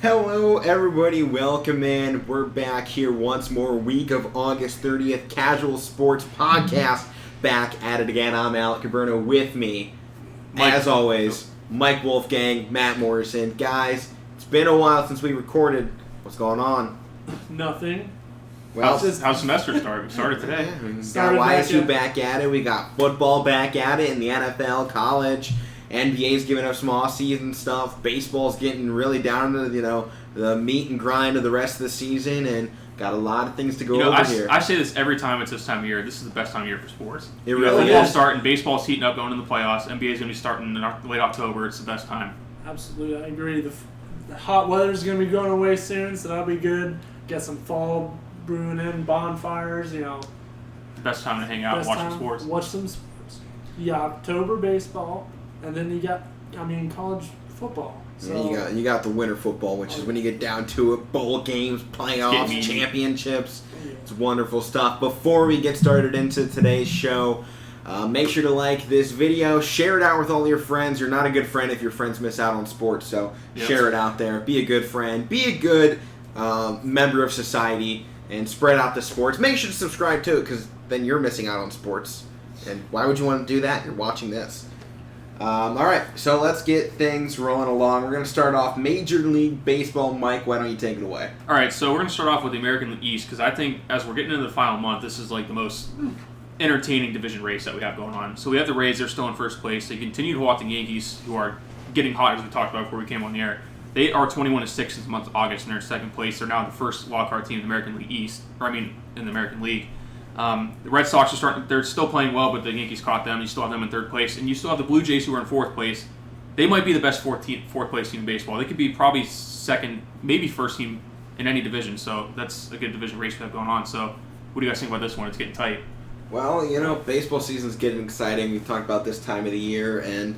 Hello, everybody. Welcome in. We're back here once more. Week of August 30th. Casual Sports Podcast. Back at it again. I'm Alec Caberno. With me, as always, Mike Wolfgang, Matt Morrison. Guys, it's been a while since we recorded. What's going on? Nothing. Well, how's semester started? We started today. We got YSU back at it. We got football back at it in the NFL, college. NBA's giving us some off-season stuff. Baseball's getting really down to the meat and grind of the rest of the season, and got a lot of things to go over here. I say this every time it's this time of year. This is the best time of year for sports. It really is. Football's starting, baseball's heating up, going in the playoffs. NBA's going to be starting in late October. It's the best time. Absolutely, I agree. The hot weather's going to be going away soon, so that'll be good. Get some fall brewing in, bonfires, The best time to hang out and watch some sports. Watch some sports. Yeah, October baseball. And then you got, college football. So Yeah, you got the winter football, which is when you get down to it. Bowl games, playoffs, championships. It's wonderful stuff. Before we get started into today's show, make sure to like this video. Share it out with all your friends. You're not a good friend if your friends miss out on sports, so share it out there. Be a good friend. Be a good member of society and spread out the sports. Make sure to subscribe too, because then you're missing out on sports. And why would you want to do that? You're watching this. All right, so let's get things rolling along. We're going to start off Major League Baseball. Mike, why don't you take it away? All right, so we're going to start off with the American League East, because I think as we're getting into the final month, this is like the most entertaining division race that we have going on. So we have the Rays. They're still in first place. They continue to walk the Yankees, who are getting hot, as we talked about before we came on the air. They are 21-6 since the month of August, and they're in second place. They're now the first wildcard team in the American League East, in the American League. The Red Sox they're still playing well, but the Yankees caught them. You still have them in third place. And you still have the Blue Jays, who are in fourth place. They might be the best fourth place team in baseball. They could be probably second, maybe first team in any division. So that's a good division race we have going on. So what do you guys think about this one? It's getting tight. Well, baseball season's getting exciting. We've talked about this time of the year, and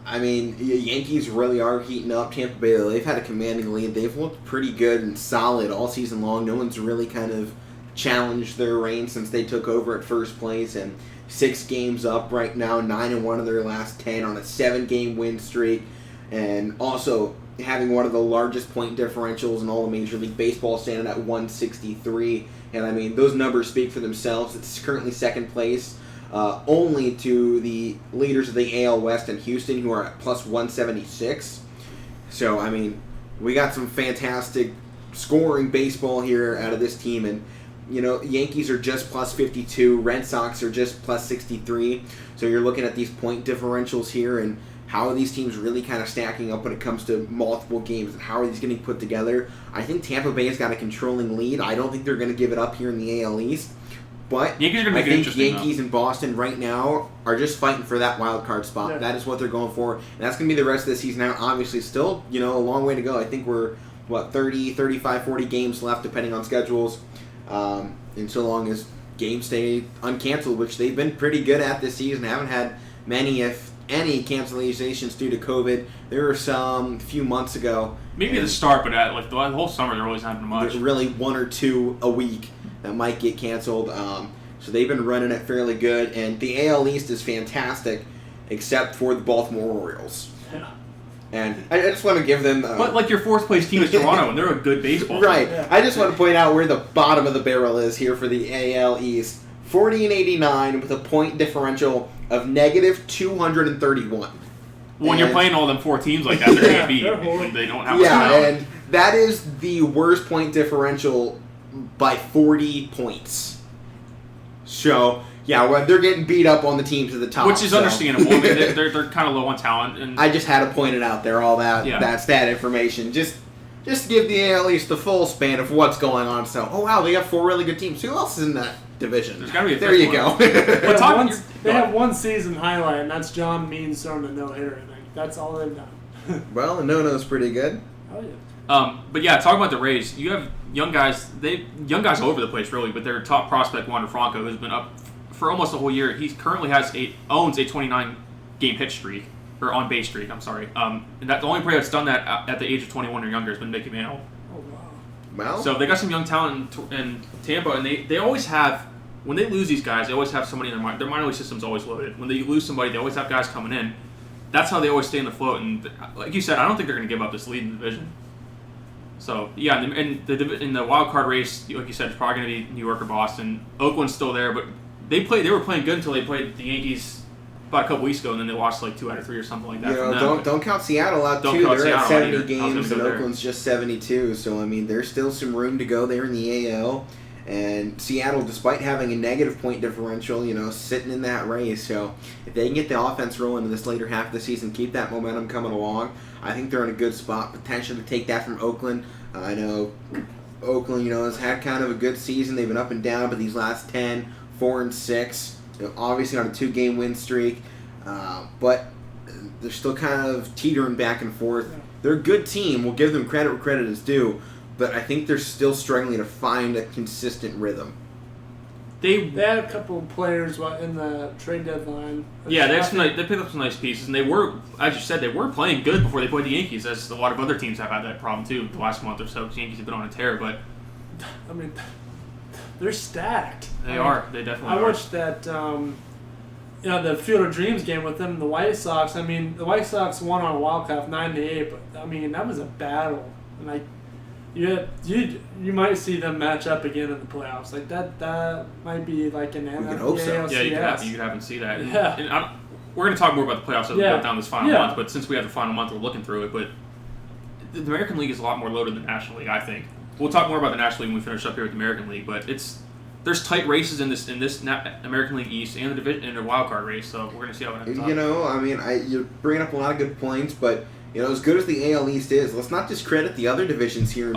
Yankees really are heating up. Tampa Bay, they've had a commanding lead. They've looked pretty good and solid all season long. No one's really kind of challenged their reign since they took over at first place, and 6 games up right now, 9-1 of their last 10 on a 7-game win streak, and also having one of the largest point differentials in all of Major League Baseball, standing at 163. And those numbers speak for themselves. It's currently second place, only to the leaders of the AL West in Houston, who are at plus 176. So we got some fantastic scoring baseball here out of this team, and Yankees are just plus 52. Red Sox are just plus 63. So you're looking at these point differentials here, and how are these teams really kind of stacking up when it comes to multiple games, and how are these getting put together? I think Tampa Bay's got a controlling lead. I don't think they're going to give it up here in the AL East. But I think Yankees and Boston right now are just fighting for that wild card spot. Yeah. That is what they're going for. And that's going to be the rest of the season now. Obviously, still, a long way to go. I think we're, 30, 35, 40 games left, depending on schedules. And so long as games stay uncanceled, which they've been pretty good at this season, haven't had many, if any, cancellations due to COVID. There were some a few months ago. Maybe at the start, but the whole summer there always happened much. There's really 1 or 2 a week that might get canceled. So they've been running it fairly good, and the AL East is fantastic, except for the Baltimore Orioles. Yeah. And I just want to give them... but your fourth place team is Toronto, and they're a good baseball team. Right. Yeah. I just want to point out where the bottom of the barrel is here for the AL East. 40-89 with a point differential of negative 231. When you're playing all them 4 teams like that, they're going to be... They don't have and that is the worst point differential by 40 points. So... Yeah, well, they're getting beat up on the teams at the top. Which is understandable. They're kind of low on talent. And I just had to point it out there, all that stat information. Just to give the AL East the full span of what's going on. So, wow, they have 4 really good teams. Who else is in that division? There's got to be a There you go. They have one season highlight, and that's John Means throwing a no-hitter, I think. That's all they've done. Well, the no-no's pretty good. Oh, yeah. But yeah, talking about the Rays, you have young guys all over the place, really, but their top prospect, Wander Franco, who's been up for almost a whole year. He currently owns a 29-game hit streak, or on-base streak, I'm sorry. And the only player that's done that at the age of 21 or younger has been Mickey Mantle. Oh, wow. Well, so they got some young talent in Tampa, and they always have, when they lose these guys, they always have somebody in their minor league system's always loaded. When they lose somebody, they always have guys coming in. That's how they always stay in the float. And like you said, I don't think they're going to give up this lead in the division. So yeah, in the wild card race, like you said, it's probably going to be New York or Boston. Oakland's still there, but they were playing good until they played the Yankees about a couple weeks ago, and then they lost like 2 out of 3 or something like that. You know, don't count Seattle out too. They're at 70 games, and Oakland's just 72. So I mean, there's still some room to go there in the AL. And Seattle, despite having a negative point differential, sitting in that race. So if they can get the offense rolling in this later half of the season, keep that momentum coming along, I think they're in a good spot potentially to take that from Oakland. I know Oakland, has had kind of a good season. They've been up and down, but these last 10, 4-6, obviously on a 2-game win streak. But they're still kind of teetering back and forth. They're a good team. We'll give them credit where credit is due. But I think they're still struggling to find a consistent rhythm. They had a couple of players in the trade deadline. Yeah, they picked up some nice pieces, and they were, as you said, they were playing good before they played the Yankees. As a lot of other teams have had that problem too the last month or so. The Yankees have been on a tear, but I mean, they're stacked. They are. They definitely are. I watched that, the Field of Dreams game with them and the White Sox. I mean, the White Sox won on a wild card 9-8, but I mean that was a battle, and you might see them match up again in the playoffs. Like that might be like an We can hope so. Yeah, you could have and see that. Yeah. And we're going to talk more about the playoffs as we go down this final month, but since we have the final month, we're looking through it. But the American League is a lot more loaded than the National League, I think. We'll talk more about the National League when we finish up here with the American League, but there's tight races in this American League East and the division and the wild card race, so we're going to see how it ends up. I mean, you're bringing up a lot of good points, but as good as the AL East is, let's not discredit the other divisions here in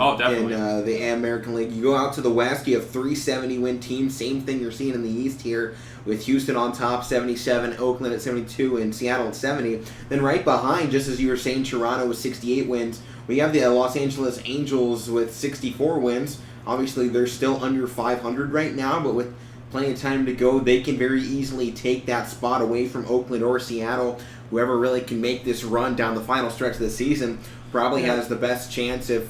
the American League. You go out to the West, you have 3 70-win teams. Same thing you're seeing in the East here, with Houston on top, 77, Oakland at 72, and Seattle at 70. Then right behind, just as you were saying, Toronto with 68 wins. We have the Los Angeles Angels with 64 wins. Obviously, they're still under 500 right now, but with plenty of time to go, they can very easily take that spot away from Oakland or Seattle. Whoever really can make this run down the final stretch of the season probably has the best chance if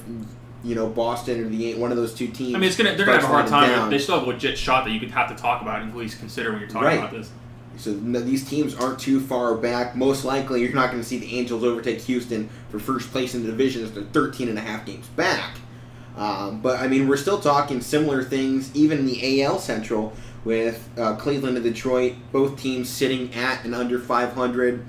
Boston or one of those two teams. I mean, they're gonna have a hard time. They still have a legit shot that you could have to talk about and at least consider when you're talking about this. So these teams aren't too far back. Most likely, you're not going to see the Angels overtake Houston for first place in the division as they're 13.5 games back. But I mean, we're still talking similar things, even in the AL Central with Cleveland and Detroit, both teams sitting at and under 500.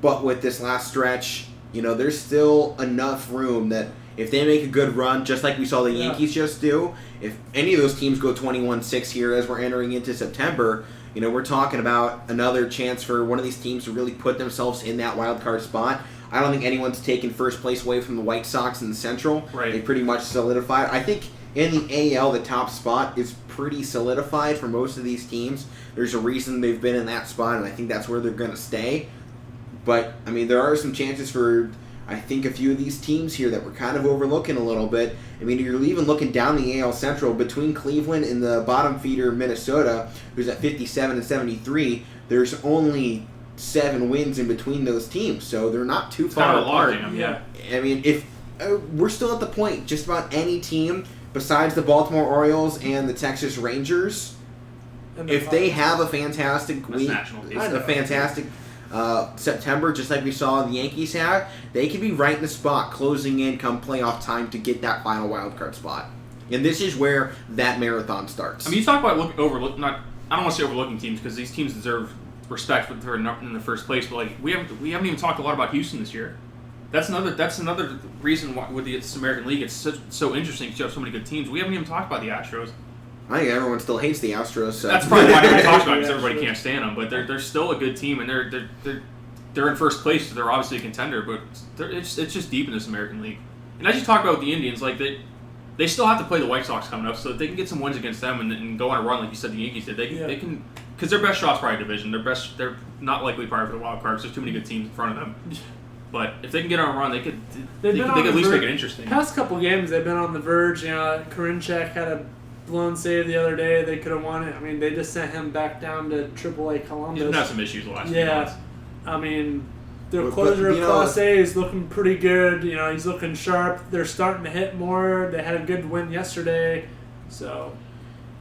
But with this last stretch, there's still enough room that if they make a good run, just like we saw the Yankees just do, if any of those teams go 21-6 here as we're entering into September, we're talking about another chance for one of these teams to really put themselves in that wild card spot. I don't think anyone's taken first place away from the White Sox in the Central. Right. They pretty much solidified. I think in the AL, the top spot is pretty solidified for most of these teams. There's a reason they've been in that spot, and I think that's where they're going to stay. But, I mean, there are some chances for, I think, a few of these teams here that we're kind of overlooking a little bit. I mean, you're even looking down the AL Central between Cleveland and the bottom feeder Minnesota, who's at 57 and 73. There's only 7 wins in between those teams, so they're not too far apart. I mean, if we're still at the point, just about any team besides the Baltimore Orioles and the Texas Rangers, if they have a fantastic week, a fantastic September, just like we saw the Yankees have, they could be right in the spot, closing in come playoff time to get that final wild card spot. And this is where that marathon starts. I mean, you talk about I don't want to say overlooking teams because these teams deserve respect for they're in the first place, but like we haven't even talked a lot about Houston this year. That's another reason why with the American League it's so interesting because you have so many good teams. We haven't even talked about the Astros. I think everyone still hates the Astros. So. That's probably why nobody talks about it because everybody can't stand them. But they're still a good team and they're in first place. So they're obviously a contender, but it's just deep in this American League. And as you talk about with the Indians, like they still have to play the White Sox coming up, so if they can get some wins against them and go on a run like you said the Yankees did. They can because their best shot's probably division. They're not likely probably for the wild card because there's too many good teams in front of them. But if they can get on a run, they could at least make it interesting. Past couple games, they've been on the verge. Karinchak had a blown save the other day. They could have won it. I mean, they just sent him back down to AAA Columbus. He's had some issues the last few months. I mean, their closer of Class A is looking pretty good. He's looking sharp. They're starting to hit more. They had a good win yesterday. So.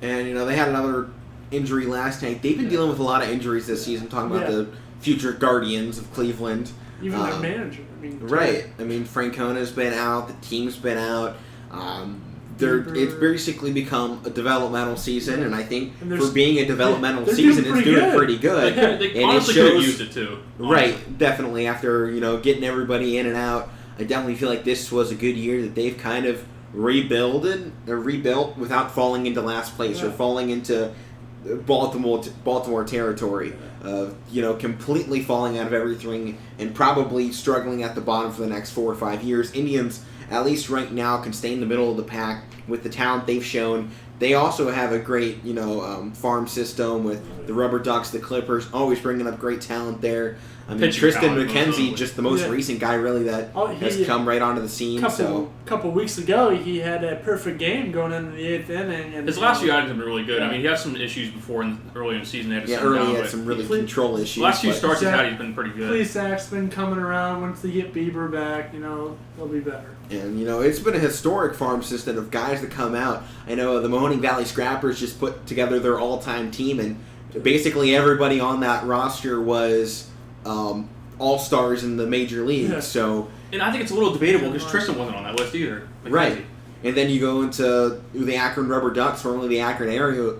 And, they had another injury last night. They've been dealing with a lot of injuries this season, talking about the future Guardians of Cleveland. Even their manager. I mean, Right. I mean, Francona's been out. The team's been out. It's basically become a developmental season, and I think for being a developmental season, it's doing pretty good. They and honestly could have used it too. Honestly. Right, definitely. After getting everybody in and out, I definitely feel like this was a good year that they've kind of rebuilt without falling into last place or falling into Baltimore territory. Completely falling out of everything and probably struggling at the bottom for the next 4 or 5 years. Indians, at least right now, can stay in the middle of the pack with the talent they've shown. They also have a great, farm system with the Rubber Ducks, the Clippers, always bringing up great talent there. I mean, Tristan McKenzie, just the most recent guy, really, that has come right onto the scene. Couple weeks ago, he had a perfect game going into the 8th inning. And his last few outings have been really good. Yeah. I mean, he had some issues before early in the season. They had to he had some really control issues. The last few starts he's had, he's been pretty good. Plesac's been coming around. Once they get Bieber back, they'll be better. And, it's been a historic farm system of guys that come out. I know the Mahoning Valley Scrappers just put together their all-time team, and basically everybody on that roster was all-stars in the major leagues. Yeah. So, and I think it's a little debatable because Tristan wasn't on that list either. Right. And then you go into the Akron Rubber Ducks, formerly the Akron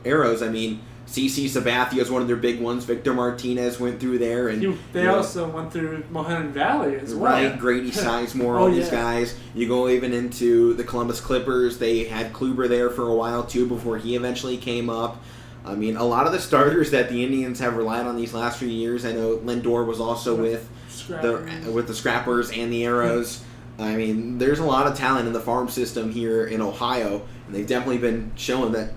Arrows. I mean, CC Sabathia is one of their big ones. Victor Martinez went through there. And they also went through Mahoning Valley as well. Right, Grady Sizemore, all these guys. You go even into the Columbus Clippers. They had Kluber there for a while, too, before he eventually came up. I mean, a lot of the starters that the Indians have relied on these last few years. I know Lindor was also with the Scrappers and the Arrows. I mean, there's a lot of talent in the farm system here in Ohio, and they've definitely been showing that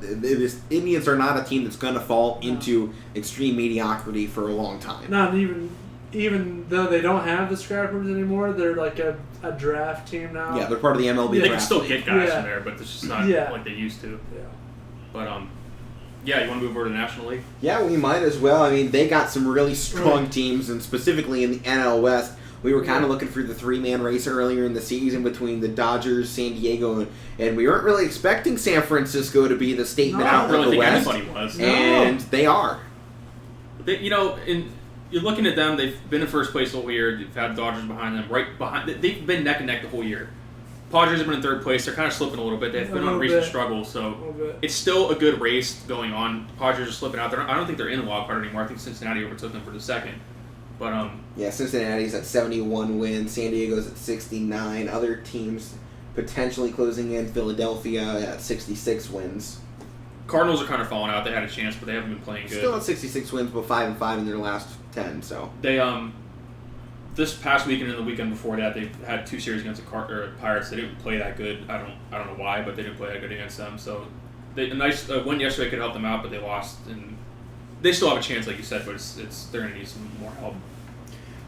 Indians are not a team that's going to fall into extreme mediocrity for a long time. Not even though they don't have the Scrappers anymore, they're like a draft team now. Yeah, they're part of the MLB draft. They can still get guys from there, but it's just not like they used to. Yeah. But, you want to move over to the National League? Yeah, we might as well. I mean, they got some really strong teams, and specifically in the NL West. We were kind of looking for the three-man race earlier in the season between the Dodgers, San Diego, and we weren't really expecting San Francisco to be the statement out of the West. Anybody was. And they are. You're looking at them. They've been in first place the whole year. They've had the Dodgers behind them, right behind. They've been neck and neck the whole year. Padres have been in third place. They're kind of slipping a little bit. They've been on a recent struggle, so it's still a good race going on. Padres are slipping out there. I don't think they're in the wild card anymore. I think Cincinnati overtook them for the second. But Cincinnati's at 71 wins. San Diego's at 69. Other teams potentially closing in. Philadelphia at 66 wins. Cardinals are kind of falling out. They had a chance, but they haven't been playing good. Still at 66 wins, but 5-5 in their last 10. So they this past weekend and the weekend before that, they had two series against the Pirates. They didn't play that good. I don't know why, but they didn't play that good against them. So a nice win yesterday could help them out, but they lost, and they still have a chance, like you said, but they're going to need some more help.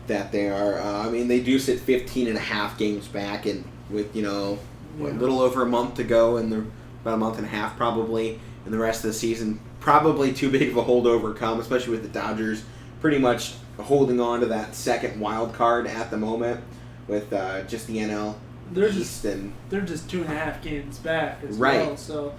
That they are. I mean, they do sit 15 and a half games back, and with a little over a month to go, and about a month and a half probably in the rest of the season. Probably too big of a holdover come, especially with the Dodgers pretty much holding on to that second wild card at the moment with just the NL East. They're just 2.5 games back as well. So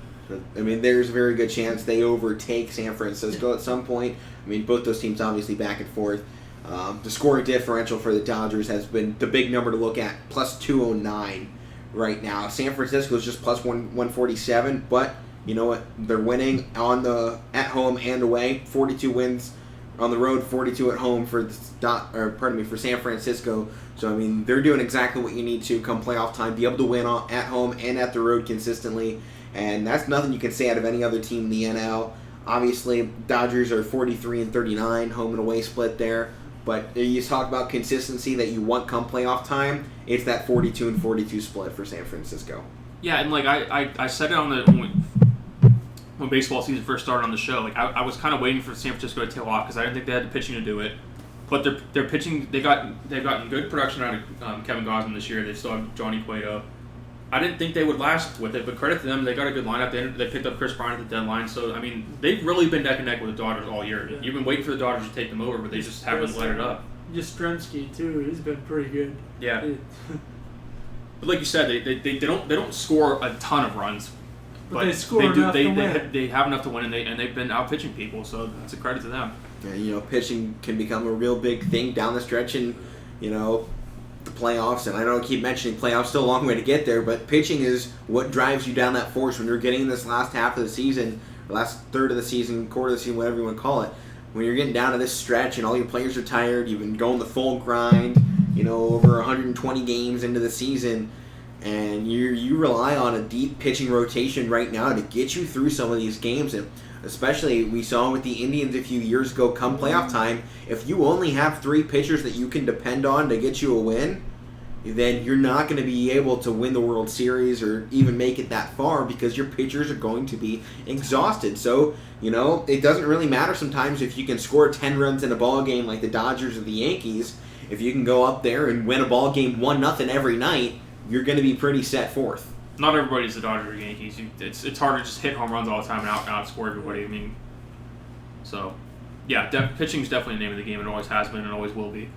I mean, there's a very good chance they overtake San Francisco at some point. I mean, both those teams obviously back and forth. The scoring differential for the Dodgers has been the big number to look at, plus 209 right now. San Francisco is just plus 147, but you know what? They're winning at home and away. 42 wins on the road, 42 at home for San Francisco. So I mean, they're doing exactly what you need to come playoff time, be able to win at home and at the road consistently, and that's nothing you can say out of any other team in the NL. Obviously, Dodgers are 43-39, home and away split there. But you talk about consistency that you want come playoff time, it's that 42-42 split for San Francisco. Yeah, and like I said it on when baseball season first started on the show, like I was kind of waiting for San Francisco to tail off because I didn't think they had the pitching to do it. But their pitching, they've gotten good production out of Kevin Gausman this year. They still have Johnny Cueto. I didn't think they would last with it, but credit to them, they got a good lineup. They picked up Chris Bryant at the deadline, so I mean they've really been neck and neck with the Dodgers all year. Yeah. You've been waiting for the Dodgers to take them over, but they just haven't let it up. Yastrzemski too, he's been pretty good. Yeah. But like you said, they don't score a ton of runs, but they score enough to win. They have enough to win, and they've been out pitching people, so it's a credit to them. Yeah, pitching can become a real big thing down the stretch in the playoffs, and I know I keep mentioning playoffs, still a long way to get there, but pitching is what drives you down that force when you're getting in this last half of the season, or last third of the season, quarter of the season, whatever you want to call it. When you're getting down to this stretch and all your players are tired, you've been going the full grind, over 120 games into the season, and you rely on a deep pitching rotation right now to get you through some of these games. And especially we saw with the Indians a few years ago, come playoff time, if you only have 3 pitchers that you can depend on to get you a win, then you're not going to be able to win the World Series or even make it that far because your pitchers are going to be exhausted. So, it doesn't really matter sometimes if you can score 10 runs in a ball game like the Dodgers or the Yankees. If you can go up there and win a ball game 1-0 every night, you're going to be pretty set forth. Not everybody's the Dodgers or Yankees. It's hard to just hit home runs all the time and outscore everybody. I mean, so, yeah, pitching's definitely the name of the game. It always has been and always will be.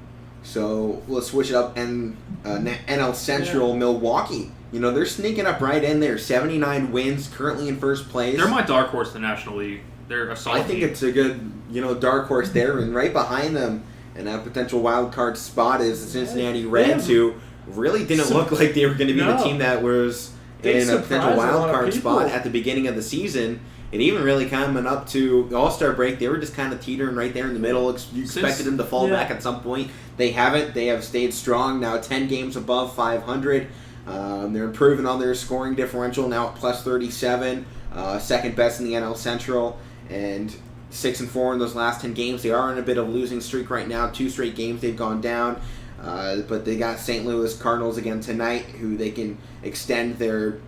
So let's switch it up. And NL Central, Milwaukee. They're sneaking up right in there. 79 wins, currently in first place. They're my dark horse in the National League. They're a solid I think team. it's a good, dark horse there. And right behind them, in a potential wild card spot, is the Cincinnati Reds, who really didn't look like they were going to be the team that was in a potential wild card spot at the beginning of the season. And even really coming up to the All-Star break, they were just kind of teetering right there in the middle. You expected them to fall back at some point. They haven't. They have stayed strong, now 10 games above 500. They're improving on their scoring differential, now at plus 37, second best in the NL Central, and 6-4 in those last 10 games. They are in a bit of a losing streak right now. 2 straight games they've gone down. But they got St. Louis Cardinals again tonight, who they can extend their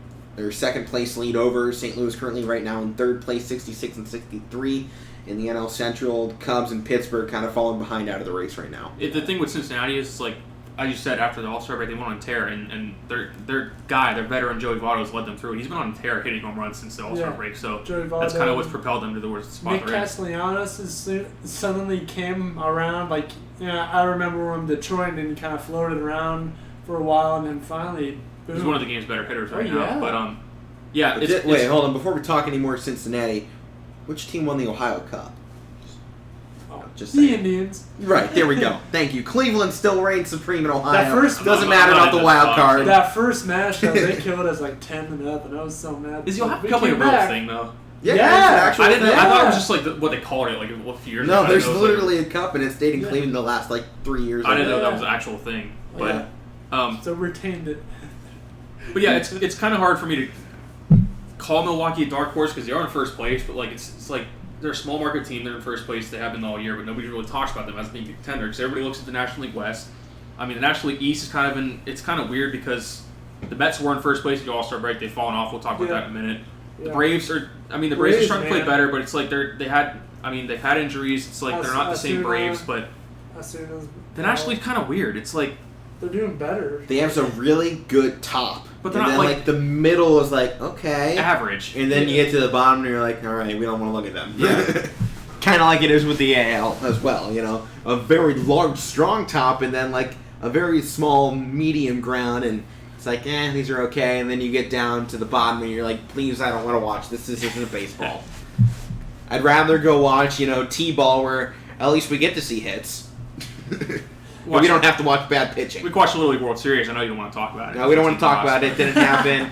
second place lead over. St. Louis currently right now in third place, 66 and 63 in the NL Central. Cubs and Pittsburgh kind of falling behind out of the race right now. The thing with Cincinnati is, like, as you said, after the All-Star break, they went on a tear, and their veteran Joey Votto's led them through. He's been on a tear hitting home runs since the All-Star break, so that's kind of what's propelled them to the worst spot Nick they're in. Castellanos suddenly came around. I remember when Detroit and kind of floated around for a while, and then finally, boom. He's one of the game's better hitters right now. Yeah. But, yeah. Wait, hold on. Before we talk any more Cincinnati, which team won the Ohio Cup? Just the saying. Indians. Right, there we go. Thank you. Cleveland still reigns supreme in Ohio. That first doesn't matter about the wild card. That first match, though, they killed us 10-0. I was so mad. Is the Ohio Cup like a real thing, though? Yeah, Yeah. I I thought it was just like what they called it, like a few years ago. No, there's I know literally a cup, and it's stayed in Cleveland the last 3 years. I didn't know that was an actual thing, but So retained it. but yeah, it's kind of hard for me to call Milwaukee a dark horse because they are in first place, but like it's like they're a small market team. They're in first place. They have been all year, but nobody really talks about them as being a contender because everybody looks at the National League West. I mean, the National League East is it's kind of weird because the Mets were in first place at the All-Star break. They've fallen off. We'll talk about that in a minute. The Braves are. I mean, the Braves are starting to play better, but it's like they've had injuries. It's like they're not the same Braves, but the National League's kind of weird. It's like they're doing better. They have a really good top, but they're and not then, like the middle is like okay, average, and then you get to the bottom and you're like, all right, we don't want to look at them. Yeah. Kind of like it is with the AL as well. A very large, strong top, and then like a very small, medium ground, and it's like, these are okay. And then you get down to the bottom, and you're like, please, I don't want to watch this. This isn't a baseball. I'd rather go watch, T-ball, where at least we get to see hits. We don't have to watch bad pitching. We can watch the Little League World Series. I know you don't want to talk about it. No, we don't want to talk about it. It didn't happen.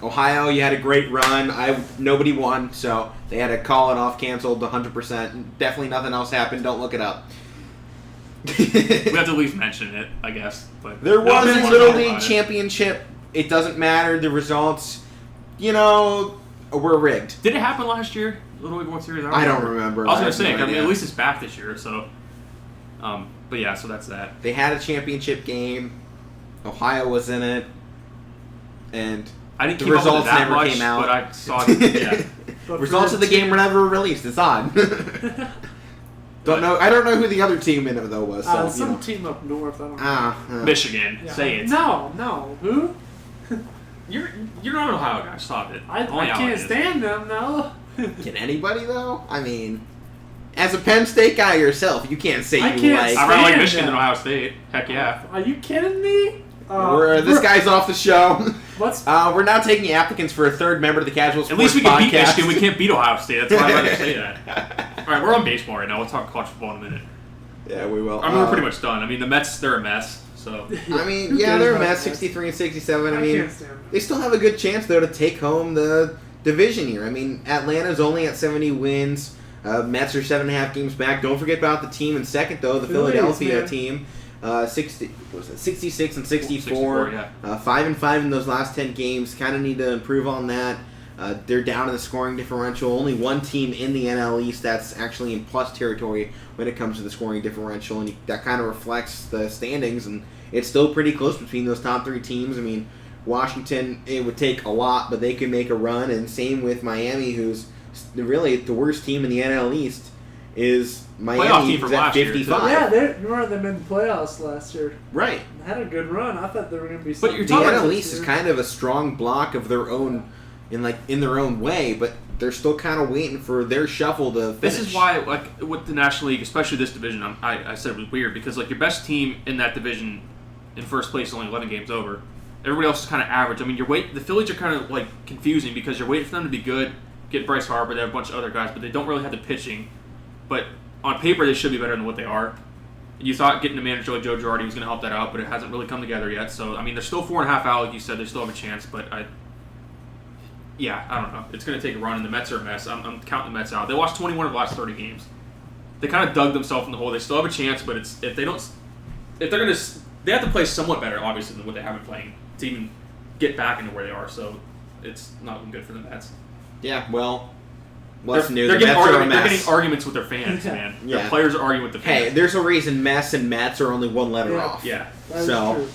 Ohio, you had a great run. Nobody won, so they had to call it off, canceled 100%. Definitely nothing else happened. Don't look it up. We have to at least mention it, I guess. But there was a Little Little League championship. It doesn't matter. The results, were rigged. Did it happen last year? Little League World Series? I don't remember. I was going to say, at least it's back this year, so... but yeah, so that's that. They had a championship game. Ohio was in it. And I didn't the keep up with results it that never much, came out. but I saw it. Yeah. Results of the game were never released. It's odd. Don't know. I don't know who the other team in it though was. So, some team up north. I don't know. Michigan. Yeah. Say it. No. Who? You're not an Ohio guy. Stop it. I can't stand them. No. Can anybody though? I mean, as a Penn State guy yourself, you can't say I you can't like. I rather like stand Michigan them. than Ohio State. Heck yeah. Are you kidding me? This guy's off the show. What's? We're now taking applicants for a third member of the Casual Sports At least we can beat Podcast. Michigan. We can't beat Ohio State. That's why I'd rather say that. All right, we're on baseball right now. We'll talk college football in a minute. Yeah, we will. I mean, we're pretty much done. I mean, the Mets, they're a mess. So I mean, Who yeah, cares they're a about mess, the Mets? 63 and 67. I I mean, can't stand them. they still have a good chance, though, to take home the division here. I mean, Atlanta's only at 70 wins. Mets are 7.5 games back. Don't forget about the team in second, though, the Phillies, Philadelphia man. team. 66 and 64, 64. yeah. 5-5 in those last 10 games. Kind of need to improve on that. They're down in the scoring differential. Only one team in the NL East that's actually in plus territory when it comes to the scoring differential, and that kind of reflects the standings. And it's still pretty close between those top three teams. I mean, Washington, it would take a lot, but they can make a run. And same with Miami, who's really the worst team in the NL East. Is Playoff Miami team from who's at last year, too. 55? Yeah, you remember them in the playoffs last year. Right. They had a good run. I thought they were going to be. But you're The talking NL about East is kind of a strong block of their own, in their own way, but they're still kind of waiting for their shuffle to finish. This is why, like, with the National League, especially this division, I said it was weird because, like, your best team in that division in first place is only 11 games over. Everybody else is kind of average. I mean, the Phillies are kind of, like, confusing because you're waiting for them to be good, get Bryce Harper, they have a bunch of other guys, but they don't really have the pitching. But on paper, they should be better than what they are. You thought getting a manager like Joe Girardi was going to help that out, but it hasn't really come together yet. So, I mean, they're still 4.5 out, like you said. They still have a chance, but I don't know. It's going to take a run, and the Mets are a mess. I'm counting the Mets out. They lost 21 of the last 30 games. They kind of dug themselves in the hole. They still have a chance, but they have to play somewhat better, obviously, than what they have been playing to even get back into where they are. So, it's not looking good for the Mets. Yeah, well, what's new? They're The getting Mets are a they're mess. getting arguments with their fans, man. Yeah. Their players are arguing with the Hey, fans. there's a reason Mets and Mets are only one letter Yeah. off. Yeah. That is So- true.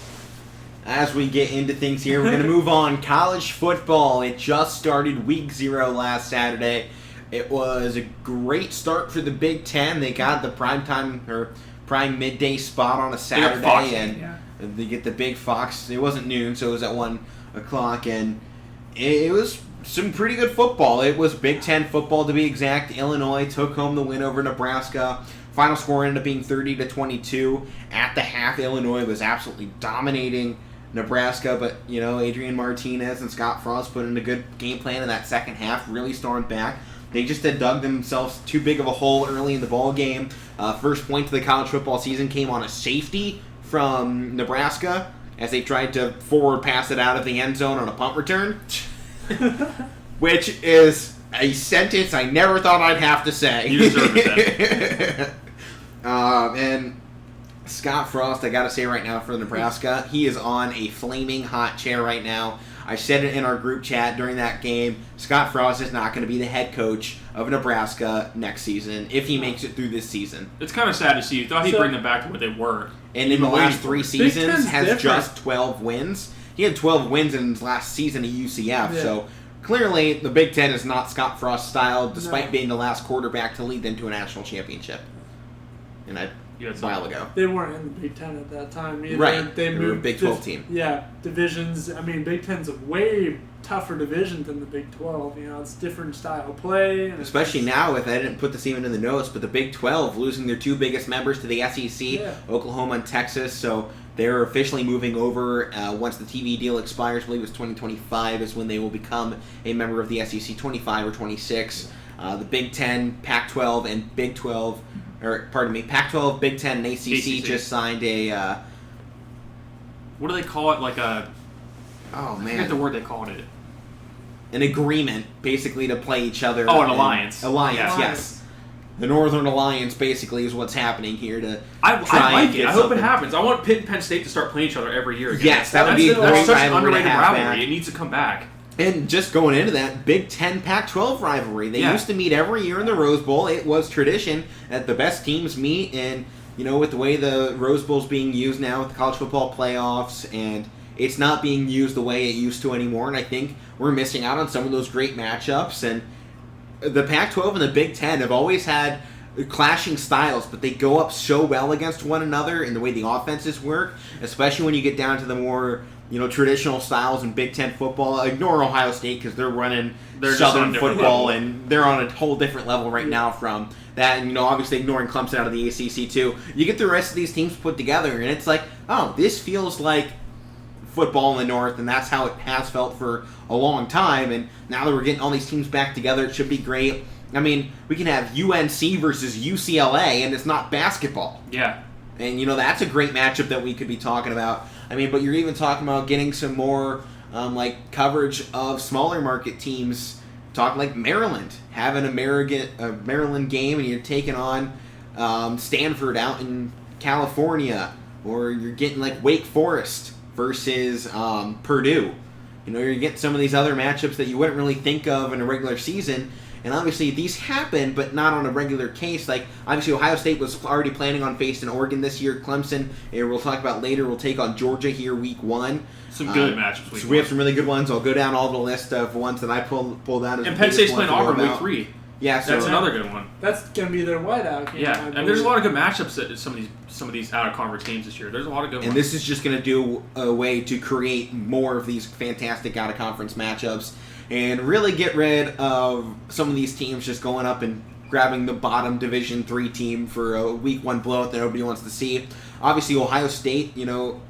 As we get into things here, we're going to move on. College football, it just started week 0 last Saturday. It was a great start for the Big Ten. They got the prime midday spot on a They got Saturday, Fox, and yeah. they get the big Fox. It wasn't noon, so it was at 1 o'clock, and it was some pretty good football. It was Big Ten football, to be exact. Illinois took home the win over Nebraska. Final score ended up being 30-22. At the half, Illinois was absolutely dominating Nebraska, but Adrian Martinez and Scott Frost put in a good game plan in that second half, really stormed back. They just had dug themselves too big of a hole early in the ball game. First point to the college football season came on a safety from Nebraska as they tried to forward pass it out of the end zone on a punt return, which is a sentence I never thought I'd have to say. You deserve it, and Scott Frost, I gotta say right now for Nebraska, he is on a flaming hot chair right now. I said it in our group chat during that game. Scott Frost is not going to be the head coach of Nebraska next season if he makes it through this season. It's kind of sad to see. You thought he'd bring them back to what they were. And in the last 3 seasons, Ten's has different. just 12 wins. He had 12 wins in his last season at UCF, Yeah. so clearly the Big Ten is not Scott Frost's style, despite No. being the last quarterback to lead them to a national championship. And a while ago. They weren't in the Big Ten at that time either. Right. They They were a moved Big 12 team. Yeah, divisions. I mean, Big Ten's a way tougher division than the Big 12. It's different style of play. And Especially now with, I didn't put this even in the notes, but the Big 12 losing their 2 biggest members to the SEC, Yeah. Oklahoma and Texas, so they're officially moving over once the TV deal expires. I believe it's 2025 is when they will become a member of the SEC, 25 or 26. The Big 10, Pac-12, and Big 12, Pac-12, Big 10, and ACC just signed a... What do they call it? Like a... oh, I forget man. the word they called it. An agreement, basically, to play each other. Oh, an alliance. Alliance, Yeah. yes. The Northern Alliance, basically, is what's happening here to I try like and it. get I hope something. it happens. I want Pitt and Penn State to start playing each other every year again. Yes, that would be a That's great such an rivalry to underrated have rivalry. back. It needs to come back. And just going into that, Big Ten Pac-12 rivalry. They Yeah. used to meet every year in the Rose Bowl. It was tradition that the best teams meet, and with the way the Rose Bowl's being used now with the college football playoffs, and it's not being used the way it used to anymore, and I think we're missing out on some of those great matchups. And the Pac-12 and the Big Ten have always had clashing styles, but they go up so well against one another in the way the offenses work, especially when you get down to the more traditional styles in Big Ten football. Ignore Ohio State because they're running They're just on a Southern different football, level. and they're on a whole different level right now from that. And obviously ignoring Clemson out of the ACC too. You get the rest of these teams put together, and it's like, oh, this feels like football in the North, and that's how it has felt for a long time. And now that we're getting all these teams back together, it should be great. I mean, we can have UNC versus UCLA, and it's not basketball. Yeah. And, that's a great matchup that we could be talking about. I mean, but you're even talking about getting some more, coverage of smaller market teams. Talk like Maryland. Having a Maryland game, and you're taking on Stanford out in California. Or you're getting, like, Wake Forest versus Purdue. You're getting some of these other matchups that you wouldn't really think of in a regular season. And obviously these happen, but not on a regular case. Like, obviously Ohio State was already planning on facing Oregon this year. Clemson, we'll talk about later, will take on Georgia here week 1. Some good matchups week so we have some really good ones. I'll go down all the list of ones that I pulled out. And Penn State's playing Auburn week 3. Yeah, so that's another good one. That's gonna be their whiteout game. Yeah, and there's a lot of good matchups at some of these out of conference games this year. There's a lot of good ones. And this is just going to do a way to create more of these fantastic out of conference matchups, and really get rid of some of these teams just going up and grabbing the bottom Division 3 team for a week 1 blowout that nobody wants to see. Obviously, Ohio State,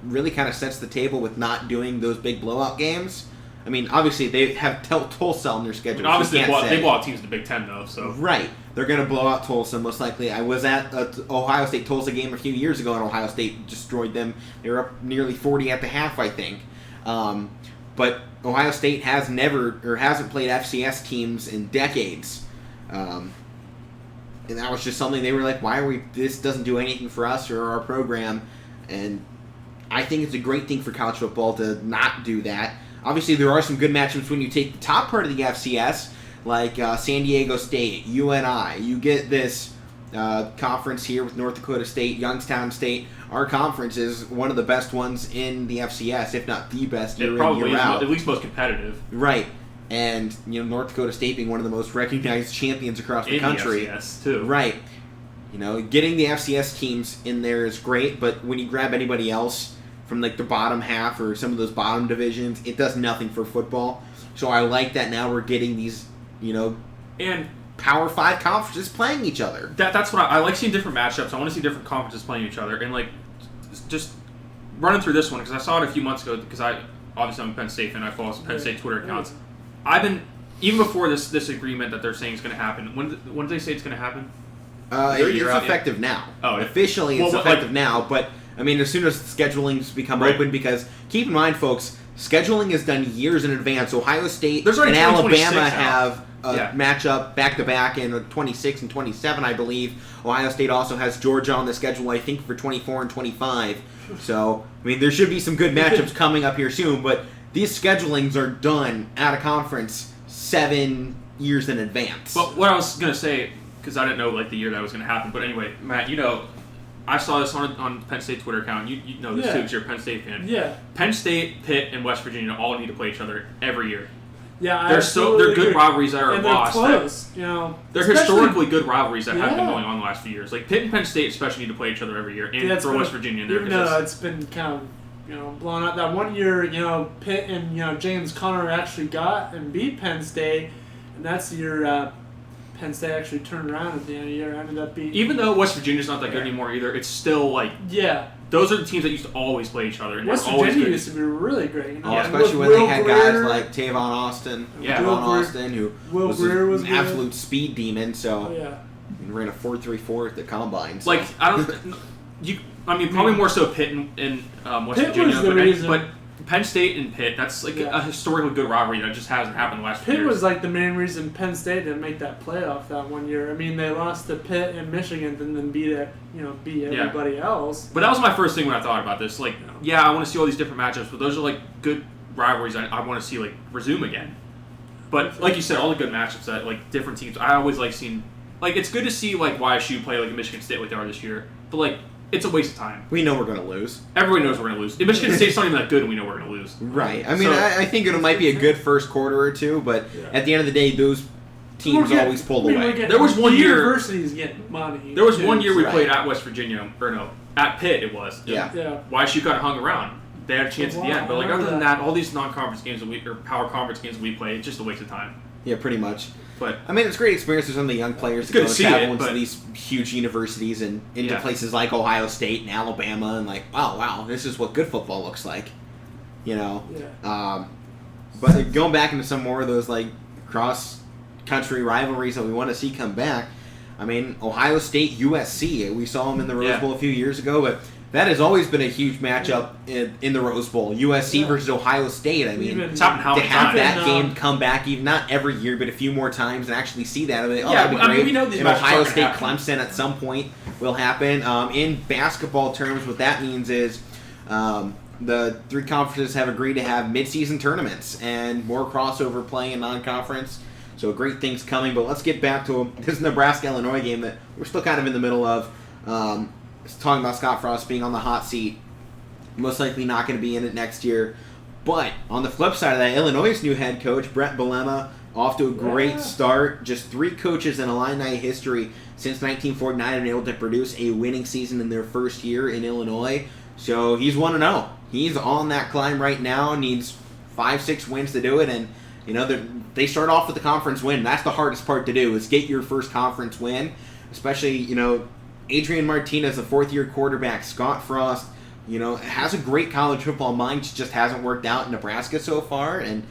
really kind of sets the table with not doing those big blowout games. I mean, obviously, they have Tulsa on their schedule. Obviously, they blow out teams in the Big Ten, though. So right. They're going to blow out Tulsa, most likely. I was at an Ohio State-Tulsa game a few years ago, and Ohio State destroyed them. They were up nearly 40 at the half, I think. But Ohio State hasn't played FCS teams in decades. And that was just something they were like, this doesn't do anything for us or our program. And I think it's a great thing for college football to not do that. Obviously, there are some good matchups when you take the top part of the FCS, like San Diego State, UNI. You get this conference here with North Dakota State, Youngstown State. Our conference is one of the best ones in the FCS, if not the best year in, probably year out. At least most competitive. Right. And, North Dakota State being one of the most recognized champions across the country. The FCS, too. Right. Getting the FCS teams in there is great, but when you grab anybody else from like the bottom half or some of those bottom divisions, it does nothing for football. So I like that now we're getting these, and Power 5 conferences playing each other. That's what I like, seeing different matchups. I want to see different conferences playing each other, and like just running through this one because I saw it a few months ago. Because I'm a Penn State fan. I follow some Penn State Twitter accounts. I've been even before this agreement that they're saying is going to happen. When did they say it's going to happen? It's effective now. Oh, officially it's effective now, but I mean, as soon as scheduling's become open, because keep in mind, folks, scheduling is done years in advance. Ohio State and Alabama have a matchup back-to-back in 26 and 27, I believe. Ohio State also has Georgia on the schedule, I think, for 24 and 25. So, I mean, there should be some good matchups coming up here soon, but these schedulings are done out of conference 7 years in advance. But what I was going to say, because I didn't know like the year that was going to happen, but anyway, Matt, I saw this on Penn State Twitter account. You know this too because you're a Penn State fan. Yeah. Penn State, Pitt, and West Virginia all need to play each other every year. Yeah, they're good rivalries that are and lost. They're close, They're historically good rivalries that have been going on the last few years. Like Pitt and Penn State especially need to play each other every year, and for West Virginia in there. Even though it's been kind of blown out. That one year, Pitt and James Conner actually got and beat Penn State, and that's the year Penn State actually turned around at the end of the year. Ended up beating. Even though West Virginia's not that good anymore either, it's still like those are the teams that used to always play each other. And West Virginia used to be really great. Especially when they had guys like Tavon Austin, who was an absolute speed demon. So he ran a 4.34 at the combine. So. Like probably more so Pitt and West Pitt Virginia, but Penn State and Pitt, that's like a historically good rivalry that just hasn't happened the last few years. Pitt was like the main reason Penn State didn't make that playoff that one year. I mean, they lost to Pitt and Michigan and then beat everybody else. But that was my first thing when I thought about this. Like, I want to see all these different matchups, but those are like good rivalries I want to see like resume again. But like you said, all the good matchups that like different teams, I always like seeing. Like, it's good to see like YSU play like Michigan State like they are this year, but like. It's a waste of time. We know we're going to lose. Everybody knows we're going to lose. If Michigan State's not even that good, and we know we're going to lose. Right. I mean, I think it might be a good first quarter or two, but at the end of the day, those teams always pull away. There was one year. University's getting money. There was one year we played at West Virginia, or no, at Pitt. It was. Yeah. YSU kind of hung around. They had a chance at the end, but like other than that, all these non-conference games or power conference games we play, it's just a waste of time. Yeah, pretty much. But I mean, it's a great experience for some of the young players to go and travel into these huge universities and into places like Ohio State and Alabama, and like, wow, this is what good football looks like, But going back into some more of those like cross country rivalries that we want to see come back. I mean, Ohio State, USC. We saw them in the Rose Bowl a few years ago, but that has always been a huge matchup in the Rose Bowl. USC versus Ohio State. I mean, it's happened how to many have times? that game come back, even not every year, but a few more times, and actually see that. I mean, Yeah, that'd be I mean, great. we know these And matchups Ohio aren't State, gonna happen. Clemson at some point will happen. In basketball terms, what that means is the three conferences have agreed to have midseason tournaments and more crossover play in non-conference. So great things coming. But let's get back to this Nebraska-Illinois game that we're still kind of in the middle of. Talking about Scott Frost being on the hot seat. Most likely not going to be in it next year. But on the flip side of that, Illinois' new head coach, Brett Bielema, off to a great start. Just 3 coaches in Illini history since 1949 have been able to produce a winning season in their first year in Illinois. So he's 1-0. He's on that climb right now. Needs 5-6 wins to do it. And, you know, they start off with the conference win. That's the hardest part to do, is get your first conference win. Especially, you know, Adrian Martinez, the 4th-year quarterback, Scott Frost, you know, has a great college football mind, just hasn't worked out in Nebraska so far. And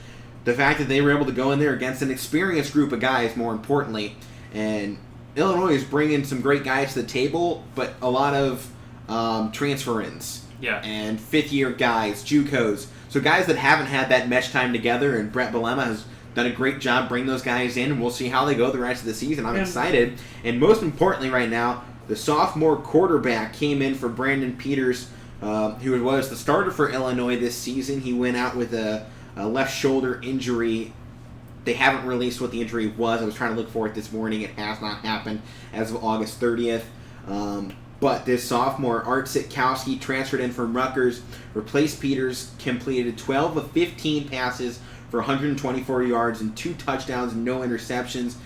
the fact that they were able to go in there against an experienced group of guys, more importantly. And Illinois is bringing some great guys to the table, but a lot of transfer-ins. Yeah. And 5th-year guys, JUCOs. So guys that haven't had that mesh time together, and Brett Bielema has done a great job bringing those guys in, and we'll see how they go the rest of the season. I'm excited. And most importantly right now, the sophomore quarterback came in for Brandon Peters, who was the starter for Illinois this season. He went out with a left shoulder injury. They haven't released what the injury was. I was trying to look for it this morning. It has not happened as of August 30th. But this sophomore, Art Sitkowski, transferred in from Rutgers, replaced Peters, completed 12 of 15 passes for 124 yards and 2 touchdowns and no interceptions.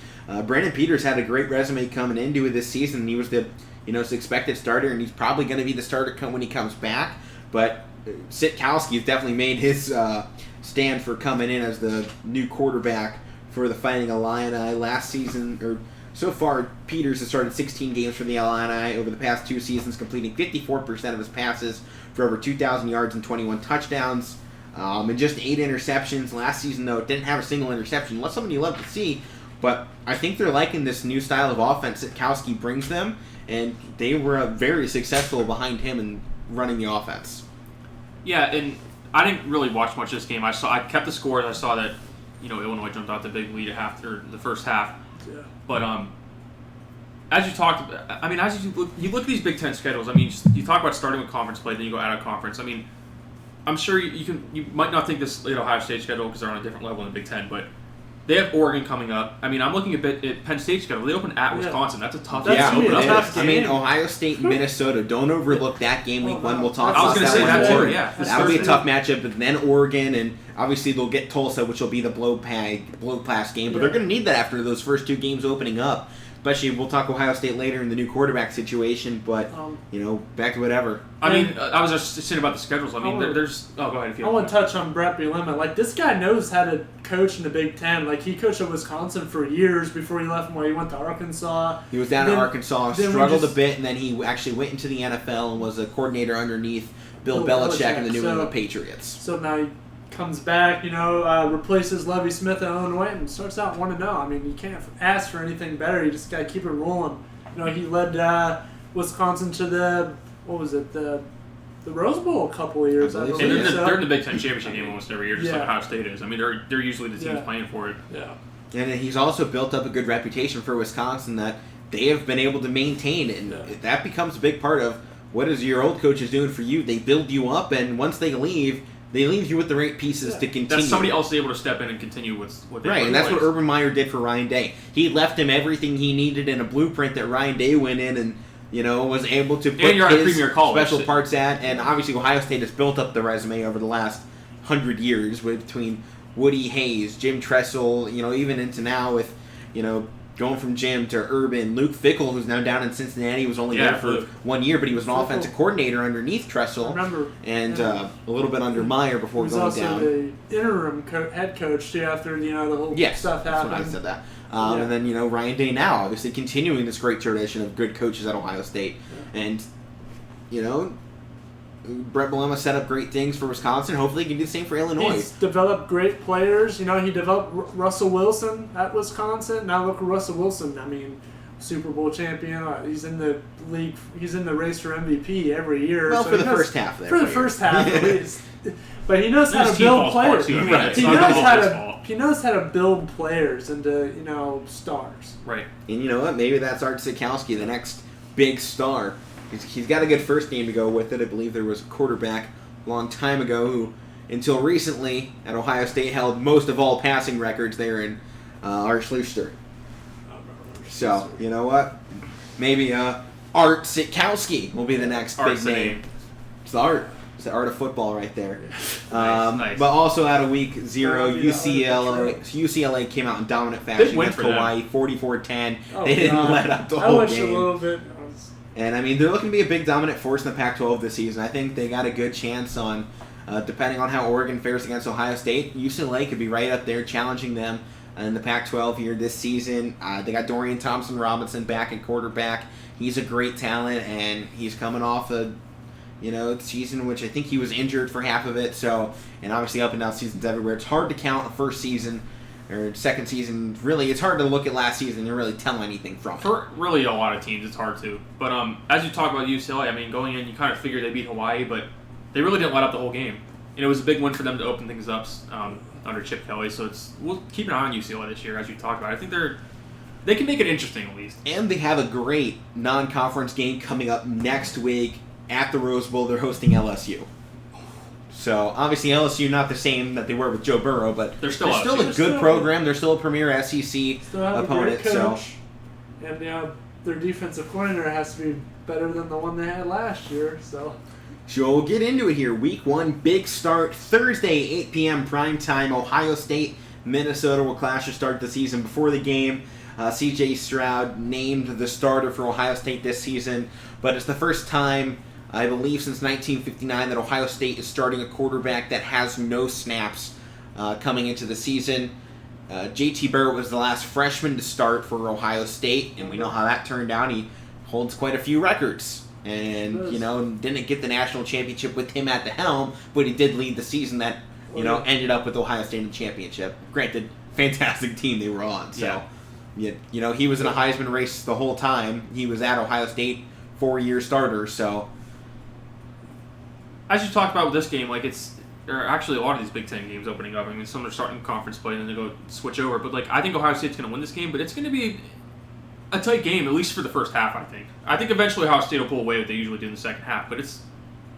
Brandon Peters had a great resume coming into it this season. He was the expected starter, and he's probably going to be the starter when he comes back. But Sitkowski has definitely made his stand for coming in as the new quarterback for the Fighting Illini last season. Or so far, Peters has started 16 games for the Illini over the past 2 seasons, completing 54% of his passes for over 2,000 yards and 21 touchdowns. And just 8 interceptions. Last season, though, it didn't have a single interception. That's something you love to see. But I think they're liking this new style of offense that Sitkowski brings them, and they were very successful behind him in running the offense. Yeah, and I didn't really watch much of this game. I kept the scores. I saw that, Illinois jumped out the big lead after the first half. Yeah. But as you talked, as you look at these Big Ten schedules. I mean, you talk about starting with conference play, then you go out of conference. I mean, I'm sure you might not think this late Ohio State schedule because they're on a different level in the Big Ten, but they have Oregon coming up. I mean, I'm looking at Penn State's schedule. They open at Wisconsin. That's a tough game to open up. Tough game. I mean, Ohio State and Minnesota. Don't overlook that game week 1. We'll talk I was about going to say that more. too. Yeah, that'll be a tough matchup. But then Oregon, and obviously they'll get Tulsa, which will be the blow pass game. But they're going to need that after those first 2 games opening up. Especially, we'll talk Ohio State later in the new quarterback situation. But back to whatever. I mean, I was just saying about the schedules. I mean, there's. Oh, go ahead. If you I want to touch on Brett Bielema. Like, this guy knows how to coach in the Big Ten. Like, he coached at Wisconsin for years before he left, where he went to Arkansas. He was down in Arkansas, struggled a bit, and then he actually went into the NFL and was a coordinator underneath Bill Belichick and the New England Patriots. So now he comes back, replaces Lovie Smith at Illinois and starts out 1-0. I mean, you can't ask for anything better. You just got to keep it rolling. He led Wisconsin to the Rose Bowl a couple of years, I believe. And they're in the Big Ten championship game almost every year, just like Ohio State is. I mean, they're usually the teams playing for it. Yeah. And he's also built up a good reputation for Wisconsin that they have been able to maintain, and that becomes a big part of what is your old coach is doing for you. They build you up, and once they leave you with the right pieces to continue. That's somebody else able to step in and continue with what they right, and that's what Urban Meyer did for Ryan Day. He left him everything he needed in a blueprint that Ryan Day went in and was able to put his special parts at. And obviously Ohio State has built up the resume over the last 100 years between Woody Hayes, Jim Tressel, even into now with, going from Jim to Urban. Luke Fickell, who's now down in Cincinnati, was only there for 1 year, but he was an offensive coordinator underneath Tressel. I remember. And a little bit under Meyer before going down. He was also the interim head coach, too, after, the whole stuff happened. That's what I said that. And then, Ryan Day now, obviously continuing this great tradition of good coaches at Ohio State. Yeah. And, Brett Bielema set up great things for Wisconsin. Hopefully he can do the same for Illinois. He's developed great players. He developed Russell Wilson at Wisconsin. Now look at Russell Wilson. I mean, Super Bowl champion. He's in the league. He's in the race for MVP every year. Well, so for the first half there. For the first half, at least. But he knows how to build players. Too, I mean, right. He knows how to build players into stars. Right. And you know what? Maybe that's Art Sikowski, the next big star. He's got a good first game to go with it. I believe there was a quarterback a long time ago who, until recently, at Ohio State, held most of all passing records there in Art Schluster. So, you know what? Maybe Art Sikowski will be the next Art's big the name. It's the art. It's the art of football right there. Nice. But also out of week 0, UCLA came out in dominant fashion Big win against for them. Hawaii, 44-10. Oh, They didn't God. let up the I whole wish a game. little bit. And, I mean, they're looking to be a big dominant force in the Pac-12 this season. I think they got a good chance on, depending on how Oregon fares against Ohio State, UCLA could be right up there challenging them in the Pac-12 here this season. They got Dorian Thompson-Robinson back at quarterback. He's a great talent, and he's coming off a season in which I think he was injured for half of it. So, and obviously up and down seasons everywhere. It's hard to count a first season or second season. Really, it's hard to look at last season and really tell anything from it. For really a lot of teams, it's hard to. But as you talk about UCLA, I mean, going in, you kind of figured they beat Hawaii, but they really didn't let up the whole game. And it was a big win for them to open things up under Chip Kelly. So we'll keep an eye on UCLA this year, as you talked about. I think they can make it interesting at least. And they have a great non-conference game coming up next week at the Rose Bowl. They're hosting LSU. So, obviously, LSU not the same that they were with Joe Burrow, but They're still a good still- program. They're still a premier SEC Still have opponent. a great So, coach. And their defensive coordinator has to be better than the one they had last year. So we'll get into it here. Week 1, big start. Thursday, 8 p.m. prime time. Ohio State, Minnesota will clash to start the season. Before the game, C.J. Stroud named the starter for Ohio State this season, but it's the first time, I believe, since 1959 that Ohio State is starting a quarterback that has no snaps coming into the season. J.T. Barrett was the last freshman to start for Ohio State, and we know how that turned out. He holds quite a few records. And, didn't get the national championship with him at the helm, but he did lead the season that, ended up with Ohio State in the championship. Granted, fantastic team they were on. So, he was in a Heisman race the whole time. He was at Ohio State, 4-year starter, so. As you talked about with this game, there are actually a lot of these Big Ten games opening up. I mean, some are starting conference play and then they go switch over. But, I think Ohio State's going to win this game, but it's going to be a tight game, at least for the first half, I think. I think eventually Ohio State will pull away what they usually do in the second half, but it's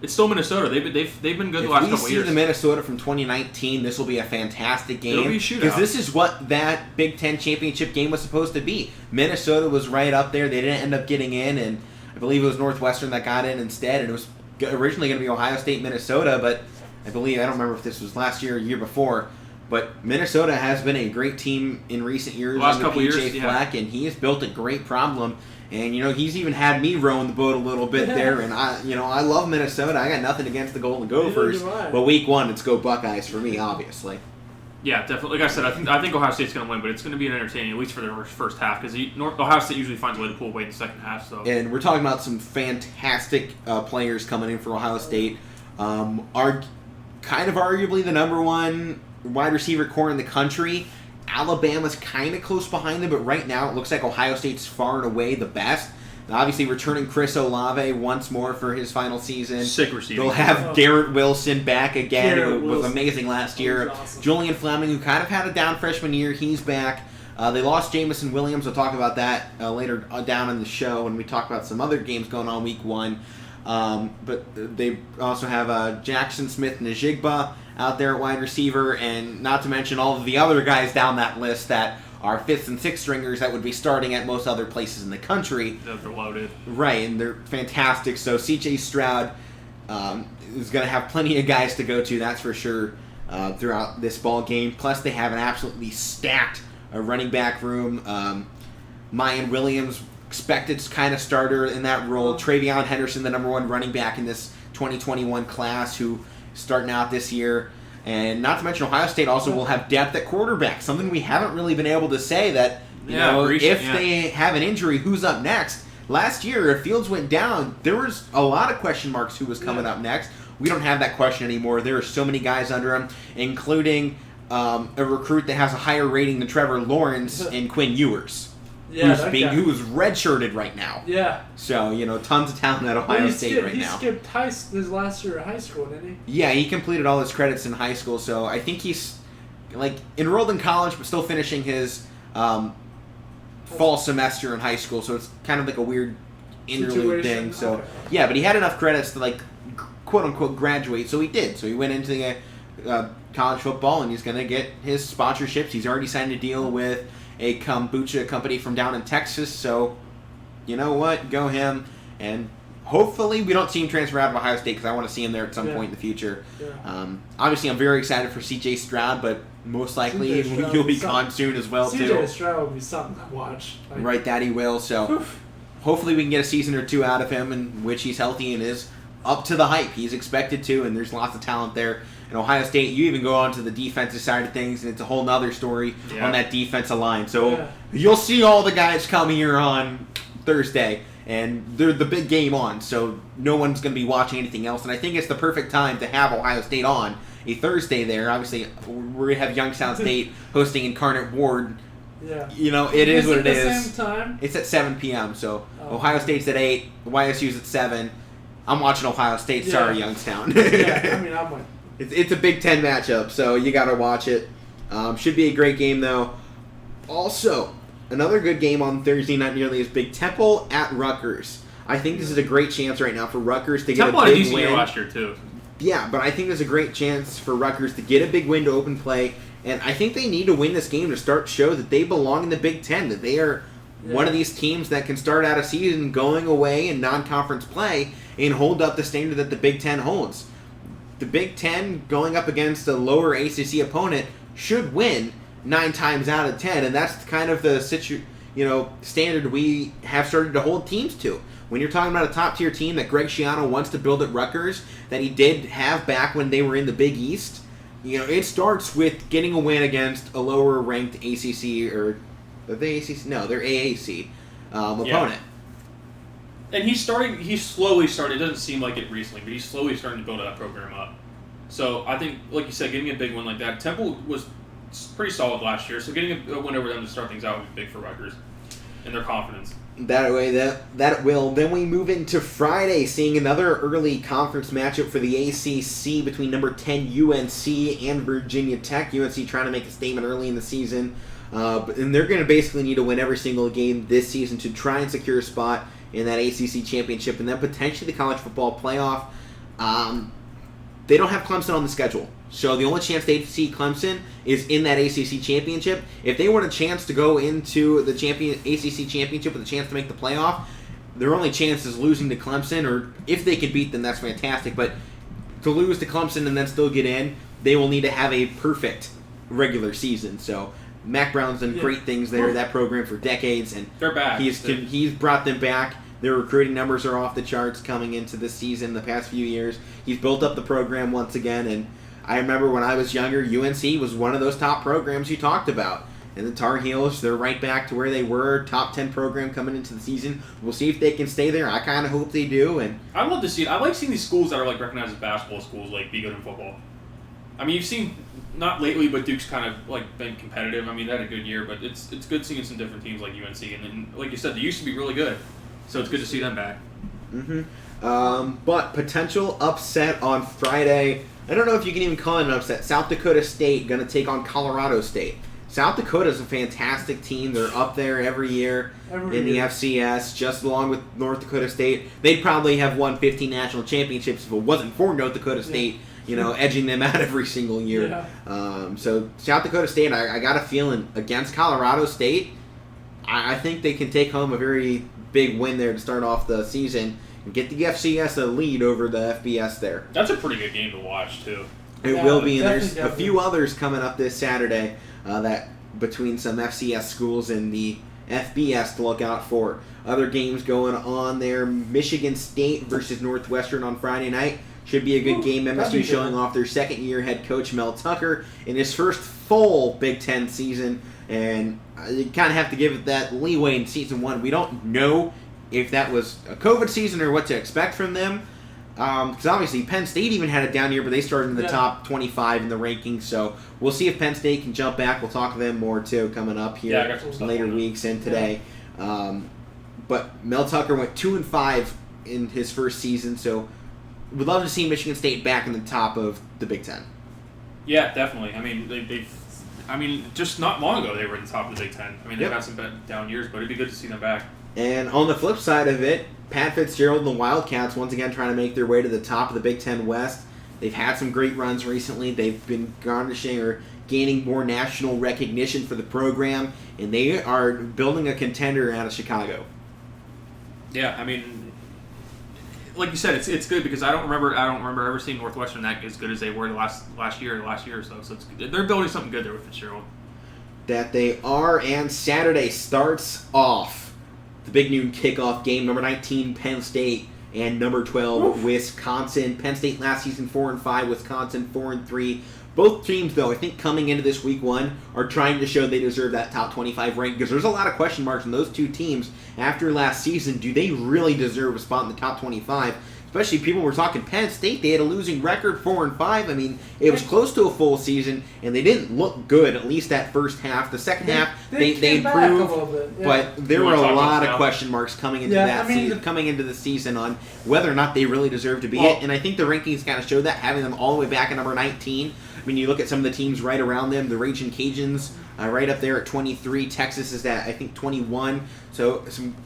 still Minnesota. They've been good the last couple of years. If we see the Minnesota from 2019, this will be a fantastic game. It'll be a shootout. Because this is what that Big Ten championship game was supposed to be. Minnesota was right up there. They didn't end up getting in, and I believe it was Northwestern that got in instead, and it was originally going to be Ohio State, Minnesota, but I don't remember if this was last year or year before, but Minnesota has been a great team in recent years last under couple PJ years, Fleck, and he has built a great problem. And he's even had me rowing the boat a little bit there. And I love Minnesota. I got nothing against the Golden Gophers, but week 1, it's go Buckeyes for me, obviously. Yeah, definitely. Like I said, I think Ohio State's going to win, but it's going to be an entertaining, at least for the first half, because Ohio State usually finds a way to pull away in the second half. So. And we're talking about some fantastic players coming in for Ohio State. Are kind of arguably the number 1 wide receiver core in the country. Alabama's kind of close behind them, but right now it looks like Ohio State's far and away the best. Obviously, returning Chris Olave once more for his final season. Sick receiving. They'll have Garrett Wilson back again, Garrett who was Wilson. amazing last year. Awesome. Julian Fleming, who kind of had a down freshman year, he's back. They lost Jamison Williams. We'll talk about that later down in the show when we talk about some other games going on week 1. But they also have Jackson Smith-Njigba out there at wide receiver, and not to mention all of the other guys down that list that are 5th and 6th stringers that would be starting at most other places in the country. They're loaded. Right, and they're fantastic. So C.J. Stroud is going to have plenty of guys to go to, that's for sure, throughout this ball game. Plus, they have an absolutely stacked running back room. Mayan Williams, expected kind of starter in that role. Travion Henderson, the number 1 running back in this 2021 class, who starting out this year. And not to mention Ohio State also will have depth at quarterback, something we haven't really been able to say that, if they have an injury, who's up next? last year, if Fields went down, there was a lot of question marks who was coming up next. We don't have that question anymore. There are so many guys under him, including a recruit that has a higher rating than Trevor Lawrence and Quinn Ewers. Yeah, who's redshirted right now. Yeah. So, tons of talent at Ohio State right now. He skipped his last year at high school, didn't he? Yeah, he completed all his credits in high school, so I think he's enrolled in college but still finishing his fall semester in high school, so it's kind of like a weird interlude thing. So, yeah, but he had enough credits to quote-unquote graduate, so he did. So he went into the college football, and he's going to get his sponsorships. He's already signed a deal with a kombucha company from down in Texas, so you know what? Go him. And hopefully we don't see him transfer out of Ohio State because I want to see him there at some point in the future. Yeah. Obviously, I'm very excited for C.J. Stroud, but most likely he'll be gone soon as well, too. C.J. Stroud will be something to watch. Right, that he will. So hopefully we can get a season or two out of him in which he's healthy and is up to the hype he's expected to, and there's lots of talent there. In Ohio State, you even go on to the defensive side of things, and it's a whole nother story on that defensive line. So you'll see all the guys come here on Thursday, and they're the big game on, so no one's going to be watching anything else. And I think it's the perfect time to have Ohio State on a Thursday there. Obviously, we're going to have Youngstown State hosting Incarnate Ward. Yeah. It is what it is. Is it the same time? It's at 7 p.m., so Ohio State's at 8, YSU's at 7. I'm watching Ohio State. Sorry, Youngstown. Yeah, I mean, I'm like... It's a Big Ten matchup, so you got to watch it. Should be a great game, though. Also, another good game on Thursday, not nearly as big. Temple at Rutgers. I think this is a great chance right now for Rutgers to get a big win. Temple had a decent year last year, too. Yeah, but I think there's a great chance for Rutgers to get a big win to open play, and I think they need to win this game to start to show that they belong in the Big Ten, that they are one of these teams that can start out a season going away in non-conference play and hold up the standard that the Big Ten holds. The Big Ten going up against a lower ACC opponent should win 9 times out of 10, and that's kind of the standard we have started to hold teams to. When you're talking about a top-tier team that Greg Schiano wants to build at Rutgers, that he did have back when they were in the Big East, it starts with getting a win against a lower-ranked ACC or are they ACC? No, they're AAC opponent. And he's slowly starting, it doesn't seem like it recently, but he's slowly starting to build that program up. So I think, like you said, getting a big win like that, Temple was pretty solid last year, so getting a win over them to start things out would be big for Rutgers and their confidence. That way, that will. Then we move into Friday, seeing another early conference matchup for the ACC between number 10 UNC and Virginia Tech. UNC trying to make a statement early in the season, and they're going to basically need to win every single game this season to try and secure a spot in that ACC championship, and then potentially the college football playoff. They don't have Clemson on the schedule, so the only chance they'd see Clemson is in that ACC championship. If they want a chance to go into the ACC championship with a chance to make the playoff, their only chance is losing to Clemson, or if they can beat them, that's fantastic. But to lose to Clemson and then still get in, they will need to have a perfect regular season. So Mac Brown's done great things there, that program for decades, and they're back. He's brought them back. Their recruiting numbers are off the charts coming into this season the past few years. He's built up the program once again, and I remember when I was younger, UNC was one of those top programs you talked about. And the Tar Heels, they're right back to where they were, top 10 program coming into the season. We'll see if they can stay there. I kind of hope they do. And I love to see it. I like seeing these schools that are recognized as basketball schools be good in football. I mean, you've seen, not lately, but Duke's kind of been competitive. I mean, they had a good year, but it's good seeing some different teams like UNC. And then, like you said, they used to be really good. So it's good to see them back. But potential upset on Friday. I don't know if you can even call it an upset. South Dakota State going to take on Colorado State. South Dakota is a fantastic team. They're up there every year in the FCS, just along with North Dakota State. They'd probably have won 15 national championships if it wasn't for North Dakota State, edging them out every single year. Yeah. So South Dakota State, I got a feeling against Colorado State, I think they can take home a very big win there to start off the season and get the FCS a lead over the FBS there. That's a pretty good game to watch, too. It will be, and there's a few others coming up this Saturday that between some FCS schools and the FBS to look out for. Other games going on there. Michigan State versus Northwestern on Friday night. Should be a good game. MSU showing off their second-year head coach Mel Tucker in his first full Big Ten season. And you kind of have to give it that leeway in season one. We don't know if that was a COVID season or what to expect from them. Because obviously Penn State even had it down here, but they started in the top 25 in the rankings. So we'll see if Penn State can jump back. We'll talk to them more too coming up here I got some stuff later on that. weeks and today. But Mel Tucker went 2-5 in his first season, so we'd love to see Michigan State back in the top of the Big Ten. Yeah, definitely. I mean, just not long ago they were in the top of the Big Ten. I mean, they've Yep. had some down years, but it'd be good to see them back. And on the flip side of it, Pat Fitzgerald and the Wildcats once again trying to make their way to the top of the Big Ten West. They've had some great runs recently. They've been garnishing or gaining more national recognition for the program, and they are building a contender out of Chicago. Yeah, I mean, like you said, it's good because I don't remember ever seeing Northwestern that as good as they were last year or so. So they're building something good there with Fitzgerald. That they are, and Saturday starts off the big noon kickoff game, number 19 Penn State and number 12 Wisconsin. Penn State last season 4-5, Wisconsin 4-3. Both teams, though, I think coming into this week one, are trying to show they deserve that top 25 rank because there's a lot of question marks on those two teams after last season. Do they really deserve a spot in the top 25? Especially people were talking Penn State. They had a losing record, 4-5. I mean, it was close to a full season, and they didn't look good, at least that first half. The second half, they came back a improved, little bit, yeah. but there You were wanna a talk about lot of now? question marks coming into Yeah, that I mean, season, coming into the season on whether or not they really deserve to be Well- it. And I think the rankings kind of show that, having them all the way back at number 19. I mean, you look at some of the teams right around them, the Raging Cajuns right up there at 23. Texas is at, I think, 21. So some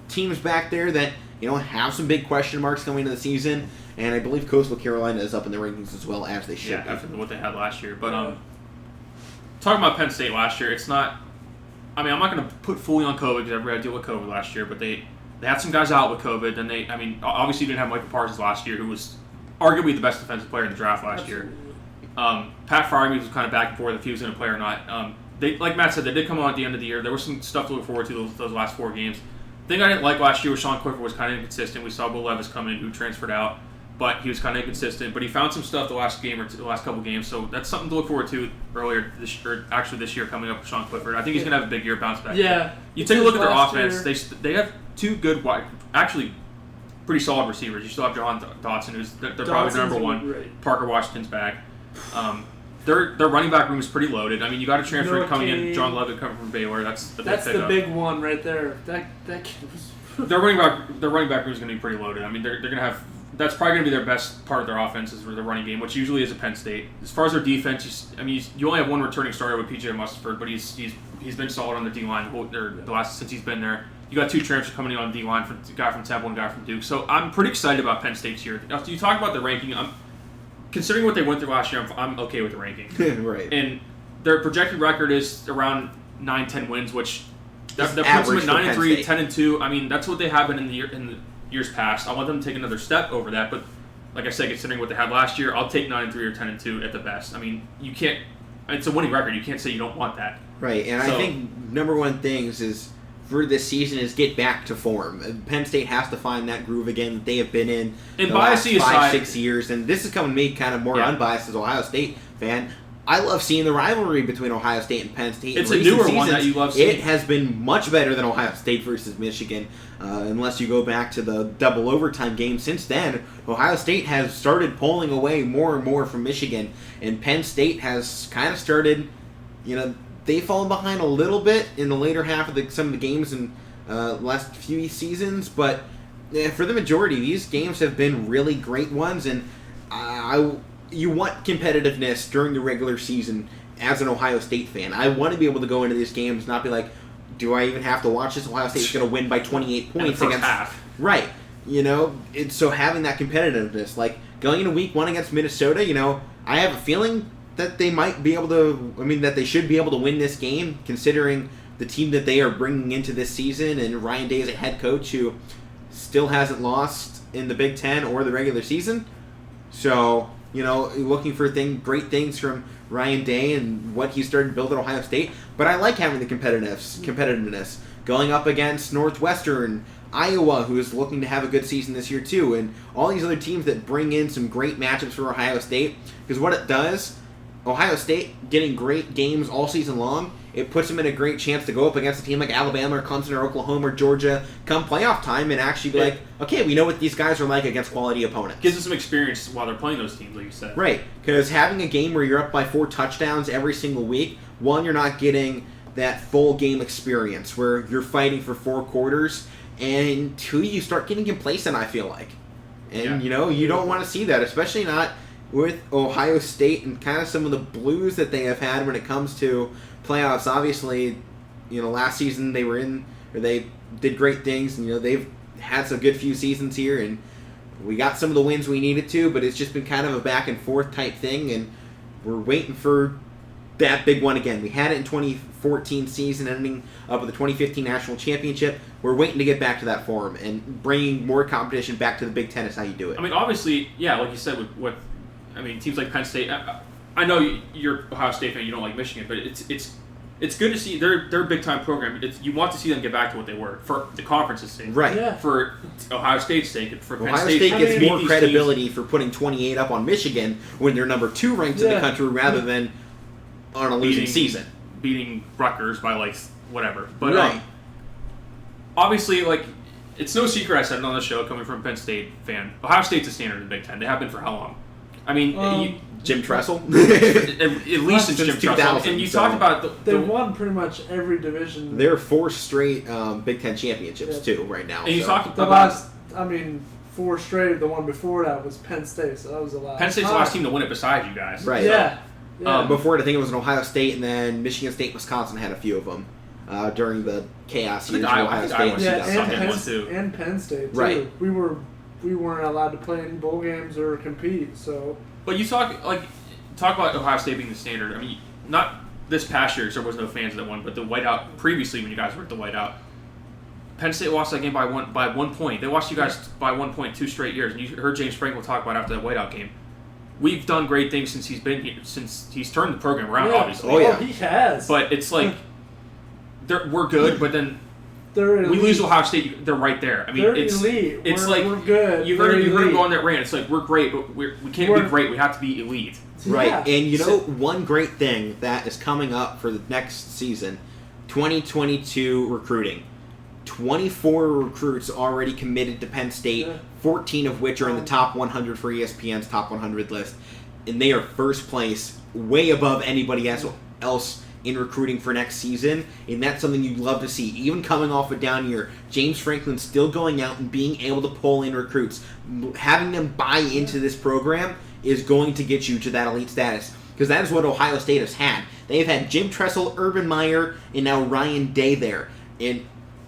teams back there that, have some big question marks going into the season. And I believe Coastal Carolina is up in the rankings as well, as they should Yeah, be. after what they had last year. But talking about Penn State last year, it's not. I mean, I'm not going to put fully on COVID because everybody had to deal with COVID last year. But they had some guys out with COVID, and obviously you didn't have Michael Parsons last year, who was arguably the best defensive player in the draft last year. Pat Freiermuth was kind of back and forth if he was going to play or not. They, like Matt said, they did come on at the end of the year. There was some stuff to look forward to those last 4 games. The thing I didn't like last year was Sean Clifford was kind of inconsistent. We saw Will Levis come in, who transferred out, but he was kind of inconsistent. But he found some stuff the last couple games, so that's something to look forward to this year coming up with Sean Clifford. I think he's going to have a big year bounce back. Yeah. You take a look at their Last offense. year. They have 2 good, actually pretty solid receivers. You still have John Dotson, who's they're probably the number one. Great. Parker Washington's back. Their running back room is pretty loaded. I mean, you got a transfer Noah coming in, Kane. John Levitt coming from Baylor. That's the That's big the pickup. big one right there. That kid was. Their running back room is going to be pretty loaded. I mean, they're going to have. That's probably going to be their best part of their offense is their running game, which usually is a Penn State. As far as their defense, you only have one returning starter with PJ Musford, but he's been solid on the D line since he's been there. You got 2 transfers coming in on the D line, a guy from Temple and a guy from Duke. So I'm pretty excited about Penn State's year. After you talk about the ranking, considering what they went through last year, I'm okay with the ranking. Right. And their projected record is around 9-10 wins, which that puts them average at for Penn 9-3, State. 10-2. I mean, that's what they have been in the years past. I want them to take another step over that, but like I said, considering what they had last year, I'll take 9-3 or 10-2 at the best. I mean, you can't. It's a winning record. You can't say you don't want that. Right, and So- I think number one things is for this season is get back to form. Penn State has to find that groove again that they have been in And the last bias aside- 5-6 years. And this is coming to me kind of more Yeah. unbiased as an Ohio State fan. I love seeing the rivalry between Ohio State and Penn State. It's In a recent newer one that seasons, you love seeing. It has been much better than Ohio State versus Michigan, unless you go back to the double overtime game. Since then, Ohio State has started pulling away more and more from Michigan, and Penn State has kind of started, they've fallen behind a little bit in the later half of some of the games in last few seasons, but for the majority, these games have been really great ones, and you want competitiveness during the regular season as an Ohio State fan. I want to be able to go into these games and not be like, do I even have to watch this? Ohio State's going to win by 28 In the points first against half. Right. So having that competitiveness, like going into week 1 against Minnesota, I have a feeling that they might be able to, that they should be able to win this game, considering the team that they are bringing into this season, and Ryan Day is a head coach who still hasn't lost in the Big Ten or the regular season. So, looking for great things from Ryan Day and what he started to build at Ohio State. But I like having the competitiveness. Going up against Northwestern, Iowa, who is looking to have a good season this year too, and all these other teams that bring in some great matchups for Ohio State. Because what it does, Ohio State getting great games all season long, it puts them in a great chance to go up against a team like Alabama or Clemson or Oklahoma or Georgia come playoff time and actually be like, okay, we know what these guys are like against quality opponents. Gives us some experience while they're playing those teams, like you said. Right, because having a game where you're up by 4 touchdowns every single week, one, you're not getting that full game experience where you're fighting for 4 quarters, and 2, you start getting complacent, I feel like. And, you don't want to see that, especially not with Ohio State and kind of some of the blues that they have had when it comes to playoffs. Obviously, last season they did great things, and they've had some good few seasons here, and we got some of the wins we needed to, but it's just been kind of a back and forth type thing, and we're waiting for that big one again. We had it in 2014 season, ending up with the 2015 national championship. We're waiting to get back to that form, and bringing more competition back to the Big Ten is how you do it. I mean, obviously, yeah, like you said, with teams like Penn State. I know you're an Ohio State fan. You don't like Michigan, but it's good to see they're a big time program. You want to see them get back to what they were for the conference's sake, right? Yeah. For Ohio State's sake, for Penn Ohio State gets more credibility teams, for putting 28 up on Michigan when they're number 2 ranked in the country, rather than on a losing season, beating Rutgers by like whatever. But right. Obviously, like it's no secret I said it on the show, coming from a Penn State fan. Ohio State's a standard in the Big Ten. They have been for how long? I mean, Jim Tressel? at least since Jim Tressel. And you talked about they won pretty much every division. They're 4 straight Big Ten championships too right now. And you talked the about last, 4 straight. The one before that was Penn State, so that was the last. Penn State's the last team to win it beside you guys. Right. Yeah. Before it, I think it was an Ohio State, and then Michigan State, Wisconsin had a few of them during the chaos years. Ohio State and Penn State too. Right. We weren't allowed to play in bowl games or compete, so. But you talk about Ohio State being the standard. I mean, not this past year because there was no fans that won, but the whiteout previously when you guys were at the whiteout, Penn State lost that game by one point. They lost you guys by 1 point 2 straight years, and you heard James Franklin talk about after that whiteout game. We've done great things since he's been here, since he's turned the program around. Obviously, he has. But it's like we're good, but then. We lose Ohio State. They're right there. I mean, they're it's elite. It's we're good. You heard him go on that rant. It's like we're great, but we can't be great. We have to be elite. Right. Yeah. And one great thing that is coming up for the next season, 2022 recruiting. 24 recruits already committed to Penn State, 14 of which are in the top 100 for ESPN's top 100 list, and they are first place, way above anybody else in recruiting for next season, and that's something you'd love to see. Even coming off a down year, James Franklin still going out and being able to pull in recruits. Having them buy into this program is going to get you to that elite status, because that is what Ohio State has had. They've had Jim Tressel, Urban Meyer, and now Ryan Day there. And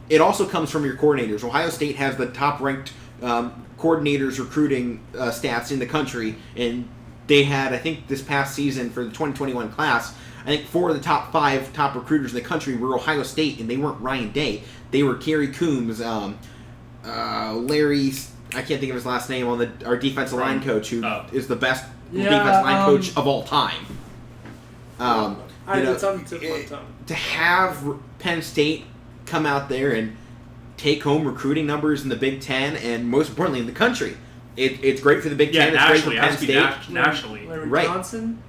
it also comes from your coordinators. Ohio State has the top-ranked coordinators recruiting stats in the country, and they had, I think, this past season for the 2021 class, I think 4 of the top 5 top recruiters in the country were Ohio State, and they weren't Ryan Day. They were Kerry Coombs, Larry, I can't think of his last name, our defensive line coach, who is the best defensive line coach of all time. To have Penn State come out there and take home recruiting numbers in the Big Ten, and most importantly in the country. It's great for the Big Ten. It's great for Penn State. Nationally.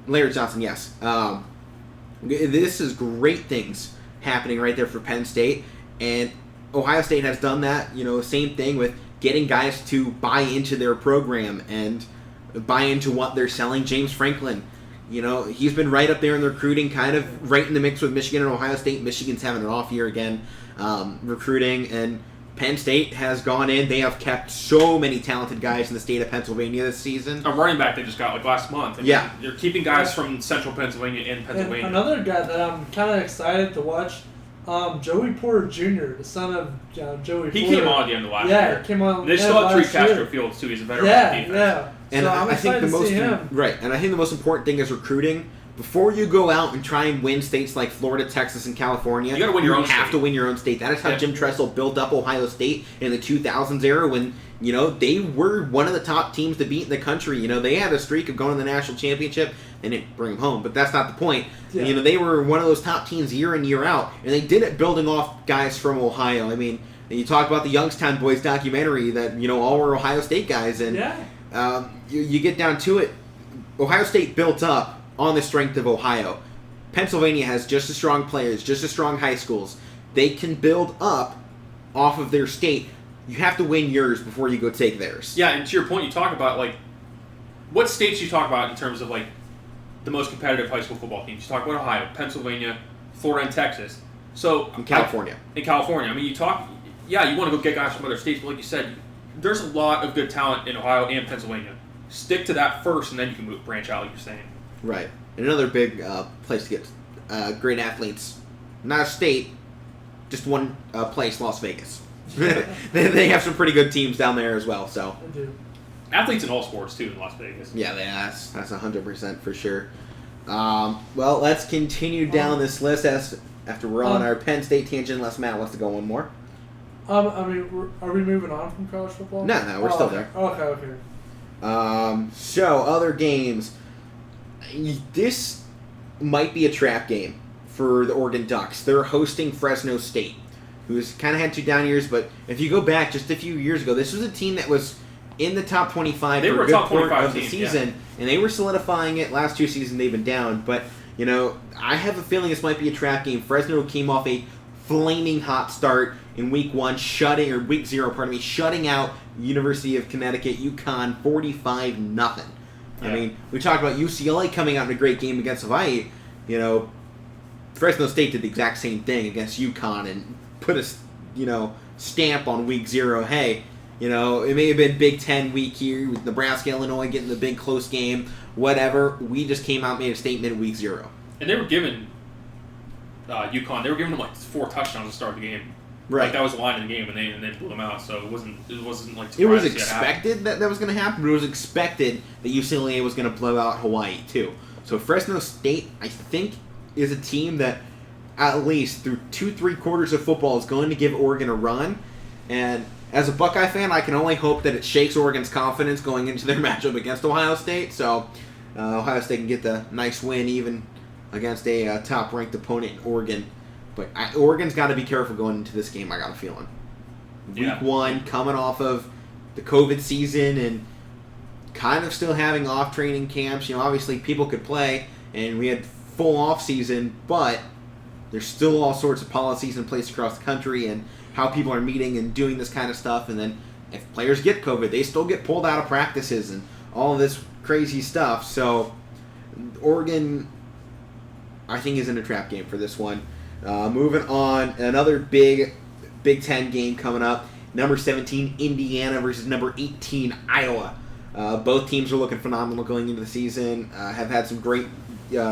Larry Johnson, yes. This is great things happening right there for Penn State, and Ohio State has done that. Same thing with getting guys to buy into their program and buy into what they're selling. James Franklin, he's been right up there in the recruiting, kind of right in the mix with Michigan and Ohio State. Michigan's having an off year again, recruiting, and Penn State has gone in. They have kept so many talented guys in the state of Pennsylvania this season. A running back they just got last month. Yeah. They're keeping guys from central Pennsylvania and Pennsylvania. And another guy that I'm kind of excited to watch, Joey Porter Jr., the son of Joey Porter. He came on at the end of last year. Yeah, came on. They still have Tree Castro Fields, too. He's a veteran on defense. Yeah. And so I'm excited to see him. And I think the most important thing is recruiting. Before you go out and try and win states like Florida, Texas, and California, you gotta win your own have state. to win your own state. That is how Jim Tressel built up Ohio State in the 2000s era when, they were one of the top teams to beat in the country. They had a streak of going to the national championship and didn't bring them home, but that's not the point. Yeah. They were one of those top teams year in, year out, and they did it building off guys from Ohio. I mean, you talk about the Youngstown Boys documentary that, all were Ohio State guys, and you get down to it, Ohio State built up on the strength of Ohio. Pennsylvania has just as strong players, just as strong high schools. They can build up off of their state. You have to win yours before you go take theirs. Yeah, and to your point, you talk about, like, what states you talk about in terms of, like, the most competitive high school football teams. You talk about Ohio, Pennsylvania, Florida, and Texas. So In California. In California. I mean, you want to go get guys from other states, but like you said, there's a lot of good talent in Ohio and Pennsylvania. Stick to that first, and then you can branch out, like you're saying. Right. And another big place to get great athletes. Not a state, just one place, Las Vegas. They have some pretty good teams down there as well. So I do. Athletes in all sports, too, in Las Vegas. yeah, that's 100% for sure. Well, let's continue down this list after we're on our Penn State tangent, unless Matt wants to go one more. I mean, are we moving on from college football? No, we're still okay. there. Okay. So, other games. This might be a trap game for the Oregon Ducks. They're hosting Fresno State, who's kind of had 2 down years, but if you go back just a few years ago, this was a team that was in the top 25 They for were a a good top part 25 of the team, season, and they were solidifying it. Last 2 seasons they've been down, but I have a feeling this might be a trap game. Fresno came off a flaming hot start in week 0, shutting out University of Connecticut, UConn 45-0. I mean, we talked about UCLA coming out in a great game against Hawaii. Fresno State did the exact same thing against UConn and put a stamp on week 0. Hey, it may have been Big Ten week here with Nebraska, Illinois getting the big close game, whatever. We just came out and made a statement week 0. And they were giving UConn, they were giving them like 4 touchdowns to start the game. Right. Like that was the line in the game, and they blew them out. So it wasn't like It was surprised to see it happen. expected that was going to happen, but it was expected that UCLA was going to blow out Hawaii too. So Fresno State, I think, is a team that at least through 2-3 quarters of football is going to give Oregon a run. And as a Buckeye fan, I can only hope that it shakes Oregon's confidence going into their matchup against Ohio State. So Ohio State can get the nice win even against a top-ranked opponent in Oregon. But Oregon's got to be careful going into this game, I got a feeling. Week 1, coming off of the COVID season and kind of still having off training camps. Obviously people could play, and we had full off season, but there's still all sorts of policies in place across the country and how people are meeting and doing this kind of stuff. And then if players get COVID, they still get pulled out of practices and all this crazy stuff. So Oregon, I think, is in a trap game for this one. Moving on, another Big Ten game coming up. Number 17, Indiana versus number 18, Iowa. Both teams are looking phenomenal going into the season. Have had some great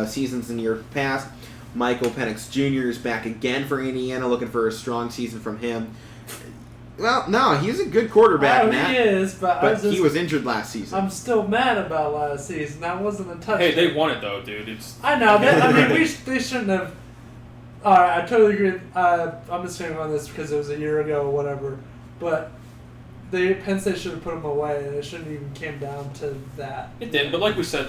seasons in years past. Michael Penix Jr. is back again for Indiana, looking for a strong season from him. Well, no, he's a good quarterback, Matt. He is, but he was injured last season. I'm still mad about last season. That wasn't a touchdown. Hey, they won it though, dude. I know. They shouldn't have. Alright, I totally agree. I'm just saying on this because it was a year ago or whatever. But Penn State should have put them away, and it shouldn't even came down to that. It did, but like we said,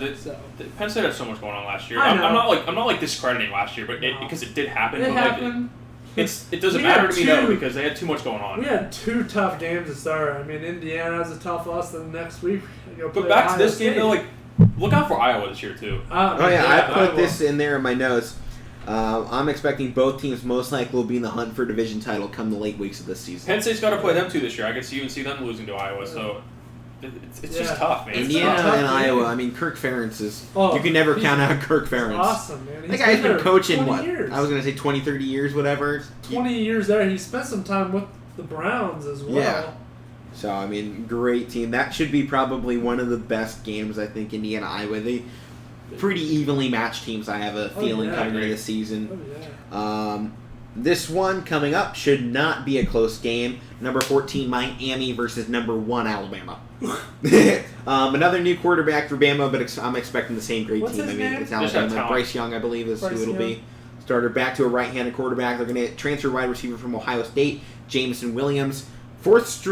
Penn State had so much going on last year. I know. I'm not like discrediting last year, but because it did happen. It but happened. It doesn't matter to me though because they had too much going on. We had 2 tough games to start. I mean, Indiana has a tough loss. Then next week, but back to this game though, like look out for Iowa this year too. I put this in there in my notes. I'm expecting both teams most likely will be in the hunt for division title come the late weeks of this season. Penn State's got to play them too this year. I can even see them losing to Iowa. So it's just tough, man. Indiana and Iowa. I mean, Kirk Ferentz is. You can never count out Kirk Ferentz. Awesome, man. That guy's been coaching 20 years. I was going to say 20, 30 years, whatever. 20 years there. He spent some time with the Browns as well. Yeah. So, I mean, great team. That should be probably one of the best games, I think, Indiana, Iowa. They pretty evenly matched teams, I have a feeling, coming into the season. Oh, yeah. This one coming up should not be a close game. Number 14, Miami versus number 1, Alabama. Another new quarterback for Bama, but I'm expecting the same great What's team. his name? It's Alabama. Bryce Young, I believe, is who it'll be. Starter back to a right-handed quarterback. They're going to transfer wide receiver from Ohio State, Jameson Williams. Fourth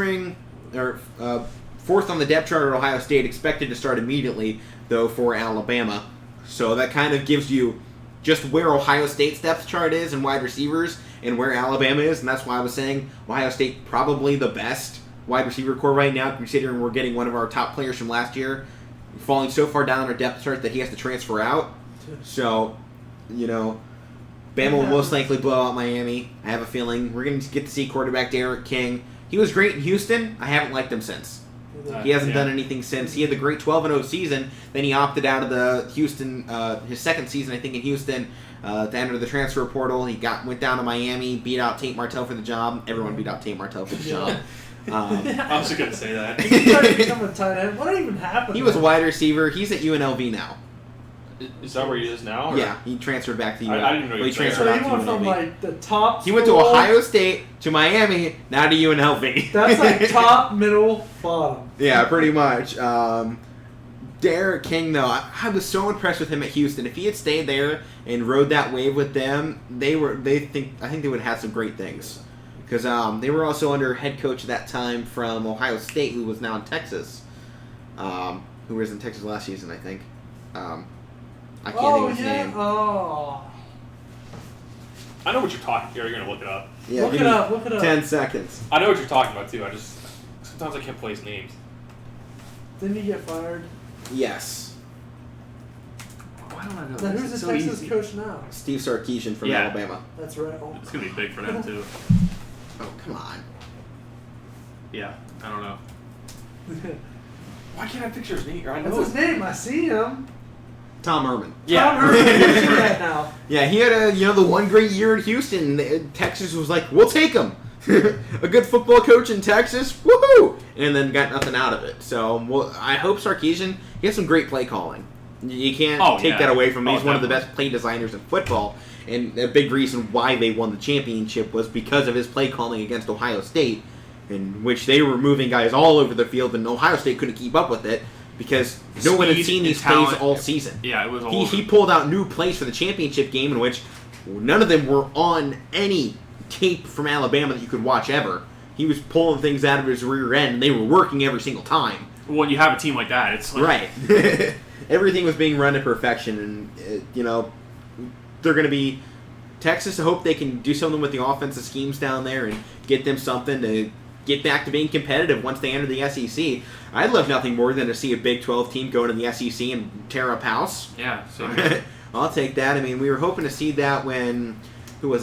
on the depth chart at Ohio State, expected to start immediately, though, for Alabama. So that kind of gives you just where Ohio State's depth chart is and wide receivers and where Alabama is, and that's why I was saying Ohio State probably the best wide receiver core right now, considering we're getting one of our top players from last year falling so far down our depth chart that he has to transfer out. So, Bama will most likely blow out Miami. I have a feeling we're going to get to see quarterback Derek King. He was great in Houston. I haven't liked him since. He hasn't done anything since. He had the great 12-0 season. Then he opted out of the Houston, his second season, I think, in Houston, to enter the transfer portal. He went down to Miami, beat out Tate Martell for the job. Everyone beat out Tate Martell for the job. I was going to say that. He tried to become a tight end. What even happened? He was a wide receiver. He's at UNLV now. Is that where he is now? Or? Yeah, he transferred back to UNLV. I didn't know he transferred So back he to went from UNLV. like the top. He went to school- Ohio State, to Miami, now to UNLV. That's like top, middle, bottom. Yeah, pretty much. Derek King, though, I was so impressed with him at Houston. If he had stayed there and rode that wave with them, I think they would have had some great things. Because they were also under head coach at that time from Ohio State, who was now in Texas. Who was in Texas last season, I think. I can't think of his name. Oh. I know what you're talking about. You're going to look it up. Yeah, Look give it me up. Look it up. 10 seconds. I know what you're talking about, too. Sometimes I can't place names. Didn't he get fired? Yes. Why don't I know Then this? who's It's the so Texas easy. coach now? Steve Sarkisian from Yeah. Alabama. That's right. Oh. It's going to be big for them, too. Oh, come on. Yeah, I don't know. Why can't I picture his name? I know What's his name? I see him. Tom Herman. Tom Herman. Where's he at now? Yeah, he had the one great year at Houston. Texas was like, we'll take him. A good football coach in Texas, woohoo! And then got nothing out of it. So, I hope Sarkisian, he has some great play calling. You can't take that away from him. He's one of the best play designers in football. And a big reason why they won the championship was because of his play calling against Ohio State, in which they were moving guys all over the field, and Ohio State couldn't keep up with it because no one had seen these plays all season. Yeah, it was all He pulled out new plays for the championship game in which none of them were on any tape from Alabama that you could watch ever. He was pulling things out of his rear end, and they were working every single time. When you have a team like that, it's like... Right. Everything was being run to perfection, and, they're going to be... Texas, I hope they can do something with the offensive schemes down there and get them something to get back to being competitive once they enter the SEC. I'd love nothing more than to see a Big 12 team go into the SEC and tear up house. Yeah, same here. I'll take that. I mean, we were hoping to see that when,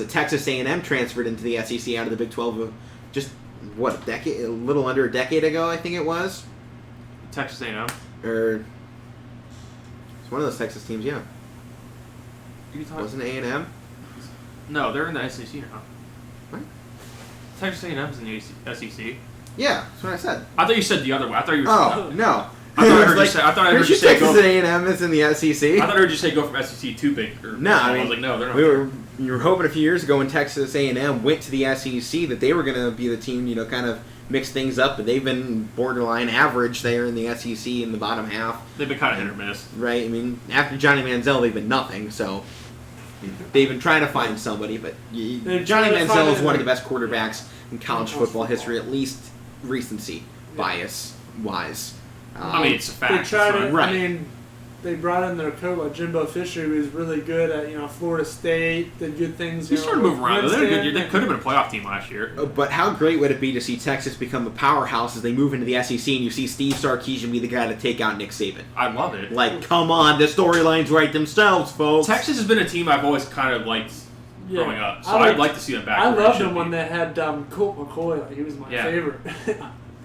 Texas A&M transferred into the SEC out of the Big 12 just, a little under a decade ago, I think it was? Texas A&M? Or, it's one of those Texas teams, yeah. You talking? Wasn't it A&M? No, they're in the SEC now. What? Texas A&M's in the SEC. Yeah, that's what I said. I thought you said the other way. I thought you were... Oh, no. I thought I heard you say Texas go... A&M is in the SEC. I thought I heard you say go from SEC to Big... No, I was mean, like, no, they're not. You were hoping a few years ago when Texas A&M went to the SEC that they were going to be the team, kind of mix things up, but they've been borderline average there in the SEC in the bottom half. They've been kind of hit or miss. Right? I mean, after Johnny Manziel, they've been nothing, so they've been trying to find somebody, but Johnny Manziel is one of the best quarterbacks in college football history, at least recency bias-wise. I mean, it's a fact. They tried it. Right. I mean, they brought in their coach, like Jimbo Fisher, who was really good at Florida State. Did good things. They started moving around. They could have been a playoff team last year. But how great would it be to see Texas become a powerhouse as they move into the SEC and you see Steve Sarkisian be the guy to take out Nick Saban? I love it. Like, come on, the storylines write themselves, folks. Texas has been a team I've always kind of liked growing up, so I'd like to see them back. I where loved it them should when be. they had Colt McCoy. Like, he was my favorite.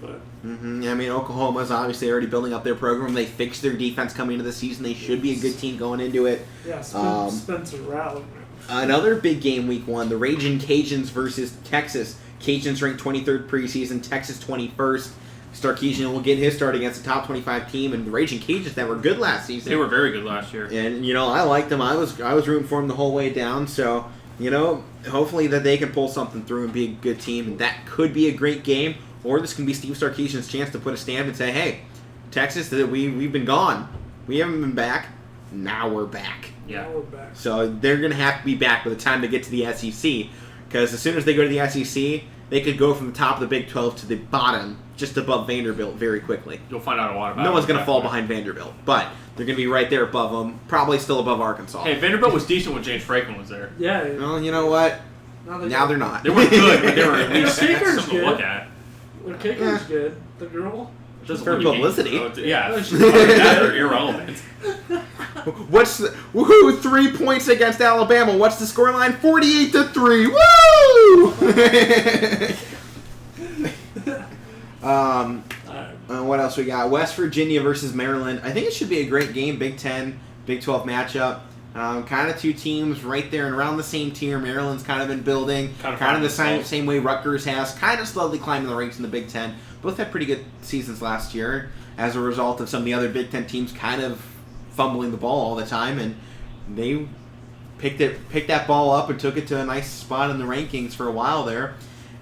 But I mean, Oklahoma's obviously already building up their program. They fixed their defense coming into the season. They should be a good team going into it. yeah, Spencer Rattler. Another big game week one, the Raging Cajuns versus Texas. Cajuns ranked 23rd preseason, Texas 21st. Sarkisian will get his start against a top 25 team, and the Raging Cajuns that were good last season. They were very good last year. And, I liked them. I was rooting for them the whole way down, so, hopefully that they can pull something through and be a good team, and that could be a great game. Or this can be Steve Sarkisian's chance to put a stamp and say, hey, Texas, we've been gone. We haven't been back. Now we're back. Yeah. Now we're back. So they're going to have to be back by the time they get to the SEC. Because as soon as they go to the SEC, they could go from the top of the Big 12 to the bottom, just above Vanderbilt very quickly. You'll find out a lot about it. No one's going to fall behind Vanderbilt. But they're going to be right there above them. Probably still above Arkansas. Hey, Vanderbilt was decent when James Franklin was there. Yeah. Well, you know what? Now they're not. They weren't good, but they were at least Kickers something to good. look at. The kicker's good. The girl. Just for publicity. Yeah, other than that, they're irrelevant. What's the 3 points against Alabama? What's the scoreline? 48-3. Woo! What else we got? West Virginia versus Maryland. I think it should be a great game. Big 10, Big 12 matchup. Kind of two teams right there and around the same tier. Maryland's kind of been building, kind of the same way Rutgers has, kind of slowly climbing the ranks in the Big 10. Both had pretty good seasons last year as a result of some of the other Big 10 teams kind of fumbling the ball all the time, and they picked that ball up and took it to a nice spot in the rankings for a while there.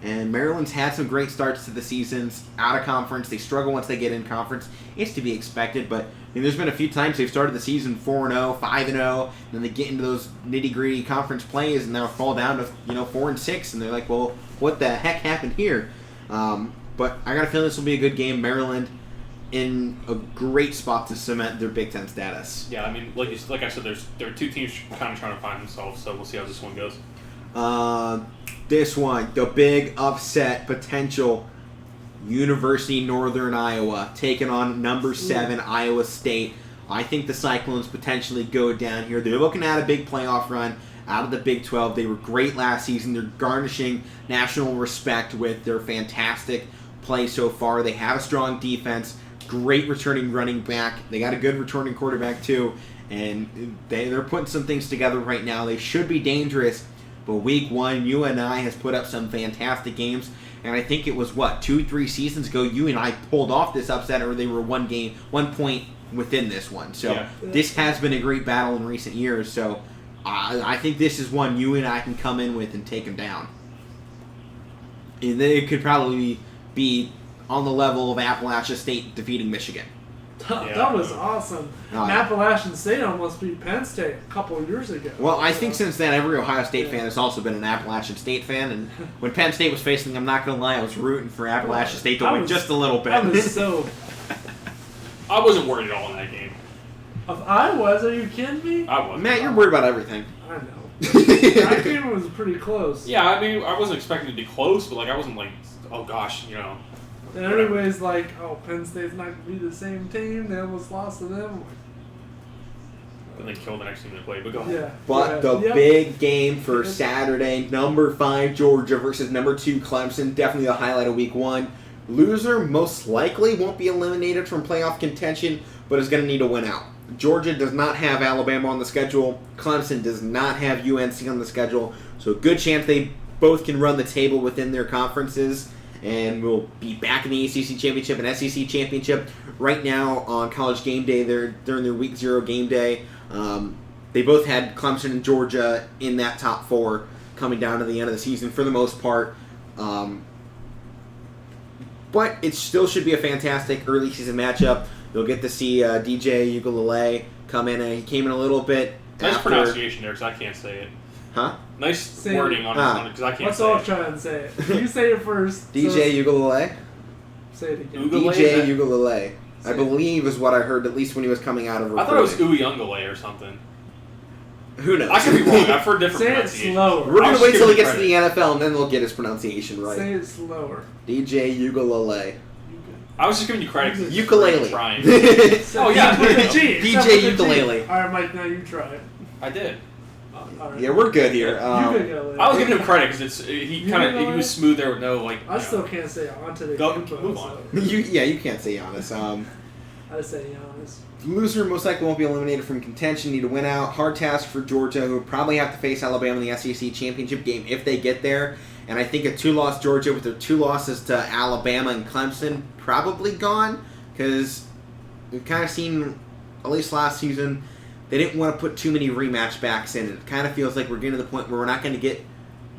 And Maryland's had some great starts to the seasons out of conference. They struggle once they get in conference. It's to be expected, but there's been a few times they've started the season 4-0, 5-0, then they get into those nitty-gritty conference plays and now fall down to 4-6, and they're like, well, what the heck happened here? But I got a feeling this will be a good game. Maryland in a great spot to cement their Big Ten status. Yeah, I mean, like I said, there are two teams kind of trying to find themselves, so we'll see how this one goes. This one, the big upset potential, University Northern Iowa taking on number 7 Iowa State. I think the Cyclones potentially go down here. They're looking at a big playoff run out of the Big 12. They were great last season. They're garnishing national respect with their fantastic play so far. They have a strong defense, great returning running back. They got a good returning quarterback too, and they're putting some things together right now. They should be dangerous. But week 1, UNI has put up some fantastic games. And I think it was, 2-3 seasons ago, UNI pulled off this upset, or they were 1 point within this one. So This has been a great battle in recent years. So I think this is one UNI can come in with and take them down. And then it could probably be on the level of Appalachia State defeating Michigan. That was awesome. Appalachian State almost beat Penn State a couple of years ago. Well, I think since then, every Ohio State fan has also been an Appalachian State fan. And when Penn State was facing them, I'm not going to lie, I was rooting for Appalachian State to win just a little bit. I was so... I wasn't worried at all in that game. I was? Are you kidding me? I wasn't. Matt, you're worried about everything. I know. That game was pretty close. Yeah, I mean, I wasn't expecting it to be close, but I wasn't like, oh gosh, And everybody's like, oh, Penn State's not going to be the same team. They almost lost to them. And they killed the next team they played, but go ahead. Yeah. But the big game for Saturday, number 5 Georgia versus number 2 Clemson, definitely the highlight of week 1. Loser most likely won't be eliminated from playoff contention, but is going to need a win out. Georgia does not have Alabama on the schedule. Clemson does not have UNC on the schedule. So a good chance they both can run the table within their conferences. And we'll be back in the ACC Championship and SEC Championship. Right now on College Game Day, they're in their Week 0 game day. They both had Clemson and Georgia in that top 4 coming down to the end of the season for the most part. But it still should be a fantastic early season matchup. You'll get to see DJ Uiagalelei come in. He came in a little bit. Nice pronunciation there, because I can't say it. Huh? Nice wording on it, because I can't Let's say all it. try and say it. You say it first. DJ Uiagalelei? Say it again. DJ Uiagalelei. I believe is what I heard, at least when he was coming out of recruiting. I thought it was Uiagalelei or something. Who knows? I could be wrong. I've heard different Say it pronunciations. slower. We're going to wait till he gets to the NFL, and then we'll get his pronunciation right. Say it slower. DJ Uiagalelei. I was just giving you credit because Ukulele. trying. Oh, yeah. With the G. DJ Ukulele. All right, Mike, now you try it. I did. All right. Yeah, we're good here. Ukulele. I was giving him credit because he was smooth there with no I still can't say onto the move on. You can't say Giannis. I say Giannis. Loser most likely won't be eliminated from contention. Need to win out. Hard task for Georgia, who will probably have to face Alabama in the SEC championship game if they get there. And I think a 2-loss Georgia with their 2 losses to Alabama and Clemson probably gone, because we've kind of seen, at least last season, they didn't want to put too many rematch backs in. It kind of feels like we're getting to the point where we're not going to get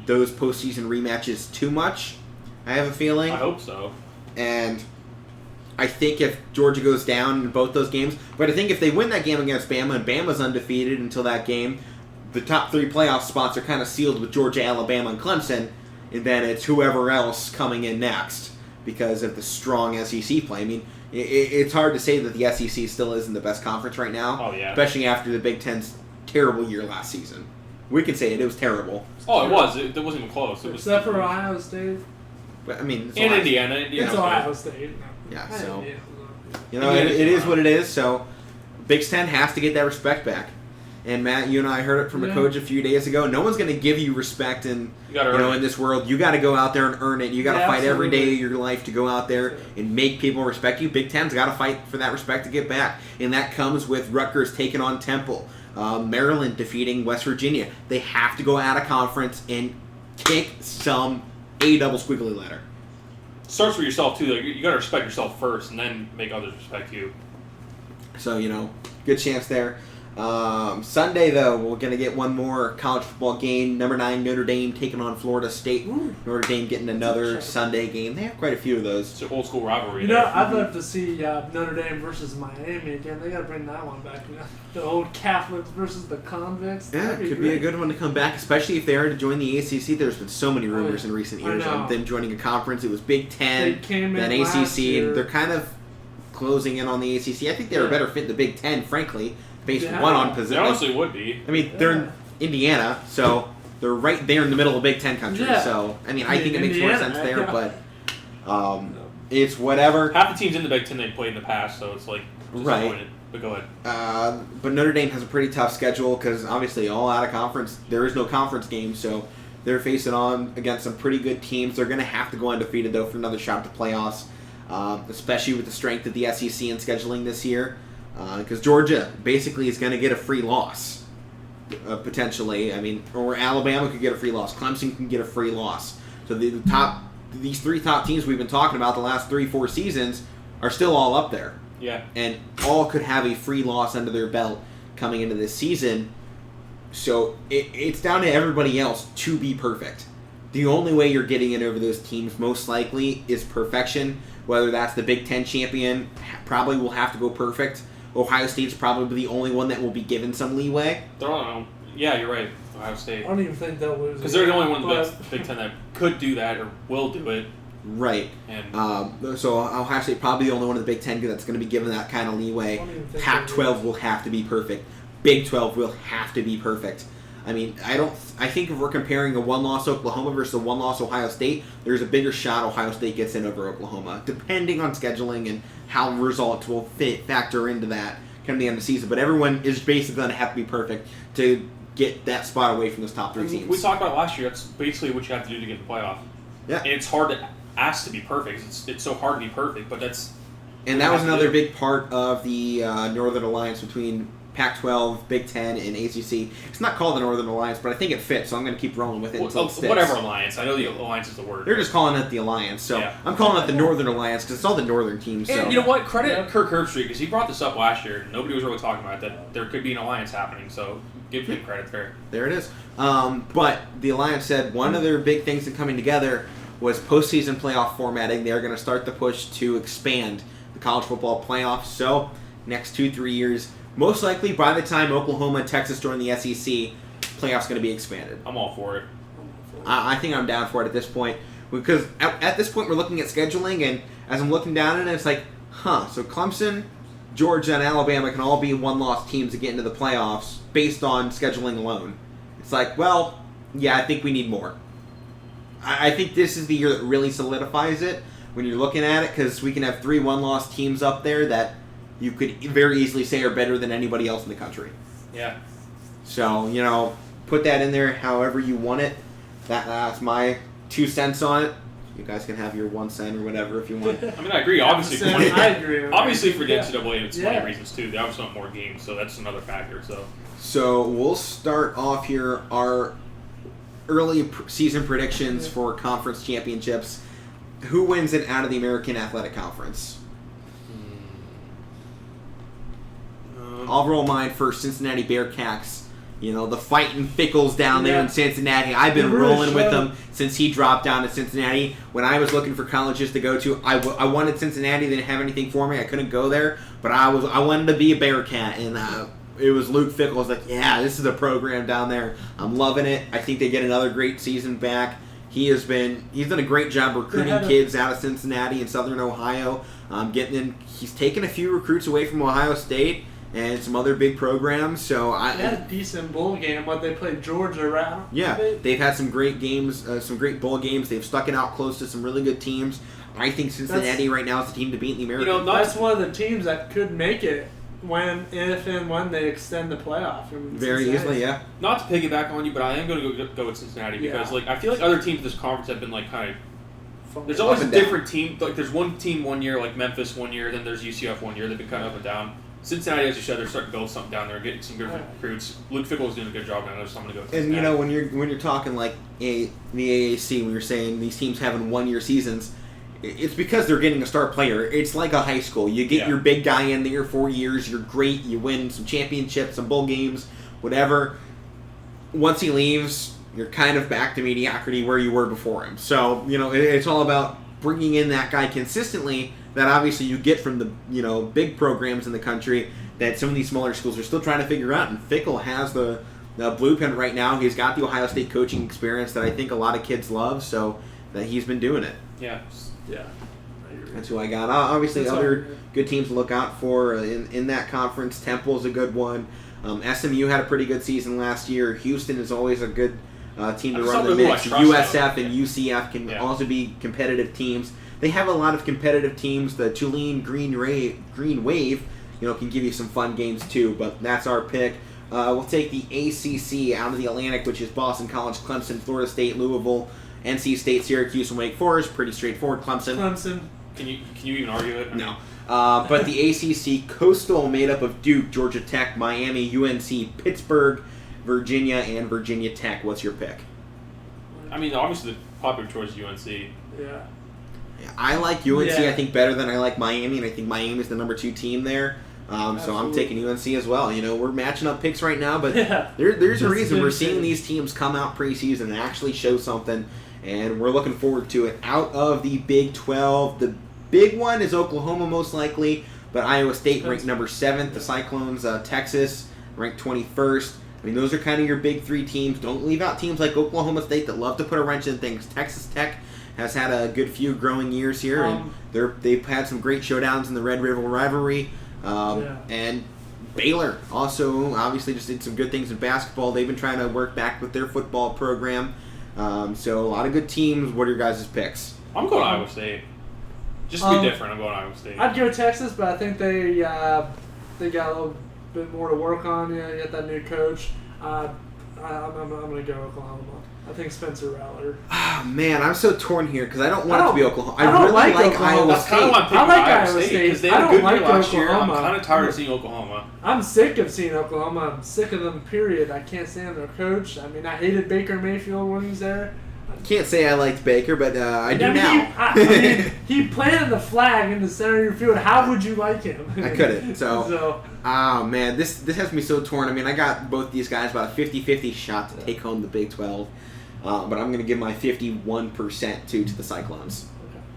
those postseason rematches too much, I have a feeling. I hope so. And I think if Georgia goes down in both those games, but I think if they win that game against Bama and Bama's undefeated until that game, the top 3 playoff spots are kind of sealed with Georgia, Alabama, and Clemson, and then it's whoever else coming in next because of the strong SEC play. I mean, it's hard to say that the SEC still isn't the best conference right now. Oh, yeah. Especially after the Big Ten's terrible year last season. We can say it. It was terrible. Oh, it was. It wasn't even close. It was, except for Ohio State. But, I mean, and Indiana. It's Ohio State. Yeah, so... Yeah. You know, it is what it is, so... Big Ten has to get that respect back. And Matt, you and I heard it from a coach a few days ago. No one's going to give you respect in in this world. You got to go out there and earn it. You got to fight every day of your life to go out there and make people respect you. Big Ten's got to fight for that respect to get back, and that comes with Rutgers taking on Temple, Maryland defeating West Virginia. They have to go out of conference and kick some double squiggly letter. Starts with yourself too. Like, you got to respect yourself first, and then make others respect you. So good chance there. Sunday, though, we're going to get one more college football game. Number 9, Notre Dame taking on Florida State. Ooh. Notre Dame getting another Sunday game. They have quite a few of those. It's an old school rivalry. I'd love to see Notre Dame versus Miami again. They got to bring that one back. The old Catholics versus the convicts. Yeah, it could be a good one to come back, especially if they are to join the ACC. There's been so many rumors in recent years of them joining a conference. It was Big Ten, then ACC, and they're kind of closing in on the ACC. I think they're a better fit in the Big Ten, frankly. Based one on position. They honestly would be. I mean, they're in Indiana, so they're right there in the middle of Big Ten country. Yeah. So, I think it makes more sense there, but it's whatever. Half the teams in the Big Ten they played in the past, so it's like disappointed. But go ahead. But Notre Dame has a pretty tough schedule because obviously all out of conference. There is no conference game, so they're facing on against some pretty good teams. They're going to have to go undefeated, though, for another shot at the playoffs, especially with the strength of the SEC and scheduling this year. Because Georgia basically is going to get a free loss, potentially. Or Alabama could get a free loss. Clemson can get a free loss. So these 3 top teams we've been talking about the last 3-4 seasons are still all up there. Yeah. And all could have a free loss under their belt coming into this season. So it's down to everybody else to be perfect. The only way you're getting in over those teams most likely is perfection. Whether that's the Big Ten champion, probably will have to go perfect. Ohio State's probably the only one that will be given some leeway. Yeah, you're right. Ohio State. I don't even think they'll lose. Because they're the only one that's the Big Ten that could do that or will do it. Right. And so Ohio State probably the only one in the Big Ten that's going to be given that kind of leeway. Pac-12 will have to be perfect. Big 12 will have to be perfect. I think if we're comparing a one-loss Oklahoma versus a one-loss Ohio State, there's a bigger shot Ohio State gets in over Oklahoma, depending on scheduling and how results will factor into that come the end of the season. But everyone is basically going to have to be perfect to get that spot away from those top 3 teams. We talked about last year. That's basically what you have to do to get the playoff. Yeah. And it's hard to ask to be perfect. It's so hard to be perfect, but that's... And that was another big part of the Northern Alliance between Pac-12, Big Ten, and ACC. It's not called the Northern Alliance, but I think it fits, so I'm going to keep rolling with it until it sticks. Whatever alliance. I know the alliance is the word. They're just calling it the Alliance, so I'm calling it the Northern Alliance because it's all the Northern teams. And you know what? Credit Kirk Herbstreit because he brought this up last year. Nobody was really talking about that there could be an alliance happening, so give him credit there. There it is. But the Alliance said one of their big things in coming together was postseason playoff formatting. They're going to start the push to expand the college football playoffs. So next 2-3 years, most likely by the time Oklahoma and Texas join the SEC, playoffs going to be expanded. I'm all for it. I think I'm down for it at this point because at this point we're looking at scheduling, and as I'm looking down at it, it's like, so Clemson, Georgia, and Alabama can all be one-loss teams to get into the playoffs based on scheduling alone. It's like, well, yeah, I think we need more. I think this is the year that really solidifies it when you're looking at it because we can have 3 one-loss teams up there that you could very easily say are better than anybody else in the country. Yeah. So, put that in there however you want it. That's my 2 cents on it. You guys can have your 1 cent or whatever if you want. I agree. Obviously, I agree. Obviously, for the NCAA, it's money reasons too. They obviously want more games, so that's another factor. So we'll start off here our early season predictions for conference championships. Who wins it out of the American Athletic Conference? I'll roll mine first. Cincinnati Bearcats. The fighting Fickles down there in Cincinnati. I've been rolling with them since he dropped down to Cincinnati. When I was looking for colleges to go to, I wanted Cincinnati. They didn't have anything for me. I couldn't go there, but I wanted to be a Bearcat, and it was Luke Fickles. Like, yeah, this is a program down there. I'm loving it. I think they get another great season back. He's done a great job recruiting kids out of Cincinnati and Southern Ohio. He's taken a few recruits away from Ohio State and some other big programs. So they had a decent bowl game, but they played Georgia around. Yeah, they've had some great games, some great bowl games. They've stuck it out close to some really good teams. I think Cincinnati right now is the team to beat in the American. That's one of the teams that could make it if and when they extend the playoff. Very easily, yeah. Not to piggyback on you, but I am going to go with Cincinnati because Yeah. I feel like other teams in this conference have been kind of. There's Up always a and down. different team. Like there's one team one year, like Memphis one year, then there's UCF one year. They've been kind of up and down. Cincinnati, as you said, they're starting to build something down there, getting some good recruits. Luke Fickle is doing a good job now, so I'm going to go with And Cincinnati. when you're talking like the AAC, when you're saying these teams having 1 year seasons, it's because they're getting a star player. It's like a high school. You get your big guy in there 4 years, you're great, you win some championships, some bowl games, whatever. Once he leaves, you're kind of back to mediocrity where you were before him. So, it's all about bringing in that guy consistently that obviously you get from the, big programs in the country that some of these smaller schools are still trying to figure out. And Fickle has the blueprint right now. He's got the Ohio State coaching experience that I think a lot of kids love, so that he's been doing it. Yeah. Yeah. I agree. That's who I got. Obviously, That's other all. good teams to look out for in that conference. Temple's a good one. SMU had a pretty good season last year. Houston is always a good team to run the mix. USF and UCF can also be competitive teams. They have a lot of competitive teams. The Tulane Green Wave, can give you some fun games too. But that's our pick. We'll take the ACC out of the Atlantic, which is Boston College, Clemson, Florida State, Louisville, NC State, Syracuse, and Wake Forest. Pretty straightforward. Clemson. Can you even argue it? No. But the ACC Coastal, made up of Duke, Georgia Tech, Miami, UNC, Pittsburgh, Virginia, and Virginia Tech. What's your pick? I mean, obviously the popular choice is UNC. Yeah. I like UNC, Yeah. I think, better than I like Miami, and I think Miami is the number 2 team there. So I'm Absolutely. taking UNC as well. We're matching up picks right now, but Yeah. there's a Just reason good we're seeing shit. these teams come out preseason and actually show something, and we're looking forward to it. Out of the Big 12, the big one is Oklahoma most likely, but Iowa State ranked number 7th. The Cyclones, Texas, ranked 21st. I mean, those are kind of your big 3 teams. Don't leave out teams like Oklahoma State that love to put a wrench in things. Texas Tech has had a good few growing years here, and they've had some great showdowns in the Red River rivalry. And Baylor also obviously just did some good things in basketball. They've been trying to work back with their football program. So a lot of good teams. What are your guys' picks? I'm going Iowa State. Just to be different, I'm going Iowa State. I'd go Texas, but I think they got a little bit more to work on. You get that new coach. I'm going to go Oklahoma. I think Spencer Rattler. Oh, man, I'm so torn here because I don't want it to be Oklahoma. I don't really like like Oklahoma. Iowa That's kind of State. why I'm picking I like Iowa Iowa State State. because they I had a don't good like year last year. I'm Oklahoma. kind of tired of seeing Oklahoma. I'm sick of seeing Oklahoma. I'm sick of them, period. I can't stand their coach. I mean, I hated Baker Mayfield when he was there. Can't say I liked Baker, but I do mean, now. He planted the flag in the center of your field. How would you like him? I couldn't. So, oh, man, this has me so torn. I mean, I got both these guys about a 50-50 shot to take home the Big 12. But I'm going to give my 51% to the Cyclones.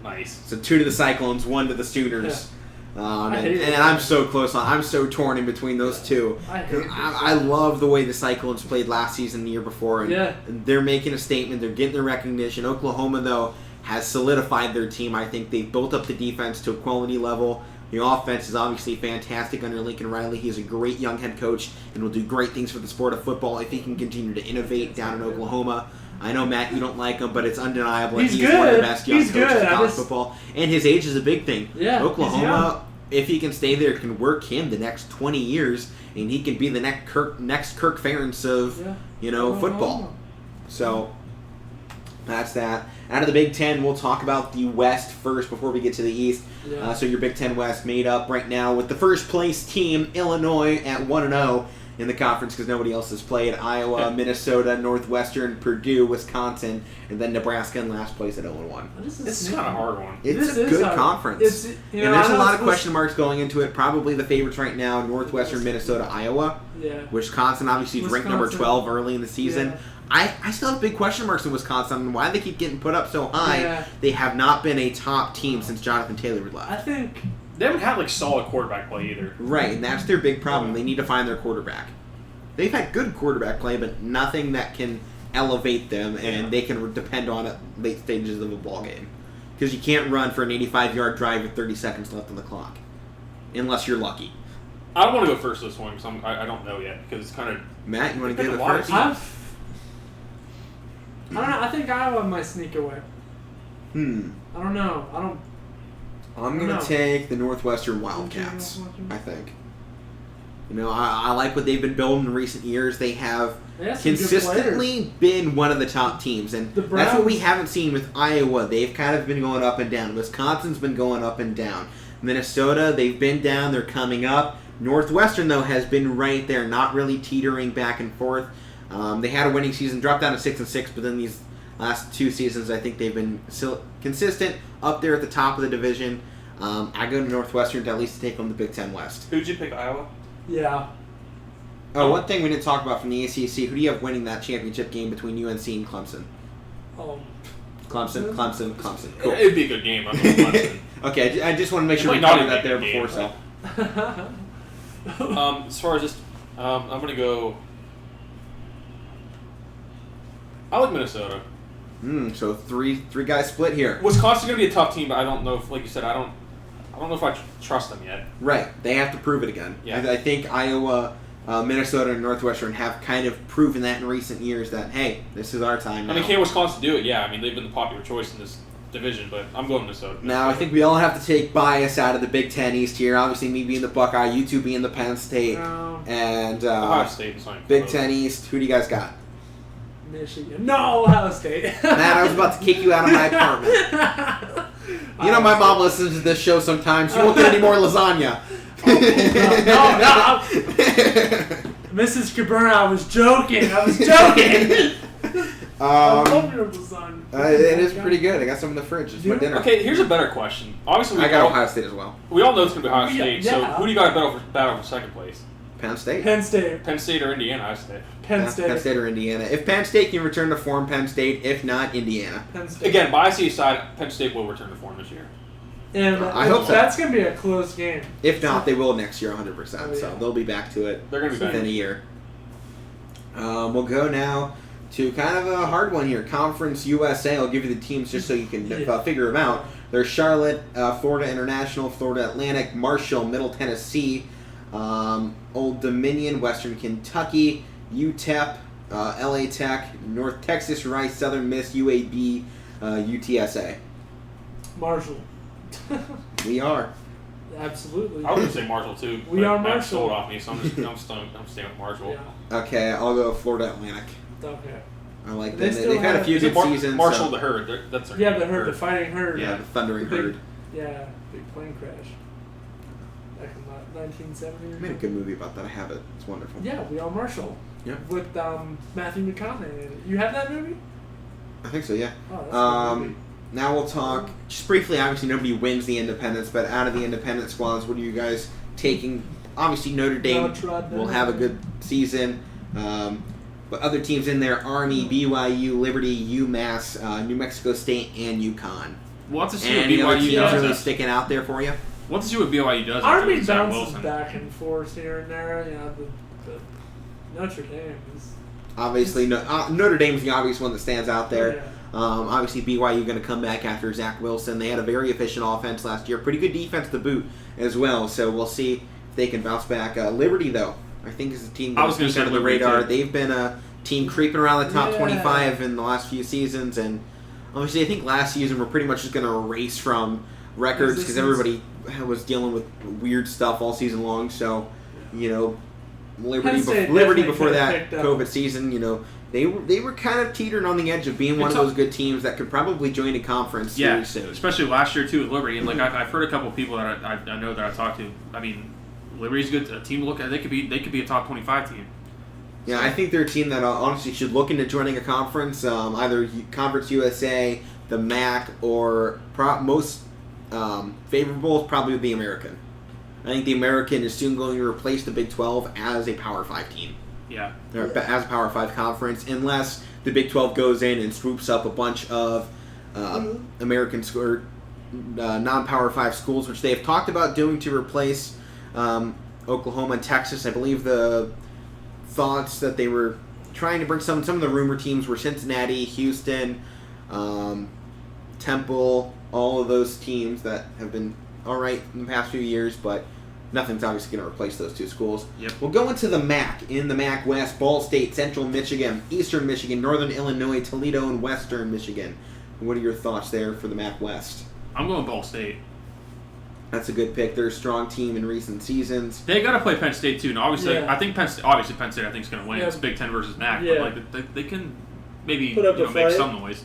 Nice. So 2 to the Cyclones, 1 to the Sooners. And I'm so close. I'm so torn in between those two. I love the way the Cyclones played last season, the year before. And they're making a statement. They're getting their recognition. Oklahoma, though, has solidified their team. I think they've built up the defense to a quality level. The offense is obviously fantastic under Lincoln Riley. He's a great young head coach and will do great things for the sport of football if he can continue to innovate down in Oklahoma. I know, Matt, you don't like him, but it's undeniable that he's one of the best young coaches in college football. And his age is a big thing. Yeah, Oklahoma, if he can stay there, can work him the next 20 years, and he can be the next Kirk Ferentz of football. So that's that. Out of the Big Ten, we'll talk about the West first before we get to the East. So your Big Ten West made up right now with the first place team, Illinois, at 1-0 in the conference because nobody else has played. Iowa, Minnesota, Northwestern, Purdue, Wisconsin, and then Nebraska in last place at 0-1. This is kind of a hard one. It's a good conference. And there's a lot of question marks going into it. Probably the favorites right now, Northwestern, Minnesota, Iowa. Wisconsin obviously is ranked number 12 early in the season. I still have big question marks in Wisconsin on why they keep getting put up so high. They have not been a top team since Jonathan Taylor left. I think they haven't had solid quarterback play either. Right, and that's their big problem. They need to find their quarterback. They've had good quarterback play, but nothing that can elevate them, and they can depend on it late stages of a ball game. Because you can't run for an 85-yard drive with 30 seconds left on the clock, unless you're lucky. I don't want to go first this one because I don't know yet because it's kind of. Matt, you want to get it first? I don't know. I think Iowa might sneak away. I don't know. I'm going to take the Northwestern Wildcats, I think. You know, I like what they've been building in recent years. They have They have some good consistently been one of the top teams, and The that's what we Browns- haven't seen with Iowa. They've kind of been going up and down. Wisconsin's been going up and down. Minnesota, they've been down. They're coming up. Northwestern, though, has been right there, not really teetering back and forth. They had a winning season, dropped down to 6-6, but then these last 2 seasons, I think they've been still consistent up there at the top of the division. I go to Northwestern to at least take on the Big Ten West. Who'd you pick, Iowa? Yeah. Oh, one thing we didn't talk about from the ACC, who do you have winning that championship game between UNC and Clemson? Clemson. Cool. It'd be a good game. I'm going Clemson. Okay, I just want to make sure we It might not covered that even there be a before, game, so. As far as this, I'm going to go. I like Minnesota. So three guys split here. Wisconsin's going to be a tough team, but I don't know if, like you said, I don't know if I trust them yet. Right, they have to prove it again. Yeah. I think Iowa, Minnesota, and Northwestern have kind of proven that in recent years that, hey, this is our time now. I mean, can Wisconsin do it? Yeah, I mean, they've been the popular choice in this division, but I'm going Minnesota. Now, I think we all have to take bias out of the Big Ten East here. Obviously, me being the Buckeye, you two being the Penn State, No. and Ohio State is fine. Big Ten East. Who do you guys got? Michigan. No, Ohio State. Matt, I was about to kick you out of my apartment. You know, my mom listens to this show sometimes. You won't get any more lasagna. No. Mrs. Cabrera, I was joking. I love your lasagna. It is pretty good. I got some in the fridge. It's my dinner. Okay, here's a better question. Obviously, I got Ohio State as well. we all know it's going to be Ohio Yeah, State, so yeah. who do you got to battle for second place? Penn State. Penn State. Penn State or Indiana? I say. Penn State. Penn State or Indiana. If Penn State can return to form, Penn State. If not, Indiana. Penn State. Again, bias side, Penn State will return to form this year. And I hope so. that's going to be a close game. If not, they will next year 100%. Oh, yeah. So they'll be back to it They're going to be within a better. year. We'll go now to kind of a hard one here. Conference USA. I'll give you the teams just so you can figure them out. There's Charlotte, Florida International, Florida Atlantic, Marshall, Middle Tennessee, Old Dominion, Western Kentucky, UTEP, LA Tech, North Texas, Rice, Southern Miss, UAB, UTSA. Marshall. We are. Absolutely. I was going to say Marshall too. We but are Matt Marshall. stole it off me, so I'm staying with Marshall. Yeah. Okay, I'll go Florida Atlantic. Okay. I like They them. still They've had a have- few Is it good seasons. Marshall so- the Herd. That's their Yeah, name, the herd, the fighting herd. Yeah, the Thundering Big- Herd. Yeah, big plane crash. Back in 1970. I made a good movie about that. I have it. It's wonderful. Yeah, We Are Marshall. Yeah. With Matthew McConaughey in it. You have that movie? I think so, yeah. Oh, that's a good movie. Now we'll talk just briefly. Obviously, nobody wins the independents, but out of the independent squads, what are you guys taking? Obviously, Notre Dame will have a good season. But other teams in there: Army, BYU, Liberty, UMass, New Mexico State, and UConn. We'll have to see what Any other BYU teams does. really sticking out there for you? We'll have to see what BYU does. Army after Zach bounces Wilson. back and forth here and there. You know, the Notre Dame is. Obviously, Notre Dame's the obvious one that stands out there. Yeah. Obviously, BYU going to come back after Zach Wilson. They had a very efficient offense last year. Pretty good defense to boot as well. So we'll see if they can bounce back. Liberty, though, I think is a team I was gonna that's say under the Liberty, radar. too. They've been a team creeping around the top Yeah. 25 in the last few seasons. And obviously, I think last season we're pretty much just going to erase from records because everybody was dealing with weird stuff all season long. So, you know, Liberty, Penn State Liberty definitely before could've that picked up. COVID season, you know, they were kind of teetering on the edge of being one of It's those good teams that could probably join a conference Yeah, very soon. especially last year too with Liberty, and like I've heard a couple of people that I know that I talked to. I mean, Liberty's a good team to look at. They could be a top 25 team. Yeah, I think they're a team that honestly should look into joining a conference, either Conference USA, the MAC, or most favorable is probably the American. I think the American is soon going to replace the Big 12 as a Power 5 team. Yeah, Or as a Power 5 conference, unless the Big 12 goes in and swoops up a bunch of American or non-Power 5 schools, which they have talked about doing to replace Oklahoma and Texas. I believe the thoughts that they were trying to bring some of the rumor teams were Cincinnati, Houston, Temple, all of those teams that have been all right in the past few years, but nothing's obviously going to replace those two schools. Yep. We'll go into the MAC. In the MAC West, Ball State, Central Michigan, Eastern Michigan, Northern Illinois, Toledo, and Western Michigan. What are your thoughts there for the MAC West? I'm going Ball State. That's a good pick. They're a strong team in recent seasons. They got to play Penn State too. And obviously, Yeah. I think Penn State I think is going to win. Yeah. It's Big Ten versus MAC, Yeah. but like they can maybe Put up a make fight. some noise.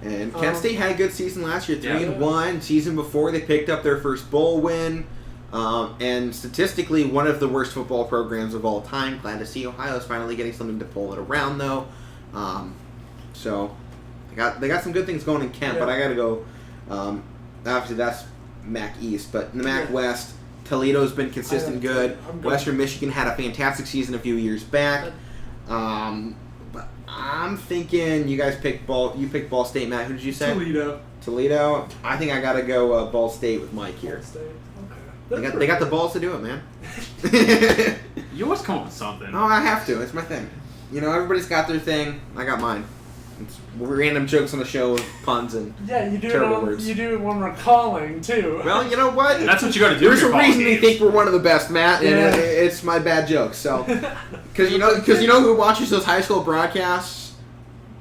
And Kent State had a good season last year, 3-1. Season before, they picked up their first bowl win. And statistically, one of the worst football programs of all time. Glad to see Ohio's finally getting something to pull it around, though. So they got some good things going in Kent, Yeah. but I got to go. Obviously, that's MAC East, but in the MAC West, Toledo's been consistent good. I'm good. Western Michigan had a fantastic season a few years back. But I'm thinking you guys picked Ball. You picked Ball State, Matt. Who did you say? Toledo. I think I gotta go Ball State with Mike here. Ball State. Okay. They got the balls to do it, man. You always come up with something. Oh, I have to. It's my thing. You know, everybody's got their thing. I got mine. It's random jokes on the show with puns and. Yeah, you do Terrible it. words. You do it when we're calling too. Well, you know what? That's what you got to do. There's in a your reason college they think games. we're one of the best, Matt, and Yeah. it's my bad jokes. So, because you know who watches those high school broadcasts?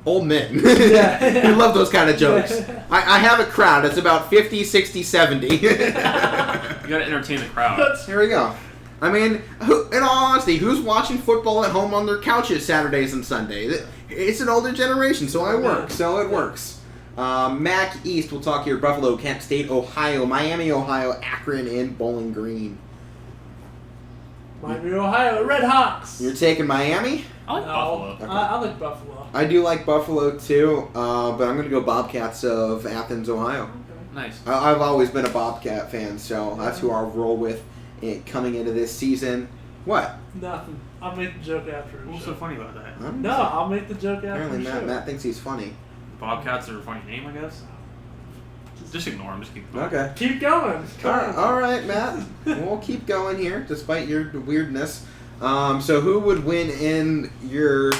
Old men. Yeah. We love those kind of jokes. I have a crowd. It's about 50, 60, 70. You got to entertain the crowd. Here we go. I mean, in all honesty, who's watching football at home on their couches Saturdays and Sundays? It's an older generation, so I work. So it works. MAC East, we'll talk here. Buffalo, Kent State, Ohio, Miami, Ohio, Akron, and Bowling Green. Miami, Ohio, Red Hawks. You're taking Miami? I like Buffalo. Okay. I like Buffalo. I do like Buffalo, too, but I'm going to go Bobcats of Athens, Ohio. Okay. Nice. I've always been a Bobcat fan, so that's who I'll roll with coming into this season. What? Nothing. I'll make the joke after. the What's show. so funny about that? I don't No, know. I'll make the joke after. Apparently the show. Matt thinks he's funny. Bobcats are a funny name, I guess. Just ignore them. Just keep going. Okay. Keep going. All right, Matt. We'll keep going here, despite your weirdness. So who would win in your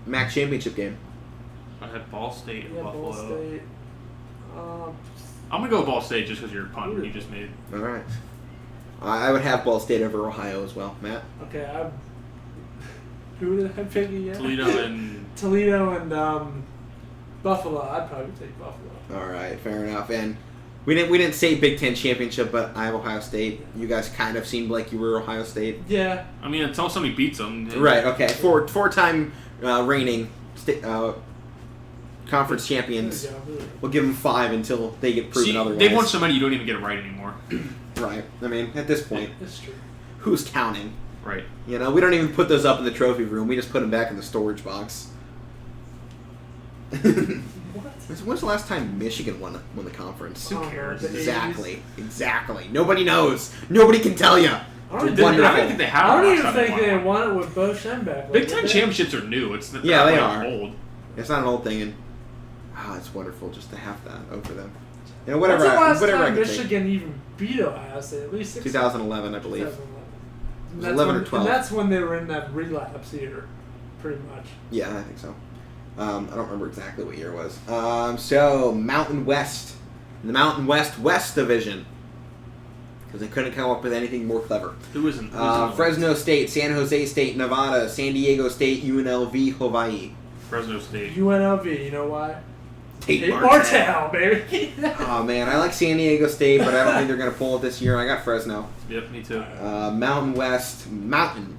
MAC championship game? I had Ball State and Yeah, Buffalo. Ball State. I'm gonna go Ball State just because your pun you just made. All right. I would have Ball State over Ohio as well, Matt. Okay, who did I pick again? Toledo and Toledo and Buffalo. I'd probably take Buffalo. All right, fair enough. And we didn't say Big Ten championship, but I have Ohio State. You guys kind of seemed like you were Ohio State. Yeah. I mean, until somebody beats them. Right. Okay. Four-time reigning conference champions. There we go. We'll give them 5 until they get proven otherwise. They've won so many you don't even get it right anymore. Right. I mean, at this point, It's true. who's counting? Right. You know, we don't even put those up in the trophy room. We just put them back in the storage box. What? When's the last time Michigan won the conference? Who cares? The 80s. Exactly. Nobody knows. Nobody can tell you. I don't, I Wonderful. don't think they I have. don't last even time think they won. won it with Bo Schembech. Big Ten championships are new. It's they're Yeah, not they like are. old. It's not an old thing, and it's wonderful just to have that over them. You know, whatever. When's the last whatever I time can Michigan even beat Ohio State? At least 2011, I believe. 2011. was 11 or 12. And that's when they were in that relapse year, pretty much. Yeah, I think so. I don't remember exactly what year it was. So Mountain West, the Mountain West Division, because they couldn't come up with anything more clever. Who isn't? Fresno State, San Jose State, Nevada, San Diego State, UNLV, Hawaii. Fresno State. UNLV, you know why? Tate Martell, baby. Oh man, I like San Diego State, but I don't think they're gonna pull it this year. I got Fresno. Yep, me too. Mountain West, Mountain.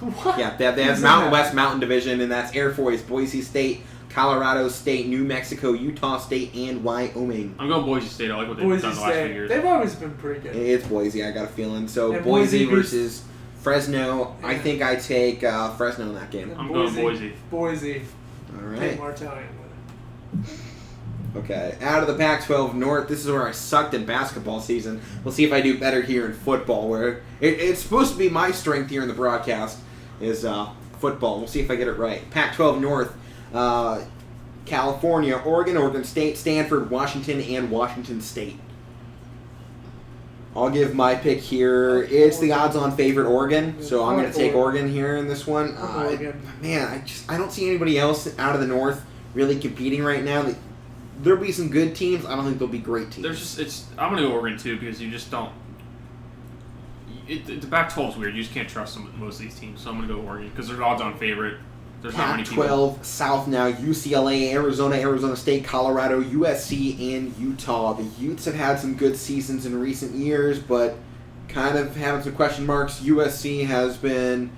What? Yeah, they have Who's Mountain in that? West Mountain Division, and that's Air Force, Boise State, Colorado State, New Mexico, Utah State, and Wyoming. I'm going Boise State. I like what they've Boise done the last few State. years. They've always been pretty good. It's Boise, I got a feeling. So And Boise Boise beats- versus Fresno. I think I take Fresno in that game. I'm going Boise. Boise. All Tate right. Martell with it. Okay. Out of the Pac-12 North, this is where I sucked in basketball season. We'll see if I do better here in football, where it's supposed to be my strength here in the broadcast is football. We'll see if I get it right. Pac-12 North, California, Oregon State, Stanford, Washington, and Washington State. I'll give my pick here. It's the odds-on favorite Oregon, so I'm going to take Oregon here in this one. Oregon. Man, I don't see anybody else out of the North really competing right now. There'll be some good teams. I don't think there'll be great teams. I'm gonna go Oregon too because you just don't. The Pac-12 is weird. You just can't trust most of these teams. So I'm gonna go Oregon because they're odds-on favorite. There's not many people. Pac-12 South now, UCLA, Arizona, Arizona State, Colorado, USC, and Utah. The Utes have had some good seasons in recent years, but kind of having some question marks. USC has been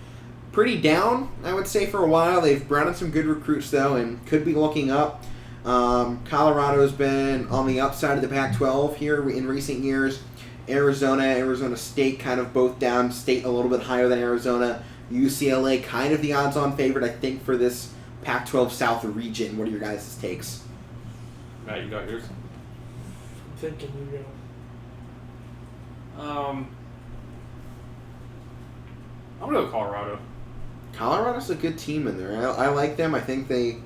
pretty down, I would say, for a while. They've brought in some good recruits, though, and could be looking up. Colorado's been on the upside of the Pac-12 here in recent years. Arizona State kind of both down. State a little bit higher than Arizona. UCLA kind of the odds-on favorite, I think, for this Pac-12 South region. What are your guys' takes? Matt, you got yours? I'm thinking you go. I'm gonna go Colorado. Colorado's a good team in there. I like them. I think they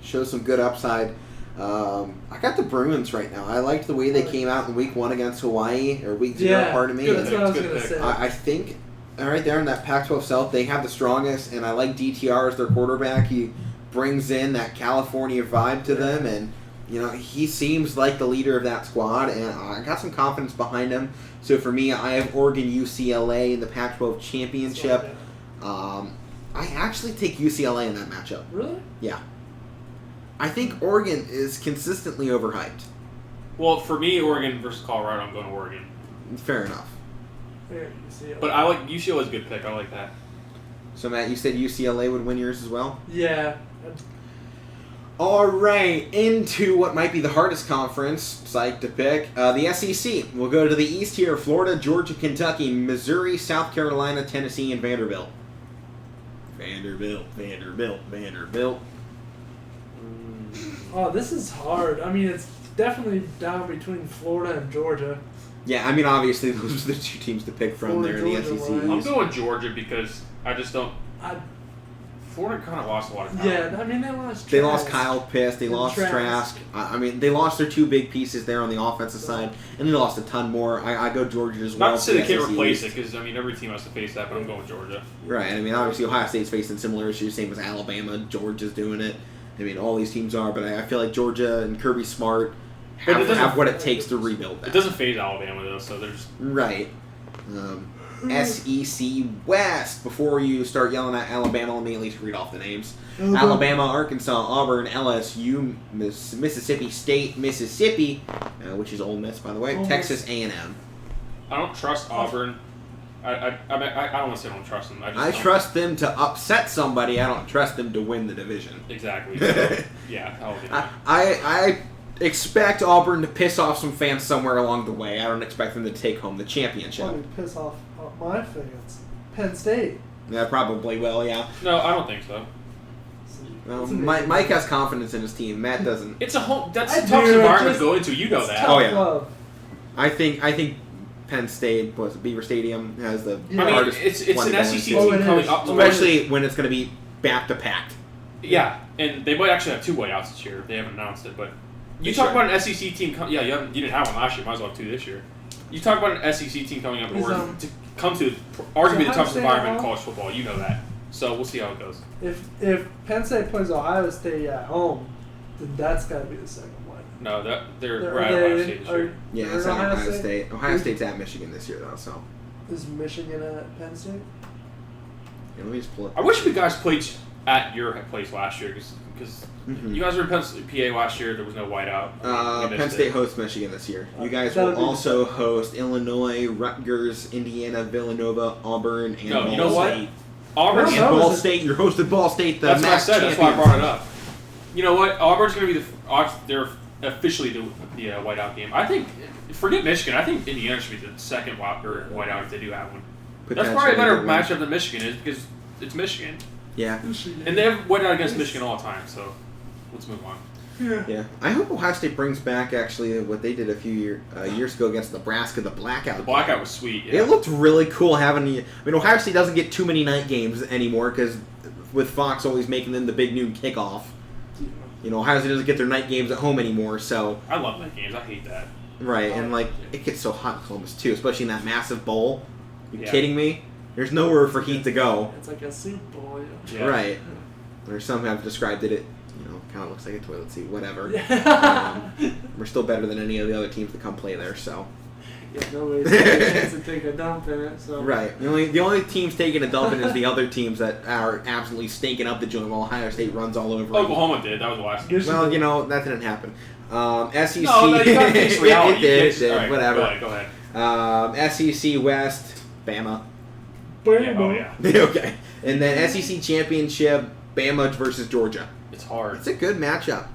show some good upside. I got the Bruins right now. I liked the way they came out in week 1 against Hawaii, or week 0, pardon me. That's what I was Good going to pick. say. I think right there in that Pac-12 South, they have the strongest, and I like DTR as their quarterback. He brings in that California vibe to them, and he seems like the leader of that squad, and I got some confidence behind him. So for me, I have Oregon UCLA in the Pac-12 championship. I actually take UCLA in that matchup. Really? Yeah. I think Oregon is consistently overhyped. Well, for me, Oregon versus Colorado, I'm going to Oregon. Fair enough. Yeah, you see it. But I like UCLA's a good pick. I like that. So Matt, you said UCLA would win yours as well? Yeah. All right, into what might be the hardest conference, psyched to pick, the SEC. We'll go to the east here: Florida, Georgia, Kentucky, Missouri, South Carolina, Tennessee, and Vanderbilt. Vanderbilt. Oh, this is hard. I mean, it's definitely down between Florida and Georgia. Yeah, I mean, obviously those are the two teams to pick from Florida, there in the Georgia, SEC. right. I'm going Georgia because I just don't. I, Florida kind of lost a lot of talent. yeah, I mean, they lost They lost Trask. Kyle Pitts. They And lost Trask. Trask. I mean, they lost their two big pieces there on the offensive side, and they lost a ton more. I go Georgia as well. Not to say they for can't SEC replace East. it because every team has to face that, but I'm going Georgia. Right. I mean, obviously Ohio State's facing similar issues, same as Alabama. Georgia's doing it. I mean, all these teams are, but I feel like Georgia and Kirby Smart But it have doesn't- what it takes to rebuild that. It doesn't phase Alabama though, so there's. Right. SEC West. Before you start yelling at Alabama, let me at least read off the names. Alabama, Arkansas, Auburn, LSU, Mississippi State, Mississippi, which is Ole Miss, by the way, Ole Miss. Texas A&M. I don't trust Auburn. I don't want to say I don't trust them. I don't. trust them to upset somebody. I don't trust them to win the division. Exactly. So, yeah. I expect Auburn to piss off some fans somewhere along the way. I don't expect them to take home the championship. Probably piss off my fans. Penn State. Yeah, probably will, yeah. No, I don't think so. Mike has confidence in his team. Matt doesn't. It's a home. That's I a tough do, environment just- to go into. You know It's that. tough Oh, yeah. love. I think Penn State, Beaver Stadium, has the Yeah. I mean, hardest it's one an going SEC to. Oh, team it coming is. up. Especially when it's going to be back to packed. Yeah, and they might actually have 2 whiteouts this year. They haven't announced it, but you They talk should. about an SEC team. You didn't have one last year. Might as well have 2 this year. You talk about an SEC team coming up Is, to come to arguably the Ohio toughest State environment in at home? college football. You know that. So we'll see how it goes. If Penn State plays Ohio State at home, then that's got to be the second one. No, they're They're- we're at are Ohio they- State this are- year. Yeah, they're it's in at Ohio Ohio State. Ohio State's at Michigan this year, though, so. Is Michigan at Penn State? Yeah, let me just pull it. I wish you guys played at your place last year because Mhm. you guys were in PA last year. There was no whiteout. We Penn missed State it. hosts Michigan this year. You guys That'll will be the also second. host Illinois, Rutgers, Indiana, Villanova, Auburn, and No, Ball you know what? State. Auburn. And No, Ball was it- State, you're hosted Ball State, the That's what I MAC said. That's why I champions. brought it up. You know what? Auburn's going to be they're officially the whiteout game. I think. Forget Michigan. I think Indiana should be the second whiteout if they do have one. That's probably a better Potentially. matchup than Michigan is because it's Michigan, Yeah. and they have whiteout against Michigan all the time. So let's move on. Yeah, I hope Ohio State brings back actually what they did a few years ago against Nebraska, the blackout. The blackout was sweet. Yeah. It looked really cool having. I mean, Ohio State doesn't get too many night games anymore because with Fox always making them the big noon kickoff. You know, Ohio State doesn't get their night games at home anymore, so I love night games. I hate that. right, and like it gets so hot in Columbus too, especially in that massive bowl. You Yeah. kidding me? There's nowhere for heat to go. It's like a soup bowl. Yeah. Right. Or some have described it. Kind of looks like a toilet seat. Whatever. Yeah. We're still better than any of the other teams that come play there. So, Yeah, nobody's got a chance to take a dump in it. So Right. The only teams taking a dump in is the other teams that are absolutely stinking up the joint while Ohio State runs all over. them. Oklahoma did. That was the last. Well, that didn't happen. SEC. No, you gotta face reality. it did. All right, Whatever. Go ahead. SEC West, Bama. Yeah, oh yeah. Okay. And then SEC Championship, Bama versus Georgia. It's hard. It's a good matchup.